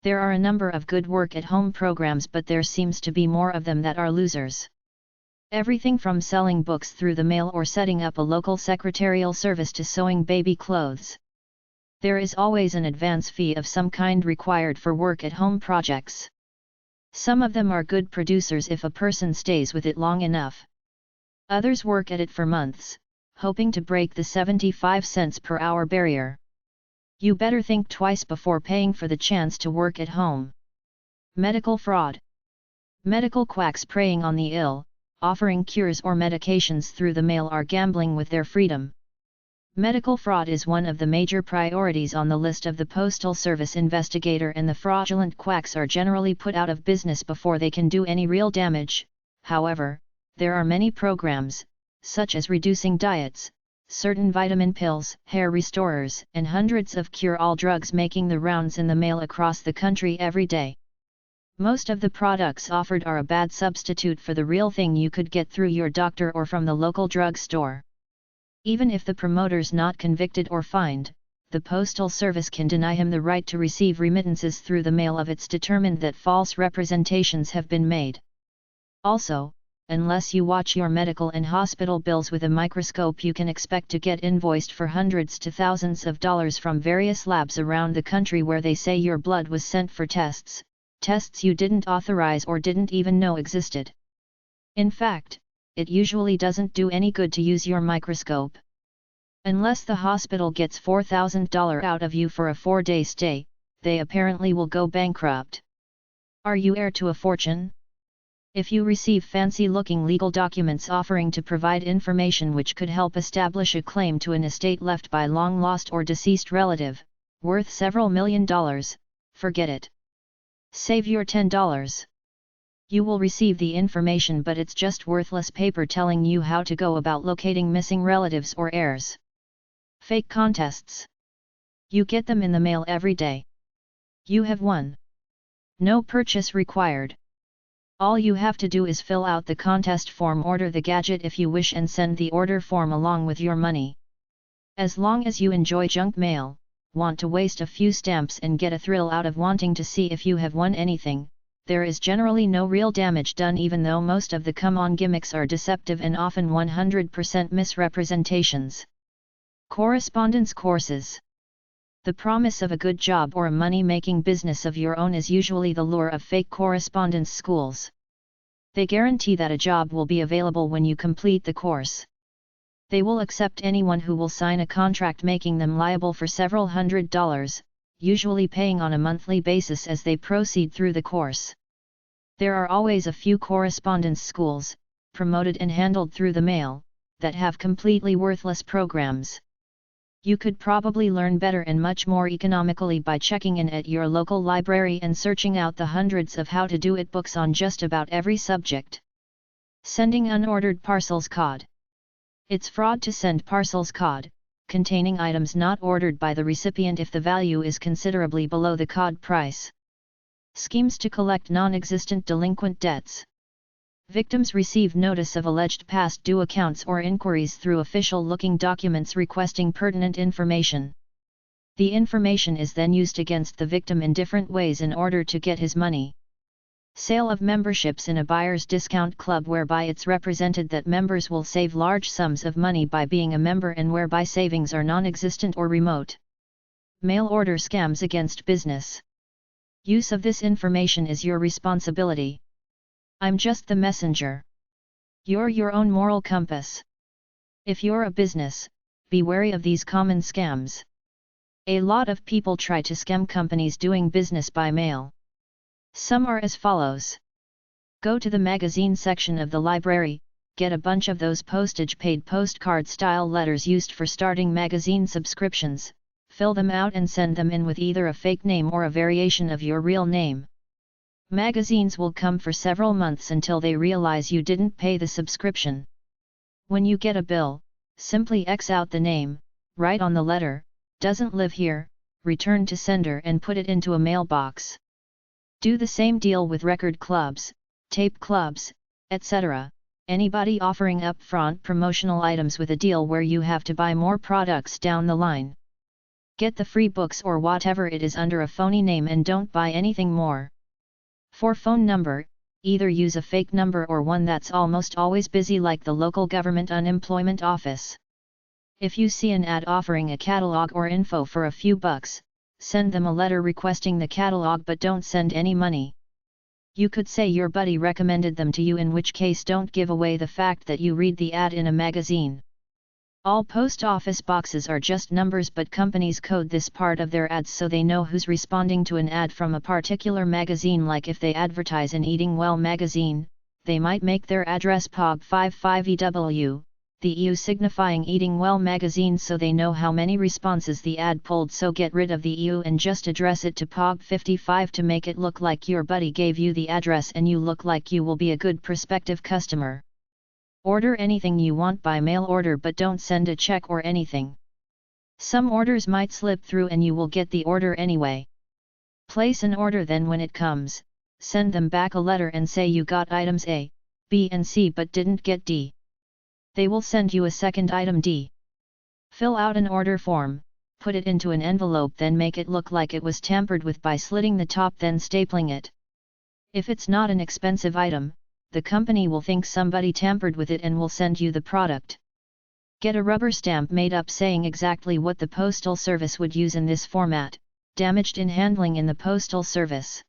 [SPEAKER 1] There are a number of good work-at-home programs, but there seems to be more of them that are losers. Everything from selling books through the mail or setting up a local secretarial service to sewing baby clothes. There is always an advance fee of some kind required for work-at-home projects. Some of them are good producers if a person stays with it long enough. Others work at it for months, hoping to break the 75 cents per hour barrier. You better think twice before paying for the chance to work at home. Medical fraud. Medical quacks preying on the ill, offering cures or medications through the mail, are gambling with their freedom. Medical fraud is one of the major priorities on the list of the Postal Service investigator, and the fraudulent quacks are generally put out of business before they can do any real damage. However, there are many programs, such as reducing diets, certain vitamin pills, hair restorers, and hundreds of cure-all drugs making the rounds in the mail across the country every day. Most of the products offered are a bad substitute for the real thing you could get through your doctor or from the local drug store. Even if the promoter's not convicted or fined, the Postal Service can deny him the right to receive remittances through the mail if it's determined that false representations have been made. Also, unless you watch your medical and hospital bills with a microscope, you can expect to get invoiced for hundreds to thousands of dollars from various labs around the country where they say your blood was sent for tests you didn't authorize or didn't even know existed. In fact, it usually doesn't do any good to use your microscope. Unless the hospital gets $4,000 out of you for a 4-day stay, they apparently will go bankrupt. Are you heir to a fortune? If you receive fancy-looking legal documents offering to provide information which could help establish a claim to an estate left by long-lost or deceased relative, worth several $1,000,000, forget it. Save your $10. You will receive the information, but it's just worthless paper telling you how to go about locating missing relatives or heirs. Fake contests. You get them in the mail every day. You have won. No purchase required. All you have to do is fill out the contest form, order the gadget if you wish, and send the order form along with your money. As long as you enjoy junk mail, want to waste a few stamps and get a thrill out of wanting to see if you have won anything, there is generally no real damage done, even though most of the come-on gimmicks are deceptive and often 100% misrepresentations. Correspondence courses. The promise of a good job or a money-making business of your own is usually the lure of fake correspondence schools. They guarantee that a job will be available when you complete the course. They will accept anyone who will sign a contract, making them liable for several $100s, usually paying on a monthly basis as they proceed through the course. There are always a few correspondence schools, promoted and handled through the mail, that have completely worthless programs. You could probably learn better and much more economically by checking in at your local library and searching out the hundreds of how-to-do-it books on just about every subject. Sending unordered parcels cod. It's fraud to send parcels cod, containing items not ordered by the recipient if the value is considerably below the cod price. Schemes to collect non-existent delinquent debts. Victims receive notice of alleged past due accounts or inquiries through official-looking documents requesting pertinent information. The information is then used against the victim in different ways in order to get his money. Sale of memberships in a buyer's discount club, whereby it's represented that members will save large sums of money by being a member and whereby savings are non-existent or remote. Mail order scams against business. Use of this information is your responsibility. I'm just the messenger. You're your own moral compass. If you're a business, be wary of these common scams. A lot of people try to scam companies doing business by mail. Some are as follows. Go to the magazine section of the library, get a bunch of those postage-paid postcard-style letters used for starting magazine subscriptions, fill them out and send them in with either a fake name or a variation of your real name. Magazines will come for several months until they realize you didn't pay the subscription. When you get a bill, simply X out the name, write on the letter, "Doesn't live here," return to sender and put it into a mailbox. Do the same deal with record clubs, tape clubs, etc. Anybody offering upfront promotional items with a deal where you have to buy more products down the line. Get the free books or whatever it is under a phony name and don't buy anything more. For phone number, either use a fake number or one that's almost always busy like the local government unemployment office. If you see an ad offering a catalog or info for a few bucks, send them a letter requesting the catalog but don't send any money. You could say your buddy recommended them to you, in which case don't give away the fact that you read the ad in a magazine. All post office boxes are just numbers, but companies code this part of their ads so they know who's responding to an ad from a particular magazine. Like if they advertise in Eating Well magazine, they might make their address POG 55EW, the EU signifying Eating Well magazine, so they know how many responses the ad pulled. So get rid of the EU and just address it to POG 55 to make it look like your buddy gave you the address and you look like you will be a good prospective customer. Order anything you want by mail order, but don't send a check or anything. Some orders might slip through and you will get the order anyway. Place an order, then when it comes, send them back a letter and say you got items A, B and C but didn't get D. They will send you a second item D. Fill out an order form, put it into an envelope, then make it look like it was tampered with by slitting the top then stapling it. If it's not an expensive item, the company will think somebody tampered with it and will send you the product. Get a rubber stamp made up saying exactly what the postal service would use in this format, damaged in handling in the postal service.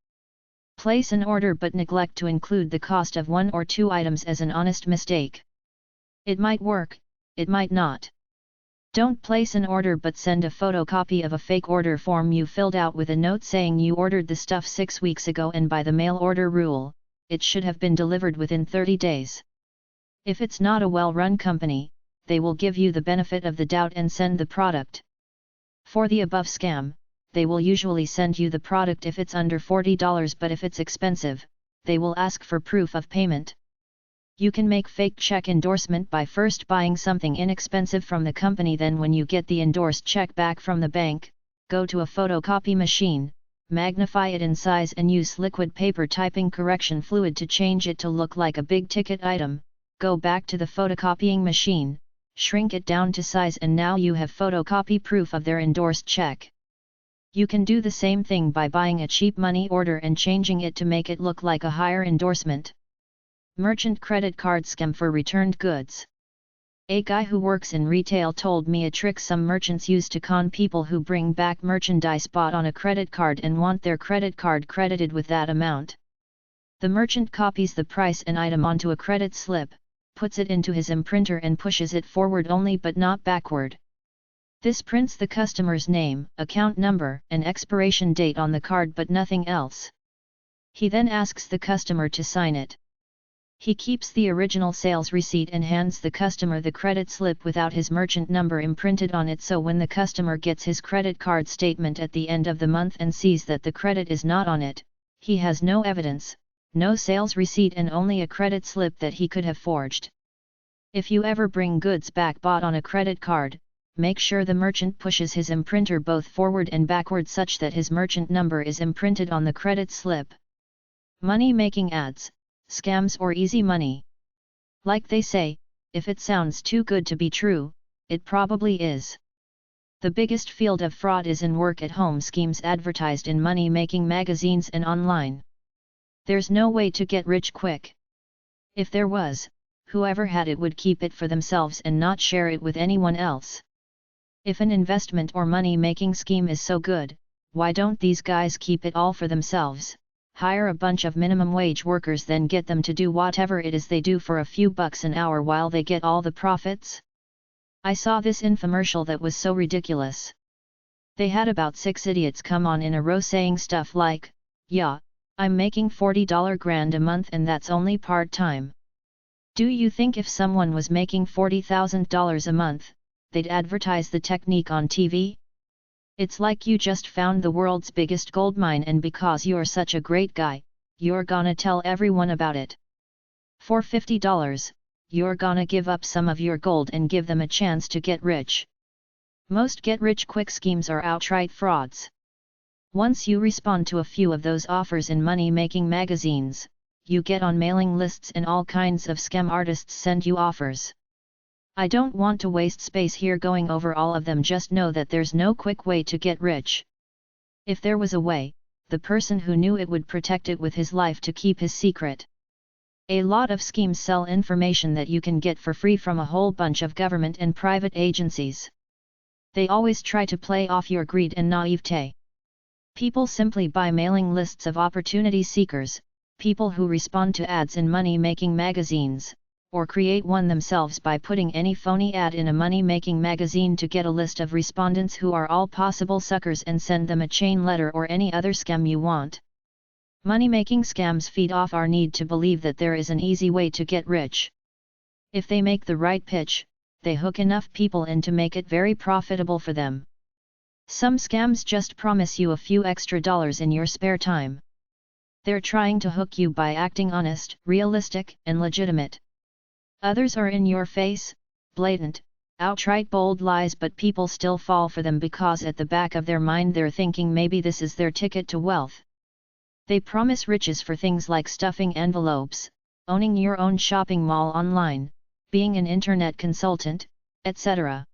[SPEAKER 1] Place an order but neglect to include the cost of 1 or 2 items as an honest mistake. It might work, it might not. Don't place an order but send a photocopy of a fake order form you filled out with a note saying you ordered the stuff 6 weeks ago and by the mail order rule, it should have been delivered within 30 days. If it's not a well-run company, they will give you the benefit of the doubt and send the product. For the above scam, they will usually send you the product if it's under $40, but if it's expensive, they will ask for proof of payment. You can make fake check endorsement by first buying something inexpensive from the company, then when you get the endorsed check back from the bank, go to a photocopy machine, magnify it in size and use liquid paper typing correction fluid to change it to look like a big ticket item, go back to the photocopying machine, shrink it down to size, and now you have photocopy proof of their endorsed check. You can do the same thing by buying a cheap money order and changing it to make it look like a higher endorsement. Merchant credit card scam for returned goods. A guy who works in retail told me a trick some merchants use to con people who bring back merchandise bought on a credit card and want their credit card credited with that amount. The merchant copies the price and item onto a credit slip, puts it into his imprinter and pushes it forward only but not backward. This prints the customer's name, account number, and expiration date on the card but nothing else. He then asks the customer to sign it. He keeps the original sales receipt and hands the customer the credit slip without his merchant number imprinted on it, so when the customer gets his credit card statement at the end of the month and sees that the credit is not on it, he has no evidence, no sales receipt, and only a credit slip that he could have forged. If you ever bring goods back bought on a credit card, make sure the merchant pushes his imprinter both forward and backward such that his merchant number is imprinted on the credit slip. Money-making ads, scams or easy money. Like they say, if it sounds too good to be true, it probably is. The biggest field of fraud is in work-at-home schemes advertised in money-making magazines and online. There's no way to get rich quick. If there was, whoever had it would keep it for themselves and not share it with anyone else. If an investment or money-making scheme is so good, why don't these guys keep it all for themselves? Hire a bunch of minimum wage workers, then get them to do whatever it is they do for a few bucks an hour while they get all the profits? I saw this infomercial that was so ridiculous. They had about 6 idiots come on in a row saying stuff like, "Yeah, I'm making $40 grand a month and that's only part-time." Do you think if someone was making $40,000 a month, they'd advertise the technique on TV? It's like you just found the world's biggest gold mine and because you're such a great guy, you're gonna tell everyone about it. For $50, you're gonna give up some of your gold and give them a chance to get rich. Most get-rich-quick schemes are outright frauds. Once you respond to a few of those offers in money-making magazines, you get on mailing lists and all kinds of scam artists send you offers. I don't want to waste space here going over all of them, just know that there's no quick way to get rich. If there was a way, the person who knew it would protect it with his life to keep his secret. A lot of schemes sell information that you can get for free from a whole bunch of government and private agencies. They always try to play off your greed and naivete. People simply buy mailing lists of opportunity seekers, people who respond to ads in money-making magazines, or create one themselves by putting any phony ad in a money-making magazine to get a list of respondents who are all possible suckers and send them a chain letter or any other scam you want. Money-making scams feed off our need to believe that there is an easy way to get rich. If they make the right pitch, they hook enough people in to make it very profitable for them. Some scams just promise you a few extra dollars in your spare time. They're trying to hook you by acting honest, realistic, and legitimate. Others are in your face, blatant, outright bold lies, but people still fall for them because at the back of their mind they're thinking maybe this is their ticket to wealth. They promise riches for things like stuffing envelopes, owning your own shopping mall online, being an internet consultant, etc.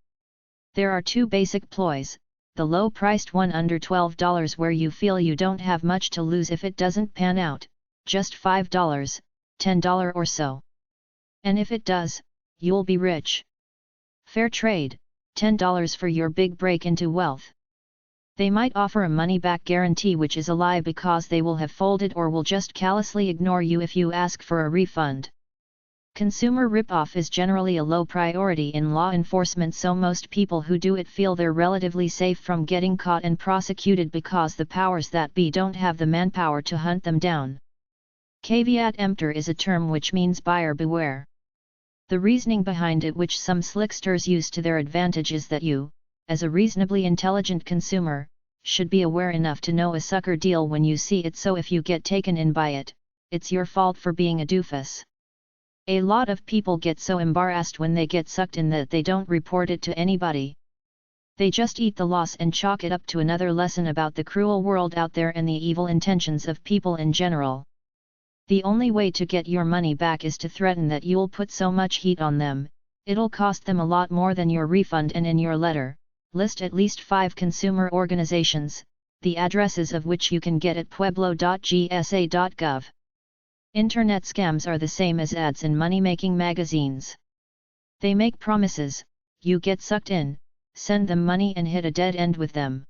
[SPEAKER 1] There are two basic ploys: the low-priced one under $12 where you feel you don't have much to lose if it doesn't pan out, just $5, $10 or so. And if it does, you'll be rich. Fair trade, $10 for your big break into wealth. They might offer a money-back guarantee, which is a lie because they will have folded or will just callously ignore you if you ask for a refund. Consumer ripoff is generally a low priority in law enforcement, so most people who do it feel they're relatively safe from getting caught and prosecuted because the powers that be don't have the manpower to hunt them down. Caveat emptor is a term which means buyer beware. The reasoning behind it, which some slicksters use to their advantage, is that you, as a reasonably intelligent consumer, should be aware enough to know a sucker deal when you see it, so if you get taken in by it, it's your fault for being a doofus. A lot of people get so embarrassed when they get sucked in that they don't report it to anybody. They just eat the loss and chalk it up to another lesson about the cruel world out there and the evil intentions of people in general. The only way to get your money back is to threaten that you'll put so much heat on them, it'll cost them a lot more than your refund, and in your letter, list at least 5 consumer organizations, the addresses of which you can get at pueblo.gsa.gov. Internet scams are the same as ads in money-making magazines. They make promises, you get sucked in, send them money and hit a dead end with them.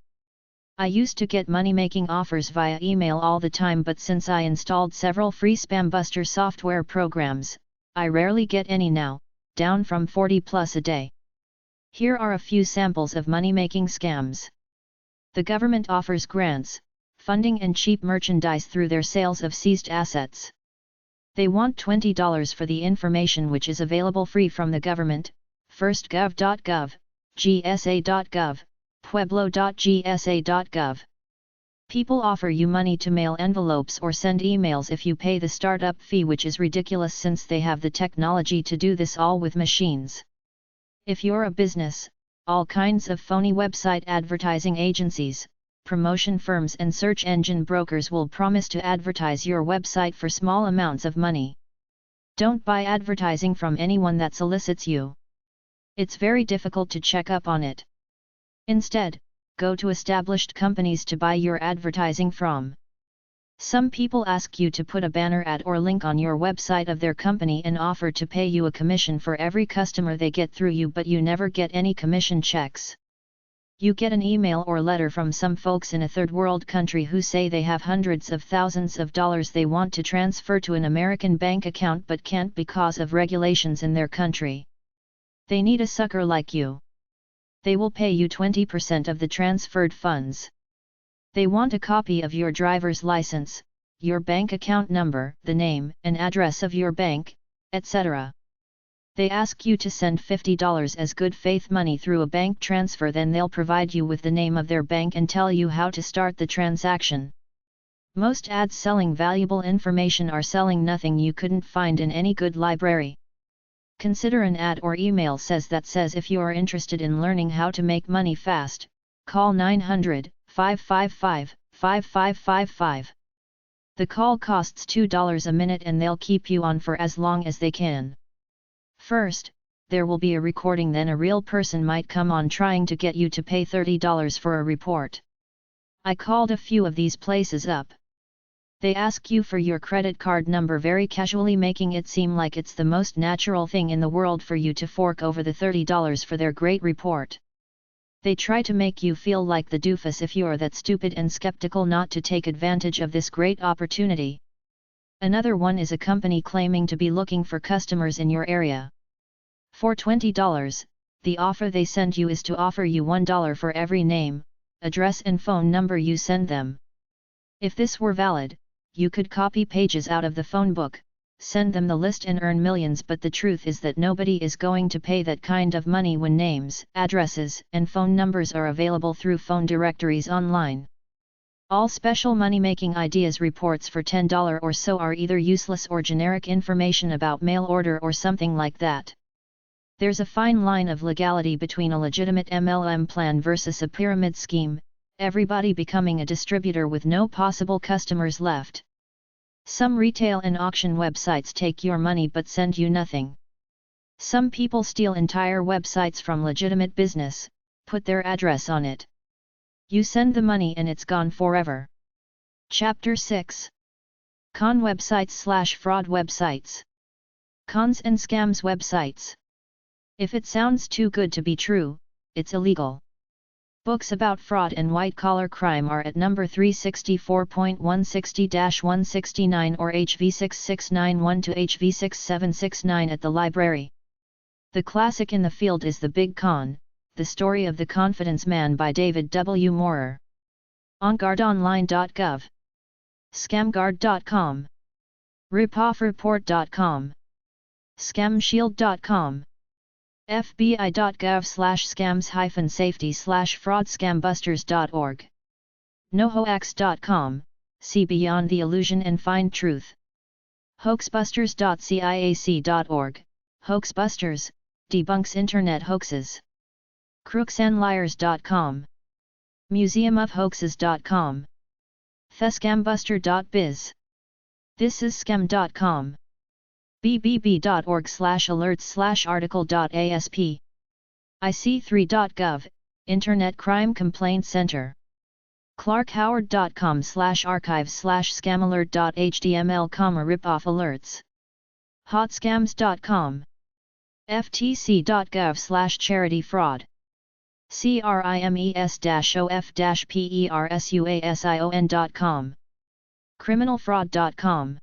[SPEAKER 1] I used to get money-making offers via email all the time, but since I installed several free spam buster software programs, I rarely get any now, down from 40 plus a day. Here are a few samples of money-making scams. The government offers grants, funding and cheap merchandise through their sales of seized assets. They want $20 for the information which is available free from the government, firstgov.gov, gsa.gov, pueblo.gsa.gov. People offer you money to mail envelopes or send emails if you pay the startup fee, which is ridiculous since they have the technology to do this all with machines. If you're a business, all kinds of phony website advertising agencies, promotion firms and search engine brokers will promise to advertise your website for small amounts of money. Don't buy advertising from anyone that solicits you. It's very difficult to check up on it. Instead, go to established companies to buy your advertising from. Some people ask you to put a banner ad or link on your website of their company and offer to pay you a commission for every customer they get through you, but you never get any commission checks. You get an email or letter from some folks in a third world country who say they have hundreds of thousands of dollars they want to transfer to an American bank account but can't because of regulations in their country. They need a sucker like you. They will pay you 20% of the transferred funds. They want a copy of your driver's license, your bank account number, the name and address of your bank, etc. They ask you to send $50 as good faith money through a bank transfer, then they'll provide you with the name of their bank and tell you how to start the transaction. Most ads selling valuable information are selling nothing you couldn't find in any good library. Consider an ad or email says if you are interested in learning how to make money fast, call 900-555-5555. The call costs $2 a minute and they'll keep you on for as long as they can. First, there will be a recording, then a real person might come on trying to get you to pay $30 for a report. I called a few of these places up. They ask you for your credit card number very casually, making it seem like it's the most natural thing in the world for you to fork over the $30 for their great report. They try to make you feel like the doofus if you're that stupid and skeptical not to take advantage of this great opportunity. Another one is a company claiming to be looking for customers in your area. For $20, the offer they send you is to offer you $1 for every name, address and phone number you send them. If this were valid, you could copy pages out of the phone book, send them the list and earn millions, but the truth is that nobody is going to pay that kind of money when names, addresses, and phone numbers are available through phone directories online. All special money-making ideas reports for $10 or so are either useless or generic information about mail order or something like that. There's a fine line of legality between a legitimate MLM plan versus a pyramid scheme, everybody becoming a distributor with no possible customers left. Some retail and auction websites take your money but send you nothing. Some people steal entire websites from legitimate business, put their address on it. You send the money and it's gone forever. Chapter 6. Con websites / fraud websites. Cons and scams websites. If it sounds too good to be true, it's illegal. Books about fraud and white-collar crime are at number 364.160-169 or HV6691 to HV6769 at the library. The classic in the field is The Big Con, The Story of the Confidence Man by David W. Moorer. OnGuardOnline.gov. Scamguard.com. RipoffReport.com. ScamShield.com. FBI.gov/scams-safety/fraudscambusters.org. NoHoax.com, see beyond the illusion and find truth. Hoaxbusters.ciac.org, Hoaxbusters, debunks internet hoaxes. Crooksandliars.com. Museumofhoaxes.com. Thescambuster.biz. Thisisscam.com. bbb.org/alerts/article.asp. IC3.gov, Internet Crime Complaint Center. clarkhoward.com/archives/scamalert.html, ripoff alerts. Hotscams.com. ftc.gov/charity fraud. crimes-of-persuasion.com. criminalfraud.com.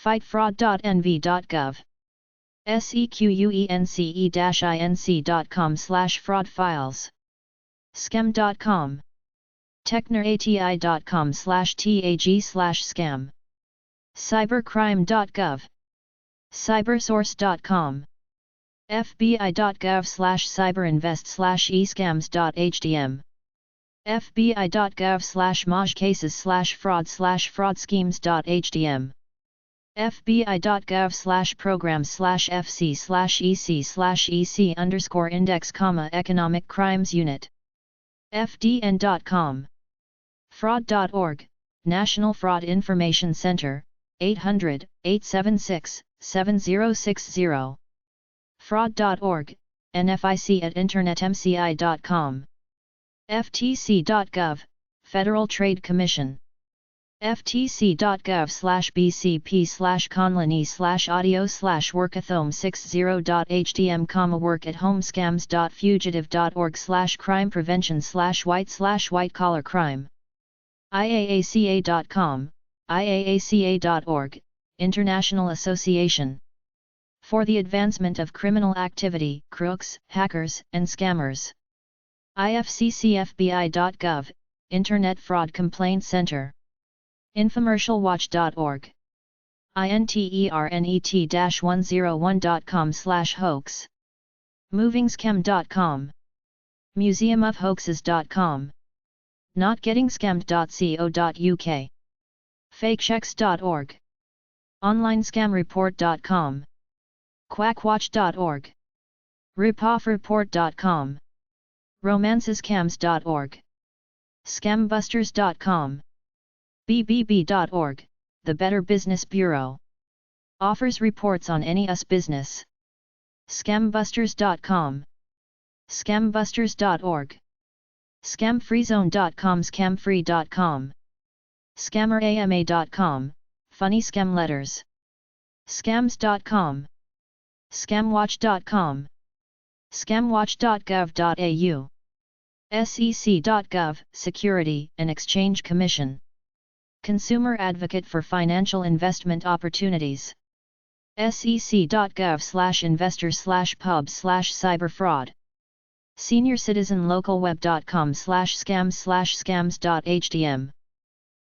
[SPEAKER 1] fightfraud.nv.gov. sequence-inc.com/fraud files. Scam.com. technerati.com/tag/scam. cybercrime.gov. cybersource.com. fbi.gov/cyberinvest/escams.htm. fbi.gov/mojcases/fraud/fraudschemes.htm. fbi.gov/programs/fc/ec/ec_index, economic crimes unit. fdn.com. fraud.org, National Fraud Information Center, 800-876-7060. fraud.org, nfic@internetmci.com. ftc.gov, Federal Trade Commission. ftc.gov/bcp/conlany/audio/workathome60.htm, work@home-scams.fugitive.org/crime-prevention/white-collar crime. iaaca.com, iaaca.org, International Association for the Advancement of Criminal Activity, Crooks, Hackers, and Scammers. ifccfbi.gov, Internet Fraud Complaint Center. Infomercialwatch.org. internet-101.com/hoax. movingscam.com. museumofhoaxes.com. notgettingscammed.co.uk. fakechecks.org. onlinescamreport.com. quackwatch.org, ripoffreport.com, romancescams.org, scambusters.com, bbb.org, the Better Business Bureau. Offers reports on any US business. Scambusters.com, scambusters.org, scamfreezone.com, scamfree.com, scammerama.com, funny scam letters, scams.com, scamwatch.com, scamwatch.gov.au, sec.gov, Security and Exchange Commission, Consumer Advocate for Financial Investment Opportunities, sec.gov/investor/pub/cyberfraud, seniorcitizenlocalweb.com/scams/scams.htm,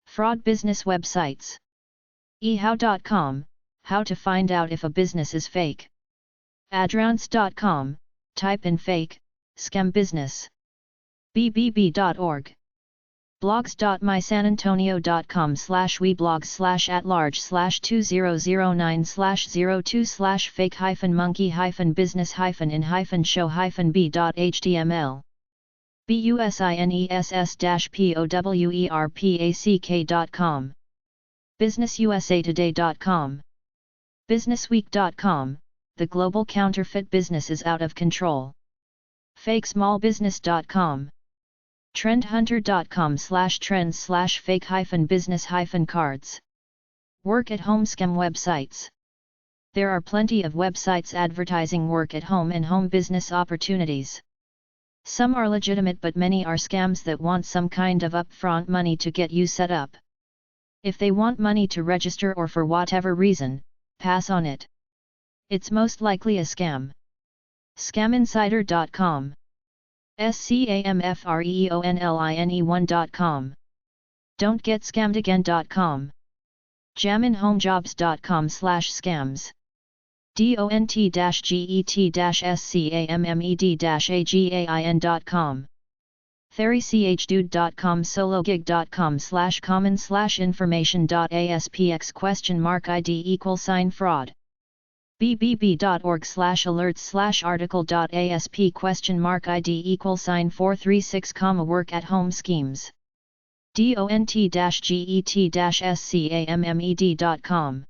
[SPEAKER 1] fraud business websites, ehow.com, how to find out if a business is fake, adrance.com, type in fake, scam business, bbb.org, blogs.mysanantonio.com/weblogs/2009/02/fake-monkey-business-in-show-b.html, business-powerpack.com, businessusatoday.com, businessweek.com, the global counterfeit business is out of control, fakesmallbusiness.com, trendhunter.com/trends/fake-business-cards, work-at-home scam websites. There are plenty of websites advertising work-at-home and home business opportunities. Some are legitimate, but many are scams that want some kind of upfront money to get you set up. If they want money to register or for whatever reason, pass on it. It's most likely a scam. Scaminsider.com, scamfreeonline1.com, don'tgetscammedagain.com, jaminhomejobs.com/scams, dont-get-scammed-again.com, therychdude.com, sologig.com/common/information.aspx?id=fraud, bbb.org/alerts/article.asp?id=436, work-at-home schemes, dont-get-scammed.com.